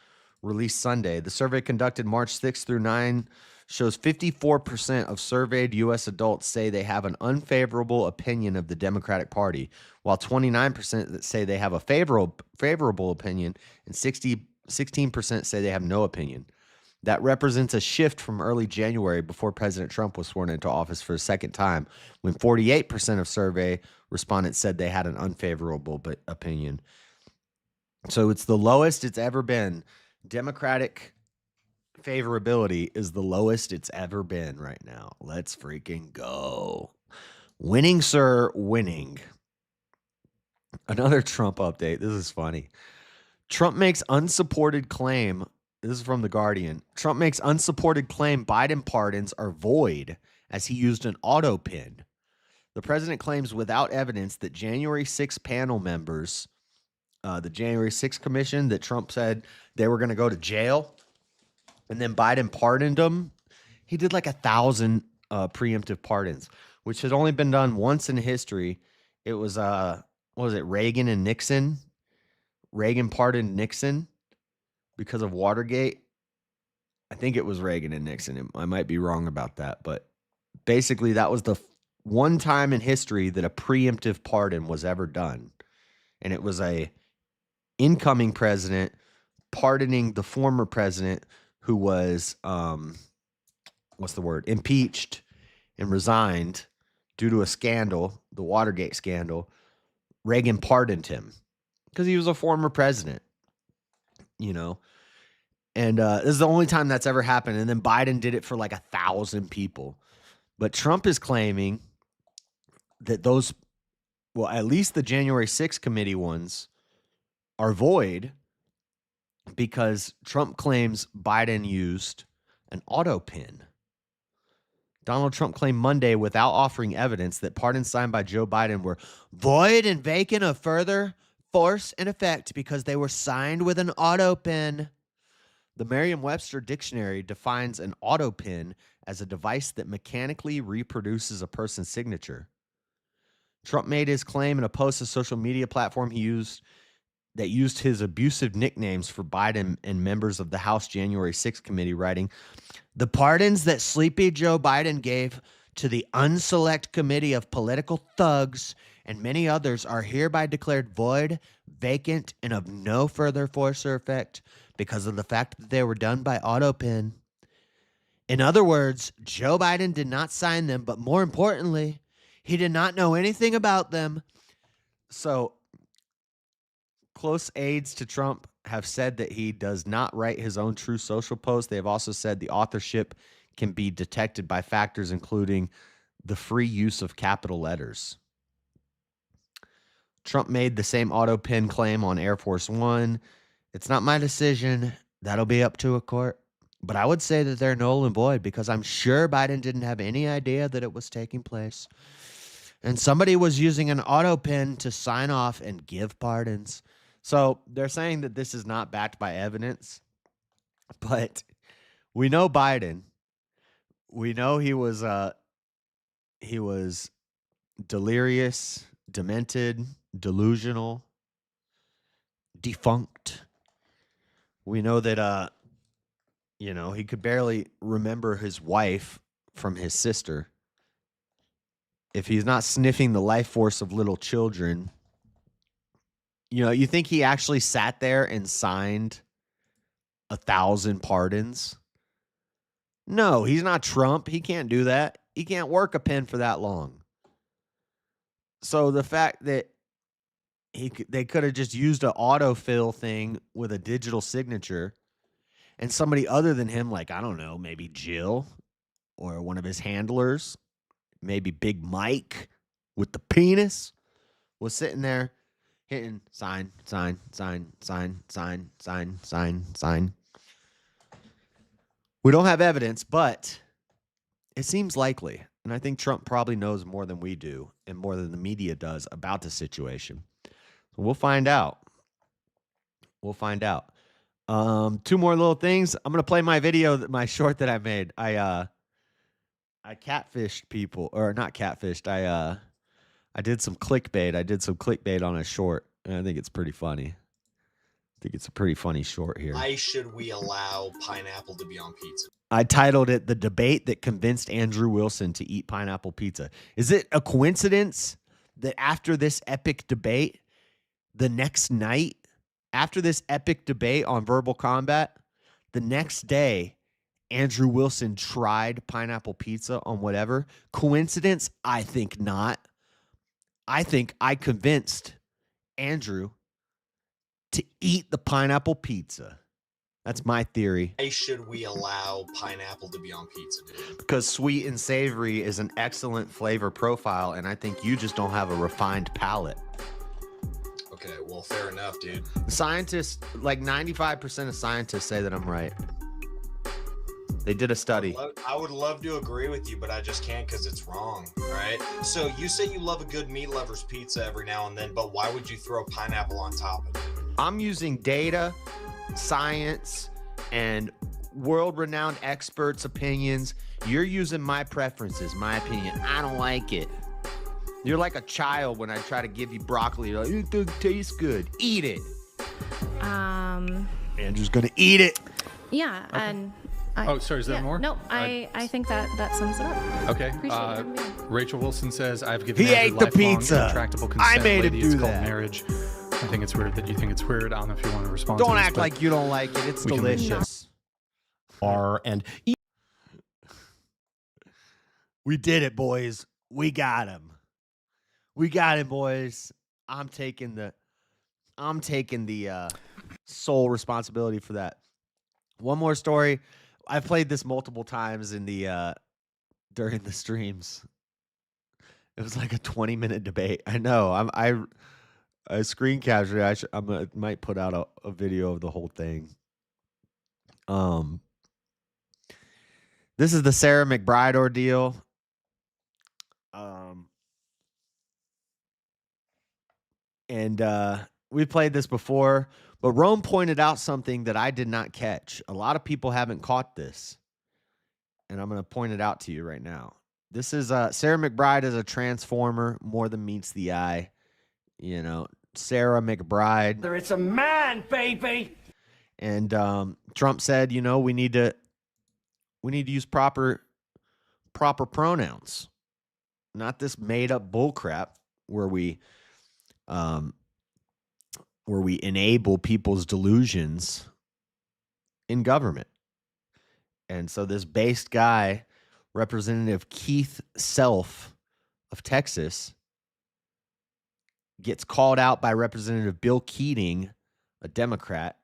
released Sunday. The survey, conducted March 6 through 9, shows 54% of surveyed U.S. adults say they have an unfavorable opinion of the Democratic Party, while 29% say they have a favorable opinion, and 16% say they have no opinion. That represents a shift from early January, before President Trump was sworn into office for a second time, when 48% of survey respondents said they had an unfavorable opinion. So it's the lowest it's ever been. Democratic favorability is the lowest it's ever been right now. Let's freaking go. Winning, sir, winning. Another Trump update. This is funny. Trump makes unsupported claim. This is from The Guardian. Trump makes unsupported claim Biden pardons are void as he used an auto pin. The president claims without evidence that January 6 panel members, the January 6 commission that Trump said they were going to go to jail, and then Biden pardoned them. He did like 1,000 preemptive pardons, which had only been done once in history. It was, what was it, Reagan and Nixon? Reagan pardoned Nixon because of Watergate. I think it was Reagan and Nixon. I might be wrong about that, but basically that was the one time in history that a preemptive pardon was ever done. And it was a incoming president pardoning the former president who was, impeached and resigned due to a scandal, the Watergate scandal. Reagan pardoned him because he was a former president, you know. And this is the only time that's ever happened. And then Biden did it for like 1,000 people. But Trump is claiming that those, well, at least the January 6th committee ones are void because Trump claims Biden used an auto pin. Donald Trump claimed Monday, without offering evidence, that pardons signed by Joe Biden were void and vacant of further force and effect because they were signed with an auto pin. The Merriam-Webster dictionary defines an auto pin as a device that mechanically reproduces a person's signature. Trump made his claim in a post to social media platform that used his abusive nicknames for Biden and members of the House January 6th committee, writing, "The pardons that sleepy Joe Biden gave to the unselect committee of political thugs and many others are hereby declared void, vacant, and of no further force or effect because of the fact that they were done by autopin. In other words, Joe Biden did not sign them, but more importantly, he did not know anything about them. So, close aides to Trump have said that he does not write his own True Social post. They have also said the authorship can be detected by factors including the free use of capital letters. Trump made the same autopin claim on Air Force One. It's not my decision. That'll be up to a court. But I would say that they're null and void because I'm sure Biden didn't have any idea that it was taking place. And somebody was using an autopin to sign off and give pardons. So they're saying that this is not backed by evidence. But we know Biden. We know he was delirious, demented, delusional, defunct. We know that he could barely remember his wife from his sister. If he's not sniffing the life force of little children, you think he actually sat there and signed 1,000 pardons? No, he's not Trump. He can't do that. He can't work a pen for that long. So the fact that they could have just used an autofill thing with a digital signature and somebody other than him, like, I don't know, maybe Jill or one of his handlers, maybe Big Mike with the penis, was sitting there hitting sign, sign, sign, sign, sign, sign, sign, sign. We don't have evidence, but it seems likely. And I think Trump probably knows more than we do and more than the media does about the situation. So we'll find out. We'll find out. Two more little things. I'm going to play my video, my short that I made. I catfished people, or not catfished. I did some clickbait. I did some clickbait on a short, and I think it's pretty funny. I think it's a pretty funny short here. Why should we allow pineapple to be on pizza? I titled it "The Debate That Convinced Andrew Wilson to Eat Pineapple Pizza." Is it a coincidence that after this epic debate, the next night, after this epic debate on verbal combat, the next day, Andrew Wilson tried pineapple pizza on whatever? Coincidence? I think not. I think I convinced Andrew to eat the pineapple pizza. That's my theory. Why should we allow pineapple to be on pizza, dude? Because sweet and savory is an excellent flavor profile, and I think you just don't have a refined palate. Okay, well, fair enough, dude. Scientists, like 95% of scientists say that I'm right. They did a study. I would love to agree with you, but I just can't because it's wrong, right? So you say you love a good meat lover's pizza every now and then, but why would you throw pineapple on top of it? I'm using data, science, and world-renowned experts' opinions. You're using my preferences, my opinion. I don't like it. You're like a child when I try to give you broccoli. You're like, it doesn't taste good. Eat it. Andrew's gonna eat it. Yeah, okay. And sorry, is there more? No, I think that sums it up. Okay. Rachel Wilson says, I've given he Andrew ate the lifelong pizza. Intractable consent. I made him Lady, do it's that. Called marriage. I think it's weird that you think it's weird. I don't know if you want to respond Don't to this, act like you don't like it. It's delicious. We did it, boys. We got him. We got him, boys. I'm taking the sole responsibility for that. One more story. I've played this multiple times in the during the streams. It was like a 20-minute debate. I know. I screen captured it. I might put out a video of the whole thing. This is the Sarah McBride ordeal. And we played this before, but Rome pointed out something that I did not catch. A lot of people haven't caught this, and I'm going to point it out to you right now. This is Sarah McBride is a transformer, more than meets the eye. You know, Sarah McBride. It's a man, baby. And Trump said, you know, we need to use proper proper pronouns, not this made up bullcrap where we enable people's delusions in government. And so this based guy, Representative Keith Self of Texas, gets called out by Representative Bill Keating, a Democrat,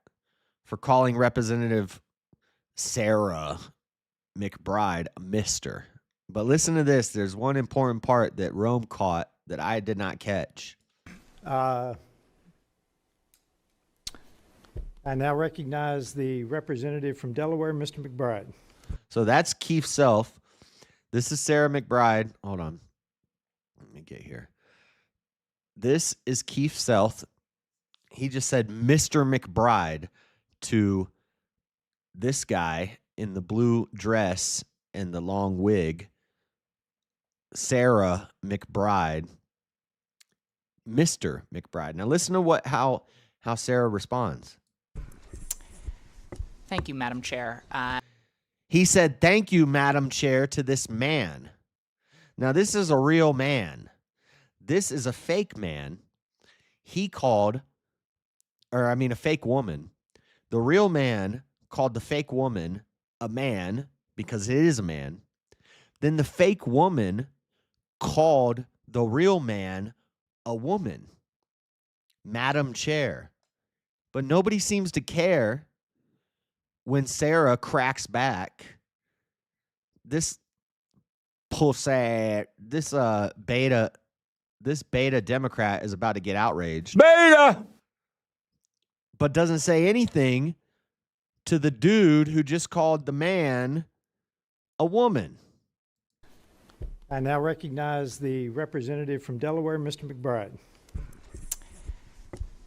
for calling Representative Sarah McBride a mister. But listen to this. There's one important part that Rome caught that I did not catch. I now recognize the representative from Delaware, Mr. McBride. So that's Keith Self. This is Sarah McBride. Hold on. Let me get here. This is Keith Self. He just said Mr. McBride to this guy in the blue dress and the long wig, Sarah McBride, Mr. McBride. Now listen to how Sarah responds. Thank you, Madam Chair. He said, "Thank you, Madam Chair," to this man. Now, this is a real man. This is a fake man. A fake woman. The real man called the fake woman a man because it is a man. Then the fake woman called the real man a woman. Madam Chair. But nobody seems to care when Sarah cracks back. This beta Democrat is about to get outraged. Beta! But doesn't say anything to the dude who just called the man a woman. I now recognize the representative from Delaware, Mr. McBride.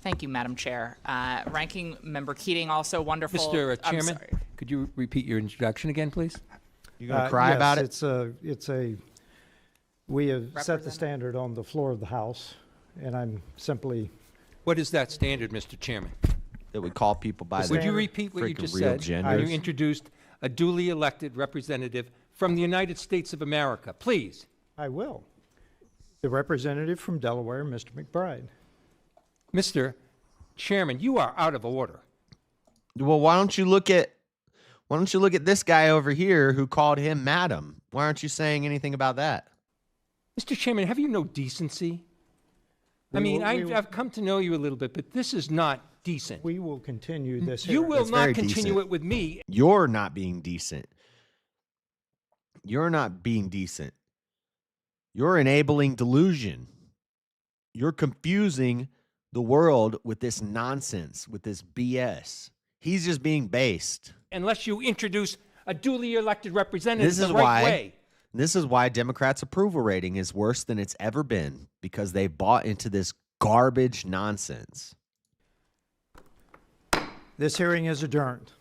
Thank you, Madam Chair. Ranking Member Keating, also wonderful. Mr. I'm Chairman, sorry. could you repeat your introduction again, please? You gonna cry about it? We have set the standard on the floor of the House, and I'm simply. What is that standard, Mr. Chairman? That we call people by Would you repeat what you just said? You introduced a duly elected representative from the United States of America. Please. I will. The representative from Delaware, Mr. McBride. Mr. Chairman, you are out of order. Well, why don't you look at this guy over here who called him madam? Why aren't you saying anything about that? Mr. Chairman, have you no decency? I've come to know you a little bit, but this is not decent. We will continue this. You will It's not very continue decent. it with me. You're not being decent. You're not being decent. You're enabling delusion. You're confusing the world with this nonsense, with this BS. He's just being based. Unless you introduce a duly elected representative the right way. This is why Democrats' approval rating is worse than it's ever been, because they bought into this garbage nonsense. This hearing is adjourned.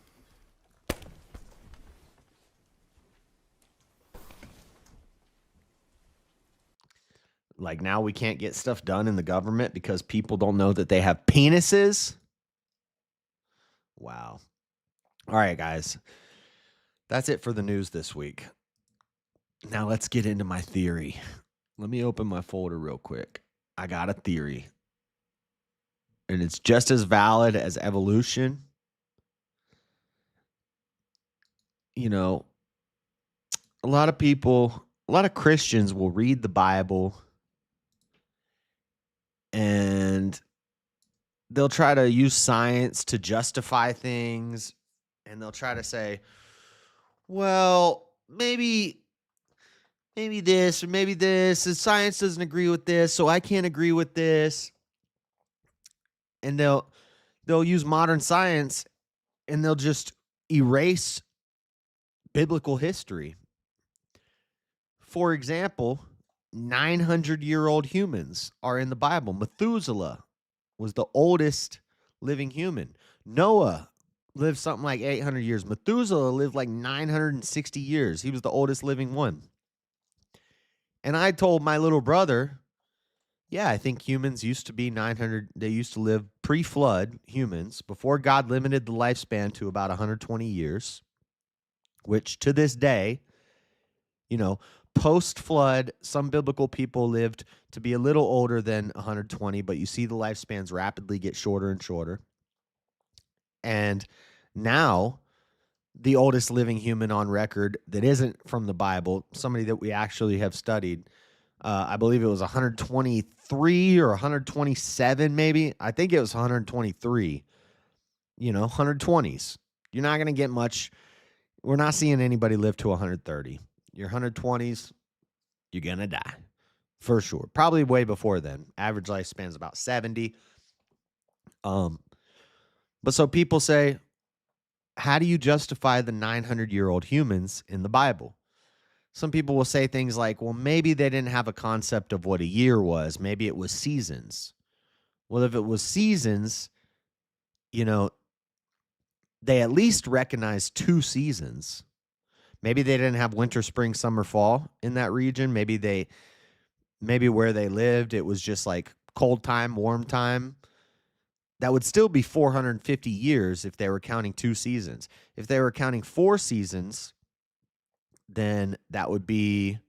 Like, now we can't get stuff done in the government because people don't know that they have penises? Wow. All right, guys. That's it for the news this week. Now let's get into my theory. Let me open my folder real quick. I got a theory. And it's just as valid as evolution. You know, a lot of Christians will read the Bible and they'll try to use science to justify things. And they'll try to say, well, maybe this or maybe this, and science doesn't agree with this, so I can't agree with this. And they'll use modern science and they'll just erase biblical history. For example, 900-year-old humans are in the Bible. Methuselah was the oldest living human. Noah lived something like 800 years. Methuselah lived like 960 years. He was the oldest living one. And I told my little brother, yeah, I think humans used to be 900. They used to live pre-flood, humans, before God limited the lifespan to about 120 years, which to this day Post flood, some biblical people lived to be a little older than 120, but you see the lifespans rapidly get shorter and shorter. And now, the oldest living human on record that isn't from the Bible, somebody that we actually have studied, I believe it was 123 or 127, maybe. I think it was 123. 120s. You're not going to get much. We're not seeing anybody live to 130. Your 120s, you're going to die. For sure. Probably way before then. Average lifespan is about 70. But so people say, how do you justify the 900-year-old humans in the Bible? Some people will say things like, well, maybe they didn't have a concept of what a year was. Maybe it was seasons. Well, if it was seasons, they at least recognized 2 seasons. Maybe they didn't have winter, spring, summer, fall in that region. Maybe where they lived, it was just like cold time, warm time. That would still be 450 years if they were counting 2 seasons. If they were counting 4 seasons, then that would be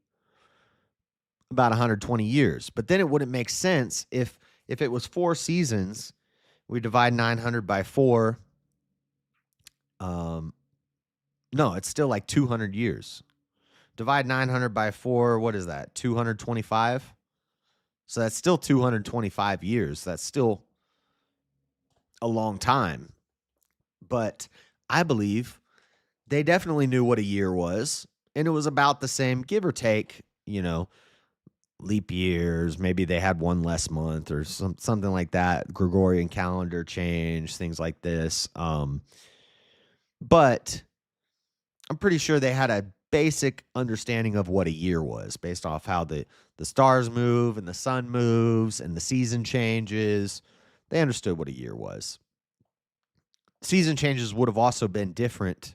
about 120 years. But then it wouldn't make sense if it was 4 seasons, we divide 900 by 4. No, it's still like 200 years. Divide 900 by 4, what is that? 225? So that's still 225 years. That's still a long time. But I believe they definitely knew what a year was, and it was about the same, give or take, leap years. Maybe they had one less month or something like that. Gregorian calendar change, things like this. But I'm pretty sure they had a basic understanding of what a year was based off how the stars move and the sun moves and the season changes. They understood what a year was. Season changes would have also been different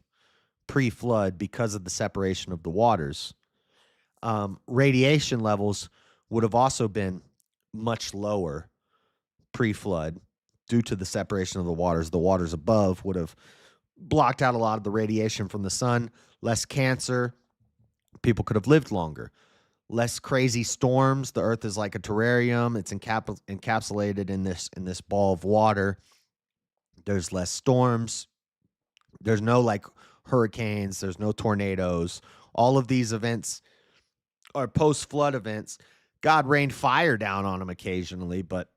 pre-flood because of the separation of the waters. Radiation levels would have also been much lower pre-flood due to the separation of the waters. The waters above would have blocked out a lot of the radiation from the sun, less cancer. People could have lived longer. Less crazy storms. The earth is like a terrarium. It's encapsulated in this ball of water. There's less storms. There's no like hurricanes. There's no tornadoes. All of these events are post-flood events. God rained fire down on them occasionally, but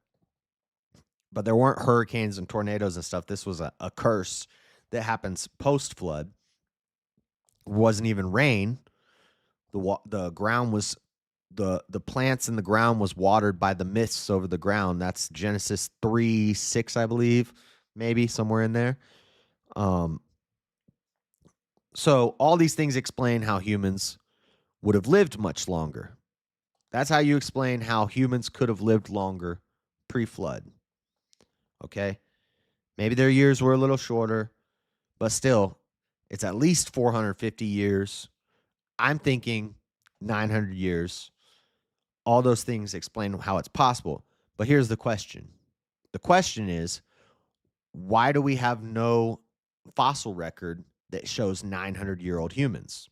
there weren't hurricanes and tornadoes and stuff. This was a curse that happens post-flood. It wasn't even rain. The ground was the plants in the ground was watered by the mists over the ground. That's Genesis 3:6, I believe, maybe somewhere in there. So all these things explain how humans would have lived much longer. That's how you explain how humans could have lived longer pre-flood. Okay? Maybe their years were a little shorter, but still, it's at least 450 years. I'm thinking 900 years. All those things explain how it's possible. But here's the question. The question is, why do we have no fossil record that shows 900-year-old humans?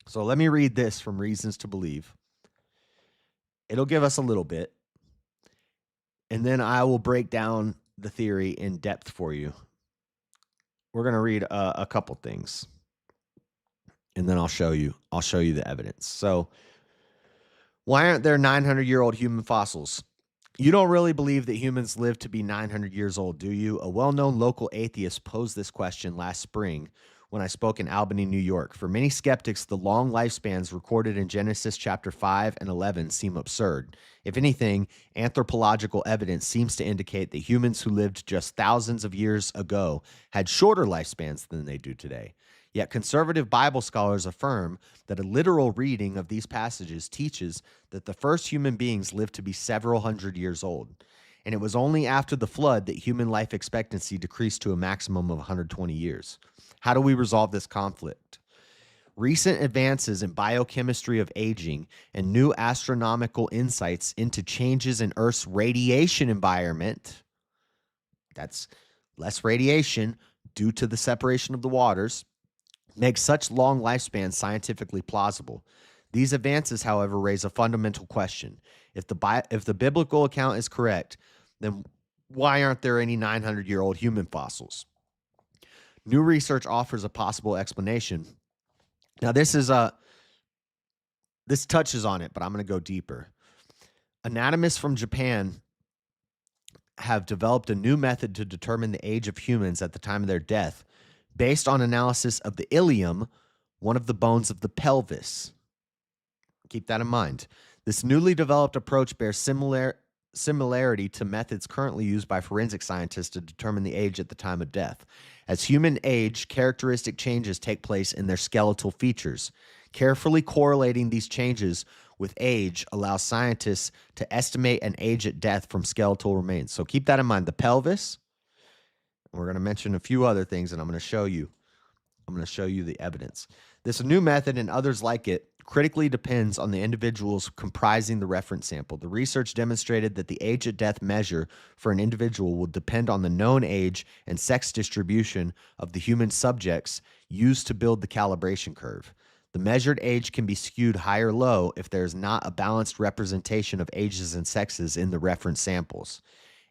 So let me read this from Reasons to Believe. It'll give us a little bit, and then I will break down the theory in depth for you. We're going to read a couple things, and then I'll show you the evidence. So, why aren't there 900-year-old human fossils? You don't really believe that humans live to be 900 years old, do you? A well-known local atheist posed this question last spring when I spoke in Albany, New York. For many skeptics, the long lifespans recorded in Genesis chapter 5 and 11 seem absurd. If anything, anthropological evidence seems to indicate that humans who lived just thousands of years ago had shorter lifespans than they do today. Yet conservative Bible scholars affirm that a literal reading of these passages teaches that the first human beings lived to be several hundred years old. And it was only after the flood that human life expectancy decreased to a maximum of 120 years. How do we resolve this conflict? Recent advances in biochemistry of aging and new astronomical insights into changes in Earth's radiation environment, that's less radiation due to the separation of the waters, make such long lifespans scientifically plausible. These advances, however, raise a fundamental question. If the biblical account is correct, then why aren't there any 900-year-old human fossils? New research offers a possible explanation. Now, this touches on it, but I'm going to go deeper. Anatomists from Japan have developed a new method to determine the age of humans at the time of their death based on analysis of the ilium, one of the bones of the pelvis. Keep that in mind. This newly developed approach bears similarity to methods currently used by forensic scientists to determine the age at the time of death. As human age, characteristic changes take place in their skeletal features. Carefully correlating these changes with age allows scientists to estimate an age at death from skeletal remains. So keep that in mind. The pelvis. We're going to mention a few other things, and I'm going to show you the evidence. This new method and others like it critically depends on the individuals comprising the reference sample. The research demonstrated that the age at death measure for an individual will depend on the known age and sex distribution of the human subjects used to build the calibration curve. The measured age can be skewed high or low if there is not a balanced representation of ages and sexes in the reference samples.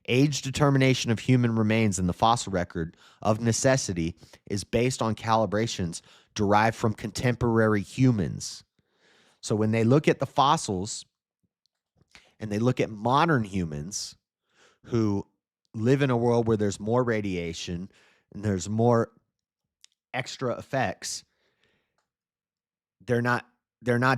Age determination of human remains in the fossil record of necessity is based on calibrations derived from contemporary humans. So when they look at the fossils and they look at modern humans who live in a world where there's more radiation and there's more extra effects, they're not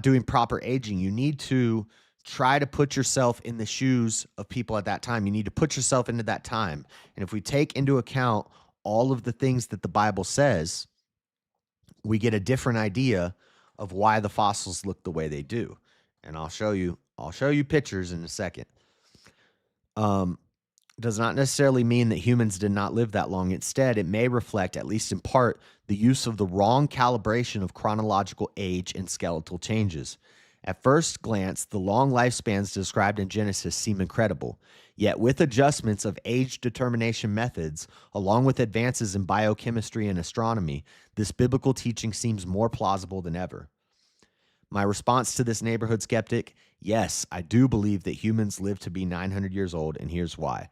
doing proper aging. You need to try to put yourself in the shoes of people at that time. You need to put yourself into that time. And if we take into account all of the things that the Bible says, we get a different idea of why the fossils look the way they do. And I'll show you pictures in a second. Does not necessarily mean that humans did not live that long. Instead, it may reflect, at least in part, the use of the wrong calibration of chronological age and skeletal changes. At first glance, the long lifespans described in Genesis seem incredible. Yet with adjustments of age determination methods, along with advances in biochemistry and astronomy, this biblical teaching seems more plausible than ever. My response to this neighborhood skeptic: yes, I do believe that humans live to be 900 years old, and here's why.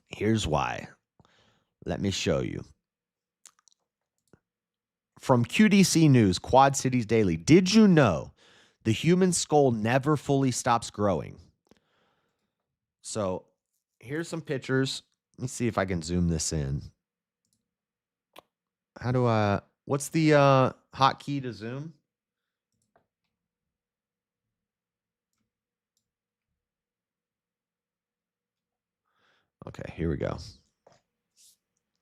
Here's why. Let me show you. From QDC News, Quad Cities Daily, did you know the human skull never fully stops growing? So here's some pictures. Let me see if I can zoom this in. What's the hotkey to zoom? Okay, here we go.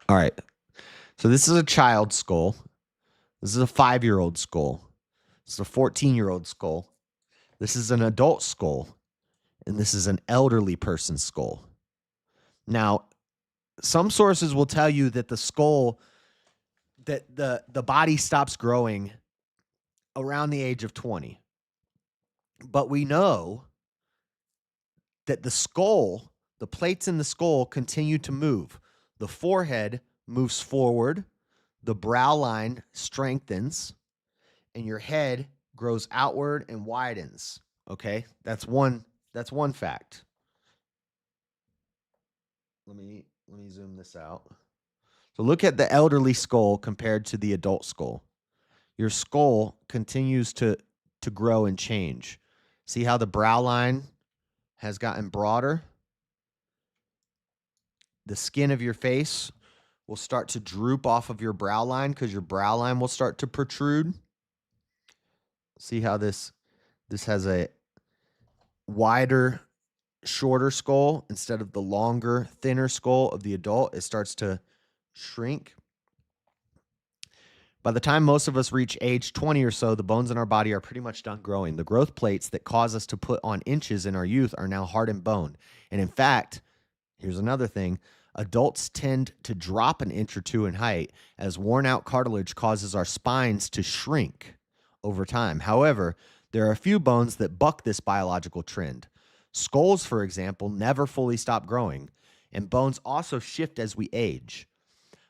All right. So this is a child's skull. This is a 5-year-old skull. This is a 14-year-old skull. This is an adult skull. And this is an elderly person's skull. Now, some sources will tell you that the skull, that the body stops growing around the age of 20. But we know that the skull, the plates in the skull continue to move. The forehead moves forward, the brow line strengthens, and your head grows outward and widens. Okay? That's one fact. Let me zoom this out. So look at the elderly skull compared to the adult skull. Your skull continues to grow and change. See how the brow line has gotten broader? The skin of your face will start to droop off of your brow line because your brow line will start to protrude. See how this has a wider, shorter skull instead of the longer, thinner skull of the adult. It starts to shrink. By the time most of us reach age 20 or so, the bones in our body are pretty much done growing. The growth plates that cause us to put on inches in our youth are now hardened bone. And in fact, here's another thing. Adults tend to drop an inch or two in height as worn out cartilage causes our spines to shrink over time. However, there are a few bones that buck this biological trend. Skulls, for example, never fully stop growing, and bones also shift as we age.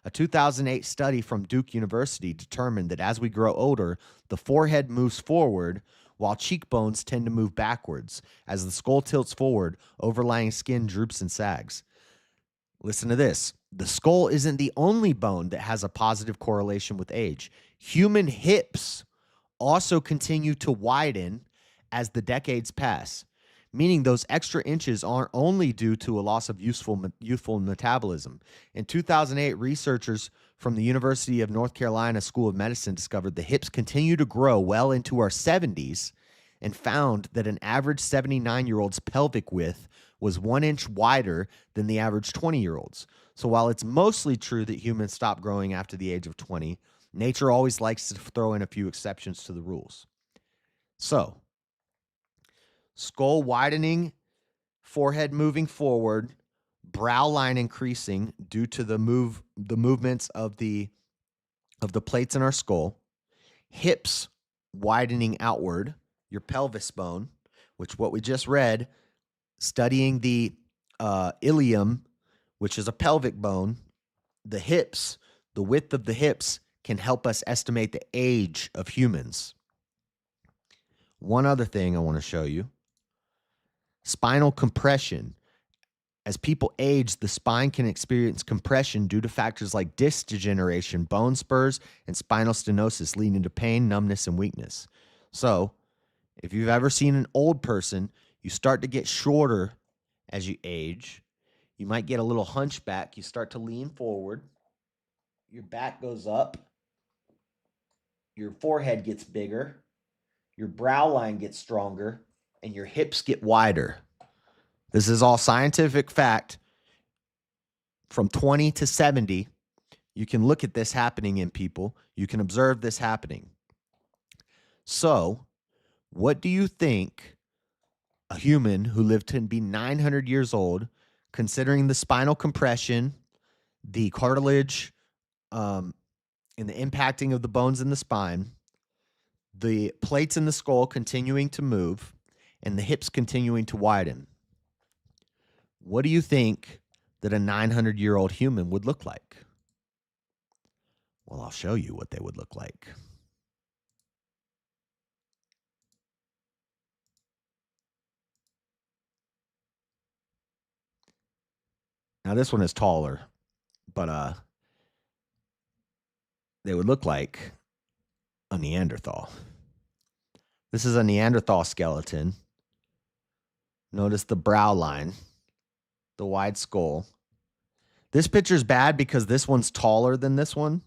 A 2008 study from Duke University determined that as we grow older, the forehead moves forward while cheekbones tend to move backwards. As the skull tilts forward, overlying skin droops and sags. Listen to this. The skull isn't the only bone that has a positive correlation with age. Human hips also continue to widen as the decades pass, meaning those extra inches aren't only due to a loss of youthful metabolism. In 2008, researchers from the University of North Carolina School of Medicine discovered the hips continue to grow well into our 70s and found that an average 79-year-old's pelvic width was 1 inch wider than the average 20-year-old's. So while it's mostly true that humans stop growing after the age of 20, nature always likes to throw in a few exceptions to the rules. So, skull widening, forehead moving forward, brow line increasing due to the movements of the plates in our skull, hips widening outward, your pelvis bone, which what we just read, studying the ilium, which is a pelvic bone, the hips, the width of the hips can help us estimate the age of humans. One other thing I want to show you. Spinal compression. As people age, the spine can experience compression due to factors like disc degeneration, bone spurs, and spinal stenosis, leading to pain, numbness, and weakness. So, if you've ever seen an old person, you start to get shorter as you age. You might get a little hunchback. You start to lean forward. Your back goes up. Your forehead gets bigger. Your brow line gets stronger. And your hips get wider. This is all scientific fact. From 20 to 70, you can look at this happening in people. You can observe this happening. So, what do you think a human who lived to be 900 years old, considering the spinal compression, the cartilage, and the impacting of the bones in the spine, the plates in the skull continuing to move, and the hips continuing to widen, what do you think that a 900-year-old human would look like? Well, I'll show you what they would look like. Now, this one is taller, but they would look like a Neanderthal. This is a Neanderthal skeleton. Notice the brow line, the wide skull. This picture's bad because this one's taller than this one,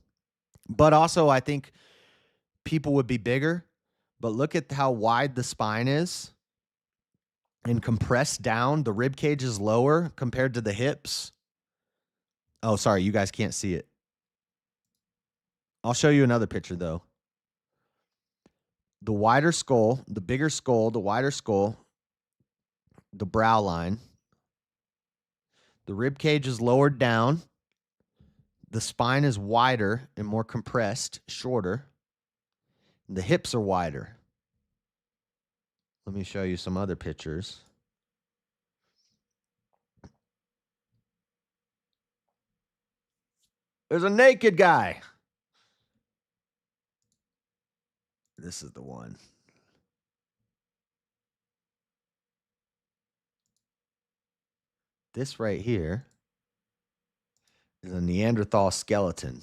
but also I think people would be bigger. But look at how wide the spine is and compressed down. The rib cage is lower compared to the hips. Oh, sorry, you guys can't see it. I'll show you another picture though. The wider skull, the bigger skull, the wider skull, the brow line. The rib cage is lowered down. The spine is wider and more compressed, shorter. The hips are wider. Let me show you some other pictures. There's a naked guy. This is the one. This right here is a Neanderthal skeleton.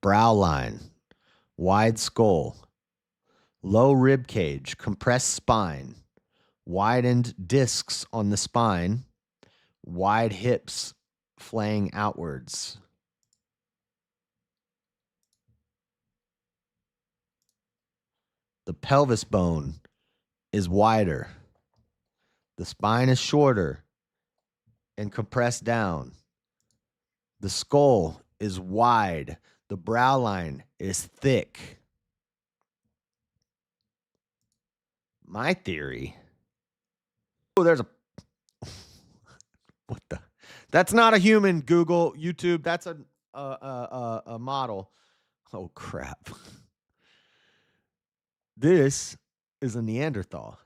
Brow line, wide skull, low rib cage, compressed spine, widened discs on the spine, wide hips flaying outwards. The pelvis bone is wider. The spine is shorter and compressed down. The skull is wide. The brow line is thick. My theory. Oh, there's a. What the? That's not a human. Google, YouTube. That's a model. Oh crap. This is a Neanderthal.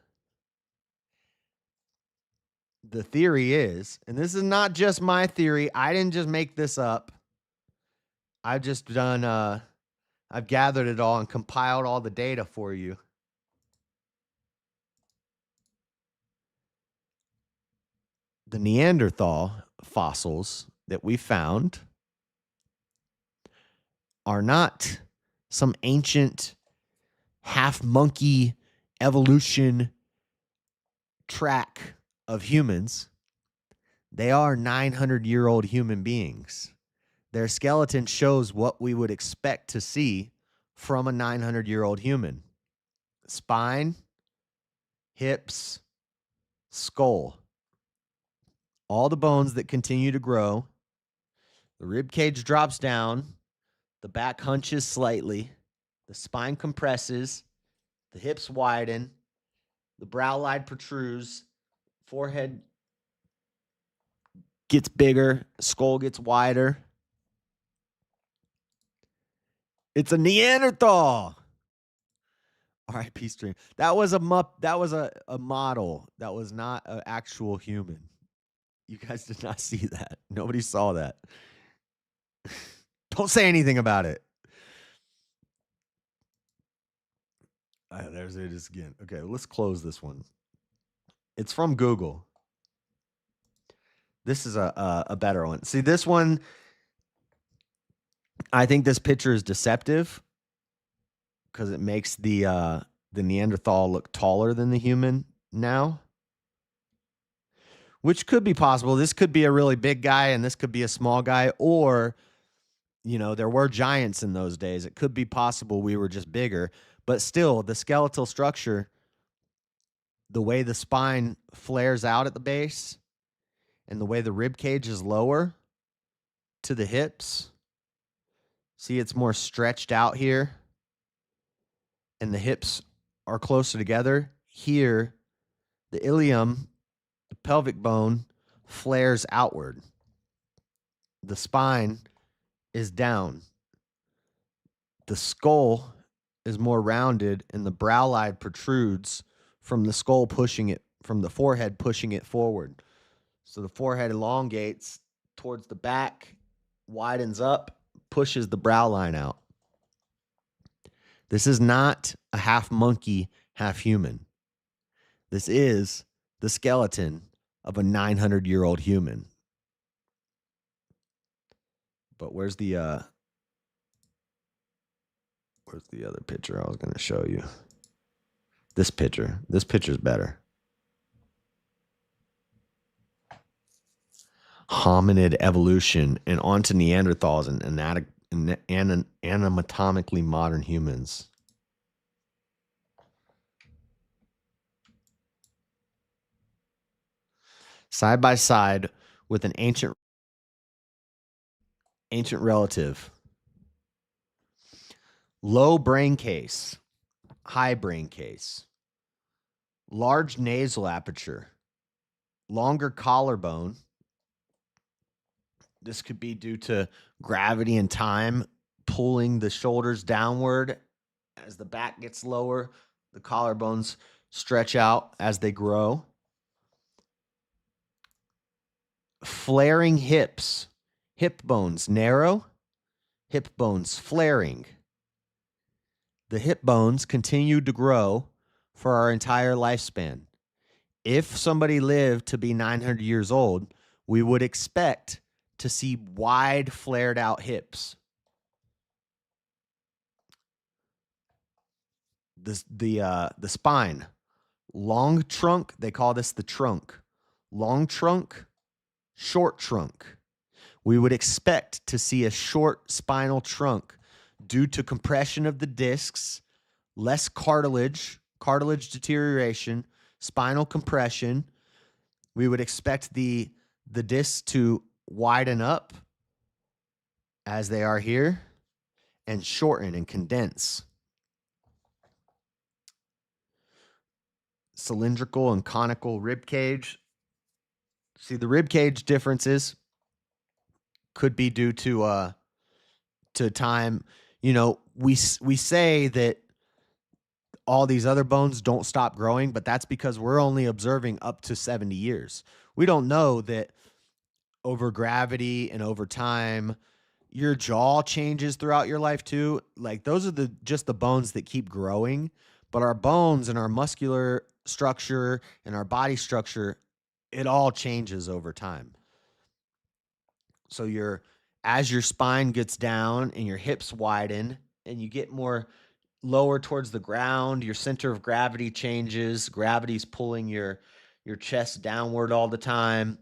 the theory is, and this is not just my theory, I didn't just make this up. I've just done, I've gathered it all and compiled all the data for you. The Neanderthal fossils that we found are not some ancient half monkey evolution track of humans. They are 900-year-old human beings. Their skeleton shows what we would expect to see from a 900-year-old human. Spine, hips, skull. All the bones that continue to grow. The rib cage drops down. The back hunches slightly. The spine compresses. The hips widen. The brow line protrudes. Forehead gets bigger. Skull gets wider. It's a Neanderthal. R.I.P. stream. That was a model. That was not an actual human. You guys did not see that. Nobody saw that. Don't say anything about it. There's it is again. Okay, let's close this one. It's from Google. This is a better one. See, this one, I think this picture is deceptive because it makes the Neanderthal look taller than the human now, which could be possible. This could be a really big guy and this could be a small guy, or, you know, there were giants in those days. It could be possible we were just bigger, but still the skeletal structure, the way the spine flares out at the base and the way the rib cage is lower to the hips. See, it's more stretched out here and the hips are closer together. Here, the ilium, the pelvic bone, flares outward. The spine is down. The skull is more rounded and the brow line protrudes from the skull, pushing it from the forehead, pushing it forward. So the forehead elongates towards the back, widens up, pushes the brow line out. This is not a half monkey, half human. This is the skeleton of a 900-year-old human. But where's the other picture I was going to show you? This picture. This picture's better. Hominid evolution and onto Neanderthals and anatomically modern humans. Side by side with an ancient relative. Low brain case, high brain case, large nasal aperture, longer collarbone. This could be due to gravity and time pulling the shoulders downward. As the back gets lower, the collarbones stretch out as they grow. Flaring hips, hip bones narrow, hip bones flaring. The hip bones continue to grow for our entire lifespan. If somebody lived to be 900 years old, we would expect to see wide, flared out hips. The spine, long trunk, they call this the trunk. Long trunk, short trunk. We would expect to see a short spinal trunk due to compression of the discs, less cartilage deterioration, spinal compression. We would expect the discs to widen up as they are here and shorten and condense. Cylindrical and conical rib cage. See, the rib cage differences could be due to time. You know, we say that all these other bones don't stop growing, but that's because we're only observing up to 70 years. We don't know that over gravity and over time, your jaw changes throughout your life too. Like those are just the bones that keep growing, but our bones and our muscular structure and our body structure, it all changes over time. So as your spine gets down and your hips widen and you get more lower towards the ground, your center of gravity changes. Gravity's pulling your chest downward all the time.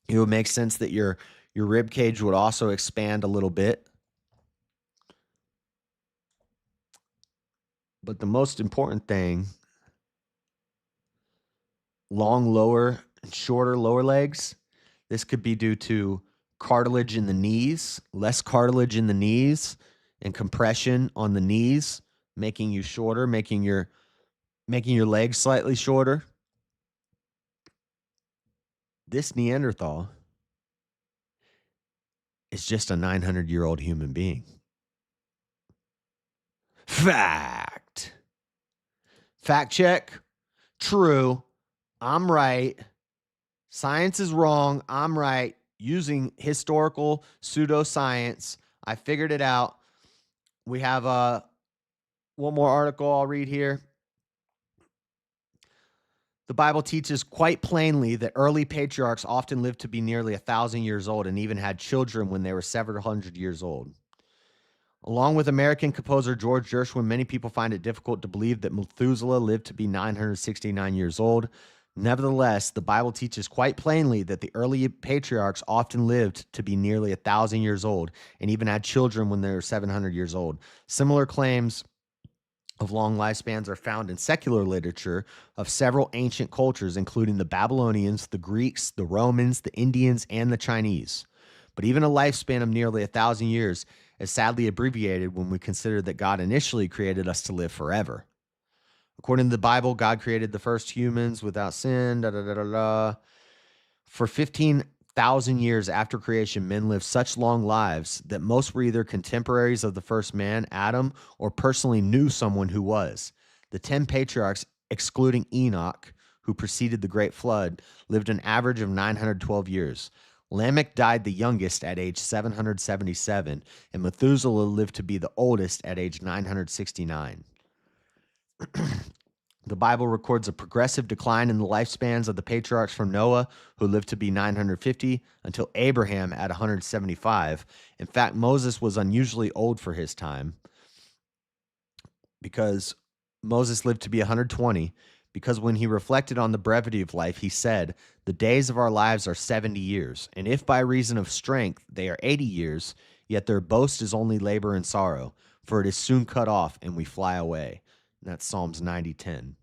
It would make sense that your rib cage would also expand a little bit. But the most important thing, long lower and shorter lower legs, this could be due to cartilage in the knees, less cartilage in the knees, and compression on the knees, making you shorter, making your legs slightly shorter. This Neanderthal is just a 900-year-old human being. Fact check. True. I'm right. Science is wrong. I'm right. Using historical pseudoscience, I figured it out. We have one more article I'll read here. The Bible teaches quite plainly that early patriarchs often lived to be nearly 1,000 years old and even had children when they were several hundred years old. Along with American composer George Gershwin, many people find it difficult to believe that Methuselah lived to be 969 years old. Nevertheless, the Bible teaches quite plainly that the early patriarchs often lived to be nearly 1,000 years old and even had children when they were 700 years old. Similar claims of long lifespans are found in secular literature of several ancient cultures, including the Babylonians, the Greeks, the Romans, the Indians, and the Chinese. But even a lifespan of nearly 1,000 years is sadly abbreviated when we consider that God initially created us to live forever. According to the Bible, God created the first humans without sin. For 15,000 years after creation, men lived such long lives that most were either contemporaries of the first man, Adam, or personally knew someone who was. The 10 patriarchs, excluding Enoch, who preceded the great flood, lived an average of 912 years. Lamech died the youngest at age 777, and Methuselah lived to be the oldest at age 969. The Bible records a progressive decline in the lifespans of the patriarchs from Noah, who lived to be 950, until Abraham at 175. In fact, Moses was unusually old for his time because Moses lived to be 120, because when he reflected on the brevity of life, he said, "The days of our lives are 70 years, and if by reason of strength they are 80 years, yet their boast is only labor and sorrow, for it is soon cut off and we fly away." And that's Psalms 90:10.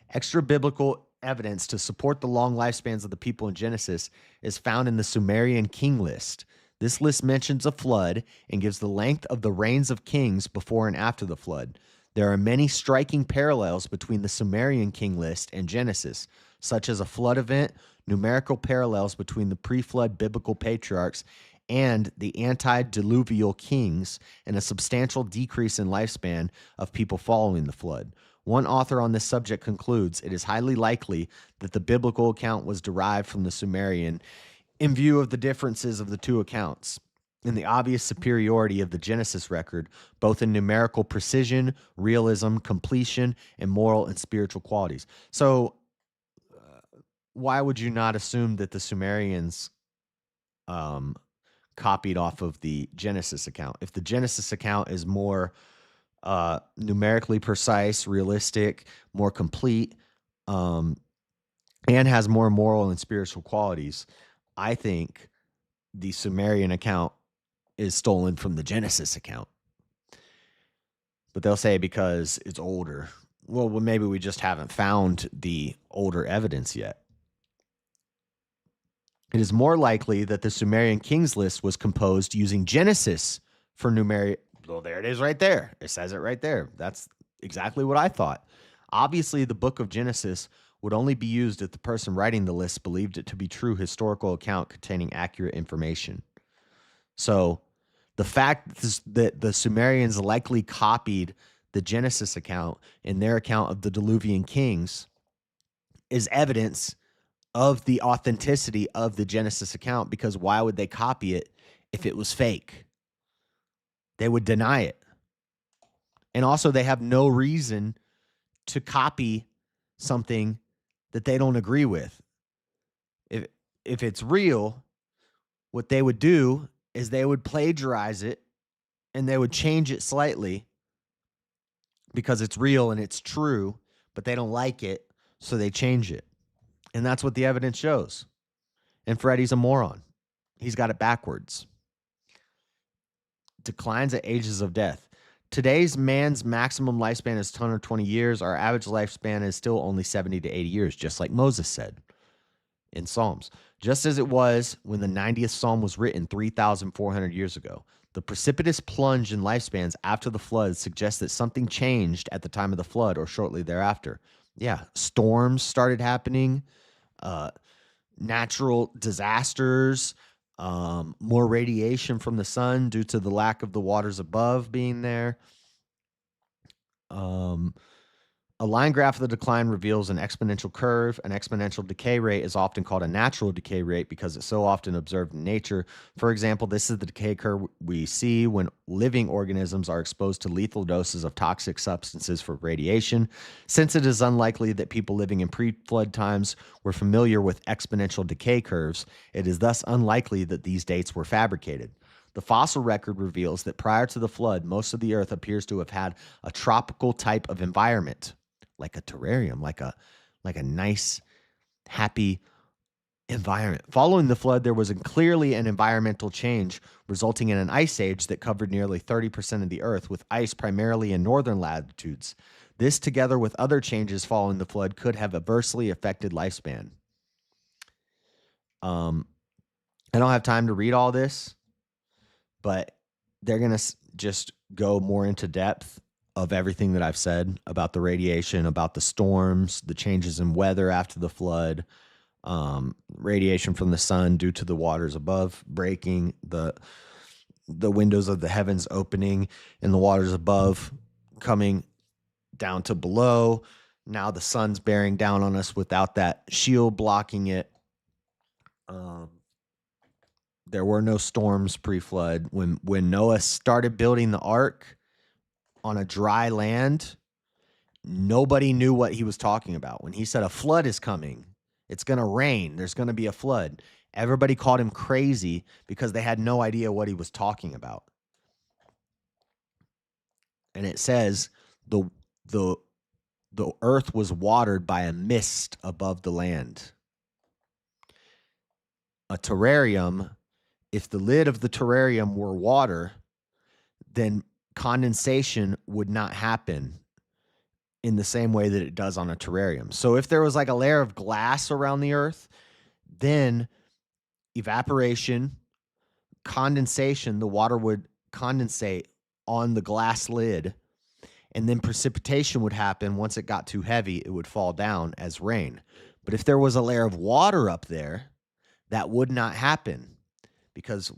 Extra biblical evidence to support the long lifespans of the people in Genesis is found in the Sumerian king list. This list mentions a flood and gives the length of the reigns of kings before and after the flood. There are many striking parallels between the Sumerian king list and Genesis, such as a flood event, numerical parallels between the pre-flood biblical patriarchs and the antediluvial kings, and a substantial decrease in lifespan of people following the flood. One author on this subject concludes it is highly likely that the biblical account was derived from the Sumerian in view of the differences of the two accounts and the obvious superiority of the Genesis record, both in numerical precision, realism, completion, and moral and spiritual qualities. So why would you not assume that the Sumerians copied off of the Genesis account? If the Genesis account is more numerically precise, realistic, more complete, and has more moral and spiritual qualities, I think the Sumerian account is stolen from the Genesis account. But they'll say because it's older. Well, maybe we just haven't found the older evidence yet. It is more likely that the Sumerian kings list was composed using Genesis for numeric. Well, there it is right there. It says it right there. That's exactly what I thought. Obviously, the book of Genesis would only be used if the person writing the list believed it to be true historical account containing accurate information. So the fact that the Sumerians likely copied the Genesis account in their account of the Diluvian kings is evidence of the authenticity of the Genesis account, because why would they copy it if it was fake? They would deny it. And also, they have no reason to copy something that they don't agree with. If it's real, what they would do is they would plagiarize it and they would change it slightly because it's real and it's true, but they don't like it, so they change it. And that's what the evidence shows. And Freddie's a moron. He's got it backwards. Declines at ages of death. Today's man's maximum lifespan is 120 years. Our average lifespan is still only 70 to 80 years, just like Moses said in Psalms. Just as it was when the 90th Psalm was written 3,400 years ago. The precipitous plunge in lifespans after the flood suggests that something changed at the time of the flood or shortly thereafter. Yeah, storms started happening, natural disasters, more radiation from the sun due to the lack of the waters above being there. A line graph of the decline reveals an exponential curve. An exponential decay rate is often called a natural decay rate because it's so often observed in nature. For example, this is the decay curve we see when living organisms are exposed to lethal doses of toxic substances for radiation. Since it is unlikely that people living in pre-flood times were familiar with exponential decay curves, it is thus unlikely that these dates were fabricated. The fossil record reveals that prior to the flood, most of the earth appears to have had a tropical type of environment, like a terrarium, like a nice, happy environment. Following the flood, there was clearly an environmental change, resulting in an ice age that covered nearly 30% of the earth, with ice primarily in northern latitudes. This, together with other changes following the flood, could have adversely affected lifespan. I don't have time to read all this, but they're going to just go more into depth of everything that I've said about the radiation, about the storms, the changes in weather after the flood, radiation from the sun due to the waters above breaking, the windows of the heavens opening and the waters above coming down to below. Now the sun's bearing down on us without that shield blocking it. There were no storms pre-flood. When Noah started building the ark on a dry land, nobody knew what he was talking about. When he said a flood is coming, it's going to rain, there's going to be a flood, everybody called him crazy because they had no idea what he was talking about. And it says the earth was watered by a mist above the land. A terrarium, if the lid of the terrarium were water, then condensation would not happen in the same way that it does on a terrarium. So if there was like a layer of glass around the earth, then evaporation, condensation, the water would condensate on the glass lid, and then precipitation would happen. Once it got too heavy, it would fall down as rain. But if there was a layer of water up there, that would not happen because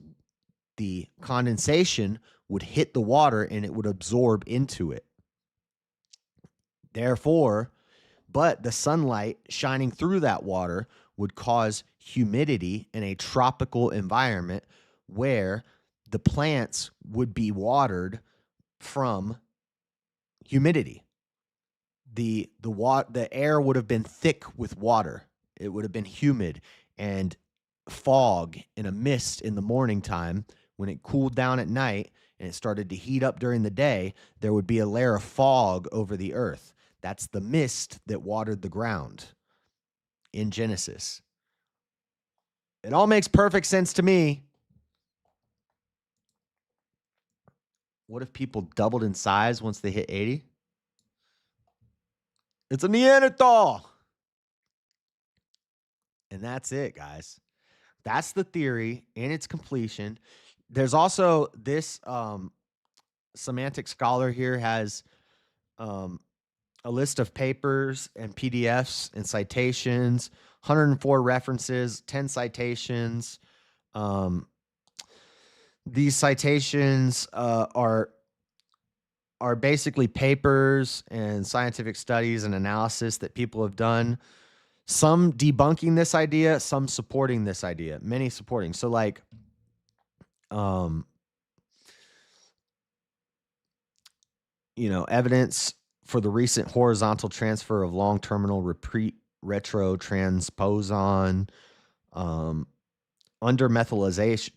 the condensation would hit the water and it would absorb into it. Therefore, but the sunlight shining through that water would cause humidity in a tropical environment where the plants would be watered from humidity. The air would have been thick with water. It would have been humid, and fog and a mist in the morning time. When it cooled down at night and it started to heat up during the day, there would be a layer of fog over the earth. That's the mist that watered the ground in Genesis. It all makes perfect sense to me. What if people doubled in size once they hit 80? It's a Neanderthal. And that's it, guys. That's the theory in its completion. There's also this semantic scholar here has a list of papers and PDFs and citations, 104 references, 10 citations. These citations are basically papers and scientific studies and analysis that people have done Some debunking this idea, some supporting this idea, many supporting. So like, evidence for the recent horizontal transfer of long terminal retrotransposon, under methylation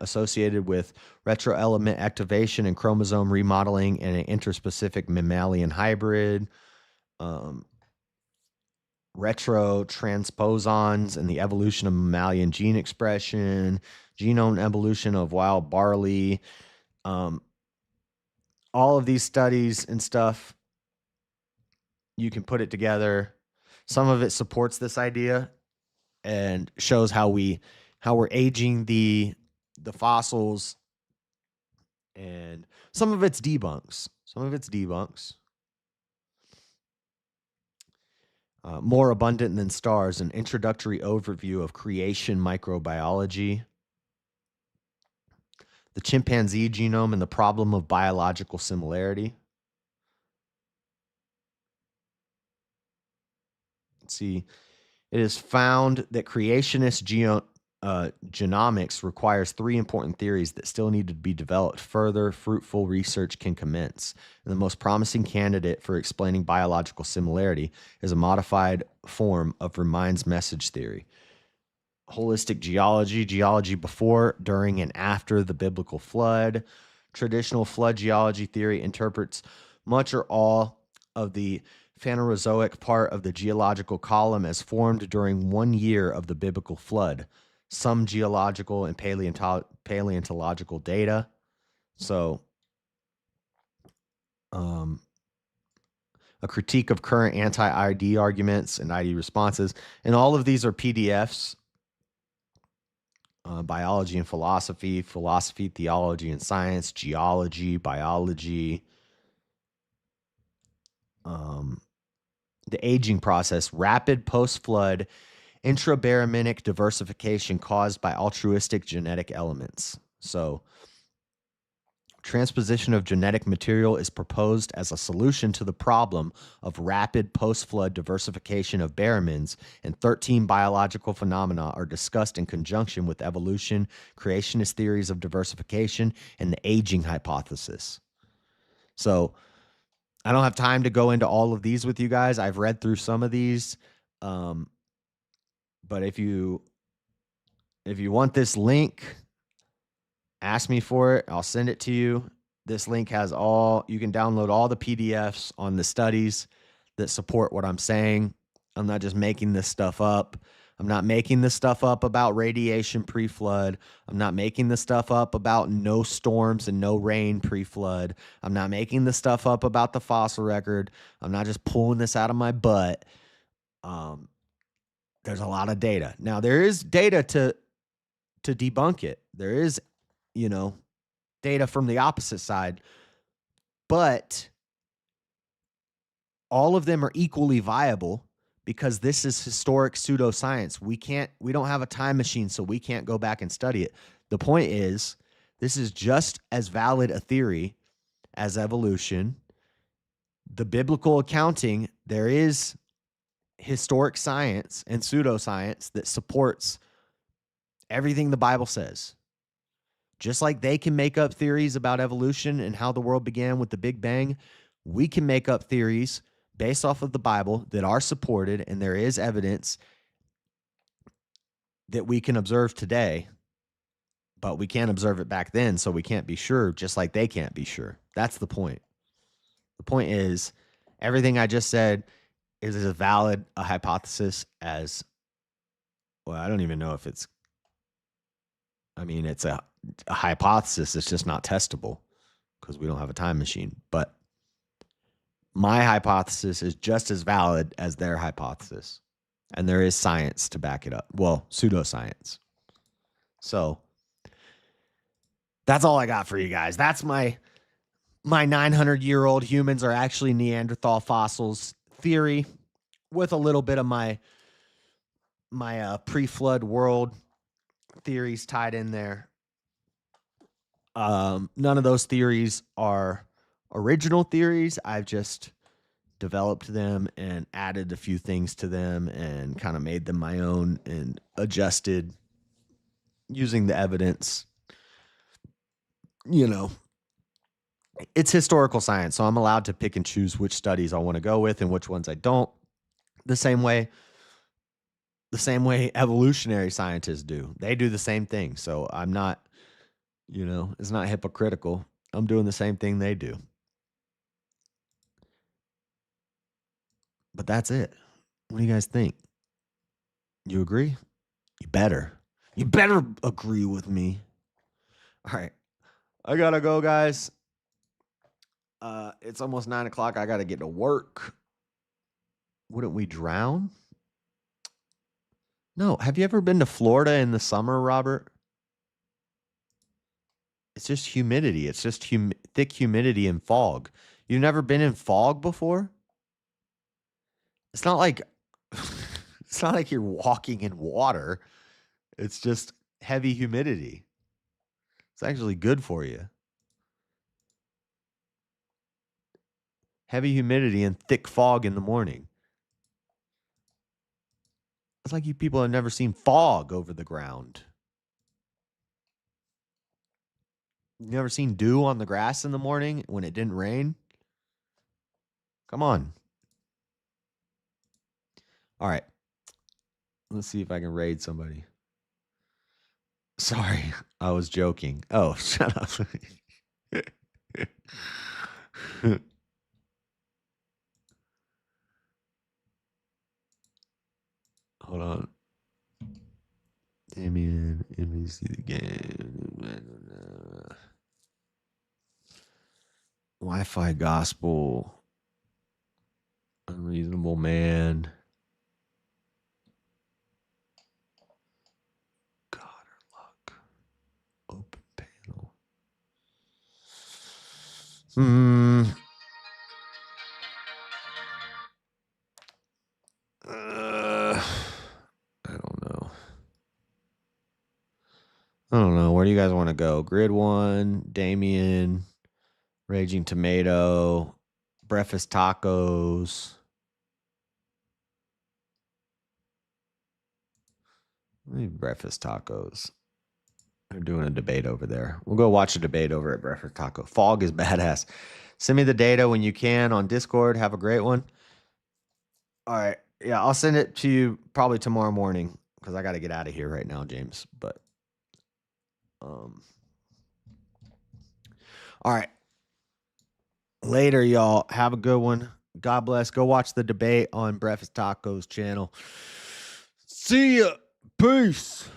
associated with retroelement activation and chromosome remodeling in an interspecific mammalian hybrid, retrotransposons and the evolution of mammalian gene expression, genome evolution of wild barley, all of these studies and stuff, you can put it together. Some of it supports this idea and shows how we're aging the fossils, and some of it's debunks. More abundant than stars, an introductory overview of creation microbiology, the chimpanzee genome and the problem of biological similarity. Let's see. It is found that creationist genomics requires 3 important theories that still need to be developed. Further fruitful research can commence. And the most promising candidate for explaining biological similarity is a modified form of Remind's message theory. Holistic geology before, during, and after the biblical flood. Traditional flood geology theory interprets much or all of the Phanerozoic part of the geological column as formed during 1 year of the biblical flood. Some geological and paleontological data. So, a critique of current anti-ID arguments and ID responses. And all of these are PDFs. Biology and philosophy, theology and science, geology, biology, the aging process, rapid post-flood intrabaraminic diversification caused by altruistic genetic elements. So, transposition of genetic material is proposed as a solution to the problem of rapid post-flood diversification of baramins, and 13 biological phenomena are discussed in conjunction with evolution, creationist theories of diversification, and the aging hypothesis. So, I don't have time to go into all of these with you guys. I've read through some of these. But if you want this link, ask me for it. I'll send it to you. This link has you can download all the PDFs on the studies that support what I'm saying. I'm not just making this stuff up. I'm not making this stuff up about radiation pre-flood. I'm not making this stuff up about no storms and no rain pre-flood. I'm not making this stuff up about the fossil record. I'm not just pulling this out of my butt. There's a lot of data. Now, there is data to debunk it. There is, data from the opposite side, but all of them are equally viable because this is historic pseudoscience. We don't have a time machine, so we can't go back and study it. The point is, this is just as valid a theory as evolution. The biblical accounting, there is historic science and pseudoscience that supports everything the Bible says. Just like they can make up theories about evolution and how the world began with the Big Bang, we can make up theories based off of the Bible that are supported, and there is evidence that we can observe today, but we can't observe it back then, so we can't be sure, just like they can't be sure. That's the point. The point is, everything I just said is as valid a hypothesis as, well, I don't even know if it's a hypothesis. It's just not testable because we don't have a time machine. But my hypothesis is just as valid as their hypothesis. And there is science to back it up. Well, pseudoscience. So that's all I got for you guys. That's my 900-year-old humans are actually Neanderthal fossils theory with a little bit of my pre-flood world theories tied in there. None of those theories are original theories. I've just developed them and added a few things to them and kind of made them my own and adjusted using the evidence. You know, it's historical science, so I'm allowed to pick and choose which studies I want to go with and which ones I don't. The same way evolutionary scientists do. They do the same thing. So I'm not, you know, it's not hypocritical. I'm doing the same thing they do. But that's it. What do you guys think? You agree? You better. You better agree with me. All right. I gotta go, guys. It's almost 9 o'clock. I gotta get to work. Wouldn't we drown? No. Have you ever been to Florida in the summer, Robert? It's just humidity. It's just thick humidity and fog. You've never been in fog before? It's not like you're walking in water. It's just heavy humidity. It's actually good for you. Heavy humidity and thick fog in the morning. It's like you people have never seen fog over the ground. You never seen dew on the grass in the morning when it didn't rain? Come on. All right. Let's see if I can raid somebody. Sorry, I was joking. Oh, shut up. Hold on. Damien, NBC the game. Wi-Fi gospel. Unreasonable man. God or luck. Open panel. I don't know. Where do you guys want to go? Grid 1, Damien, Raging Tomato, Breakfast Tacos. Maybe Breakfast Tacos. They're doing a debate over there. We'll go watch a debate over at Breakfast Taco. Fog is badass. Send me the data when you can on Discord. Have a great one. All right. Yeah, I'll send it to you probably tomorrow morning because I got to get out of here right now, James. But all right. Later, y'all. Have a good one. God bless. Go watch the debate on Breakfast Tacos channel. See ya. Peace.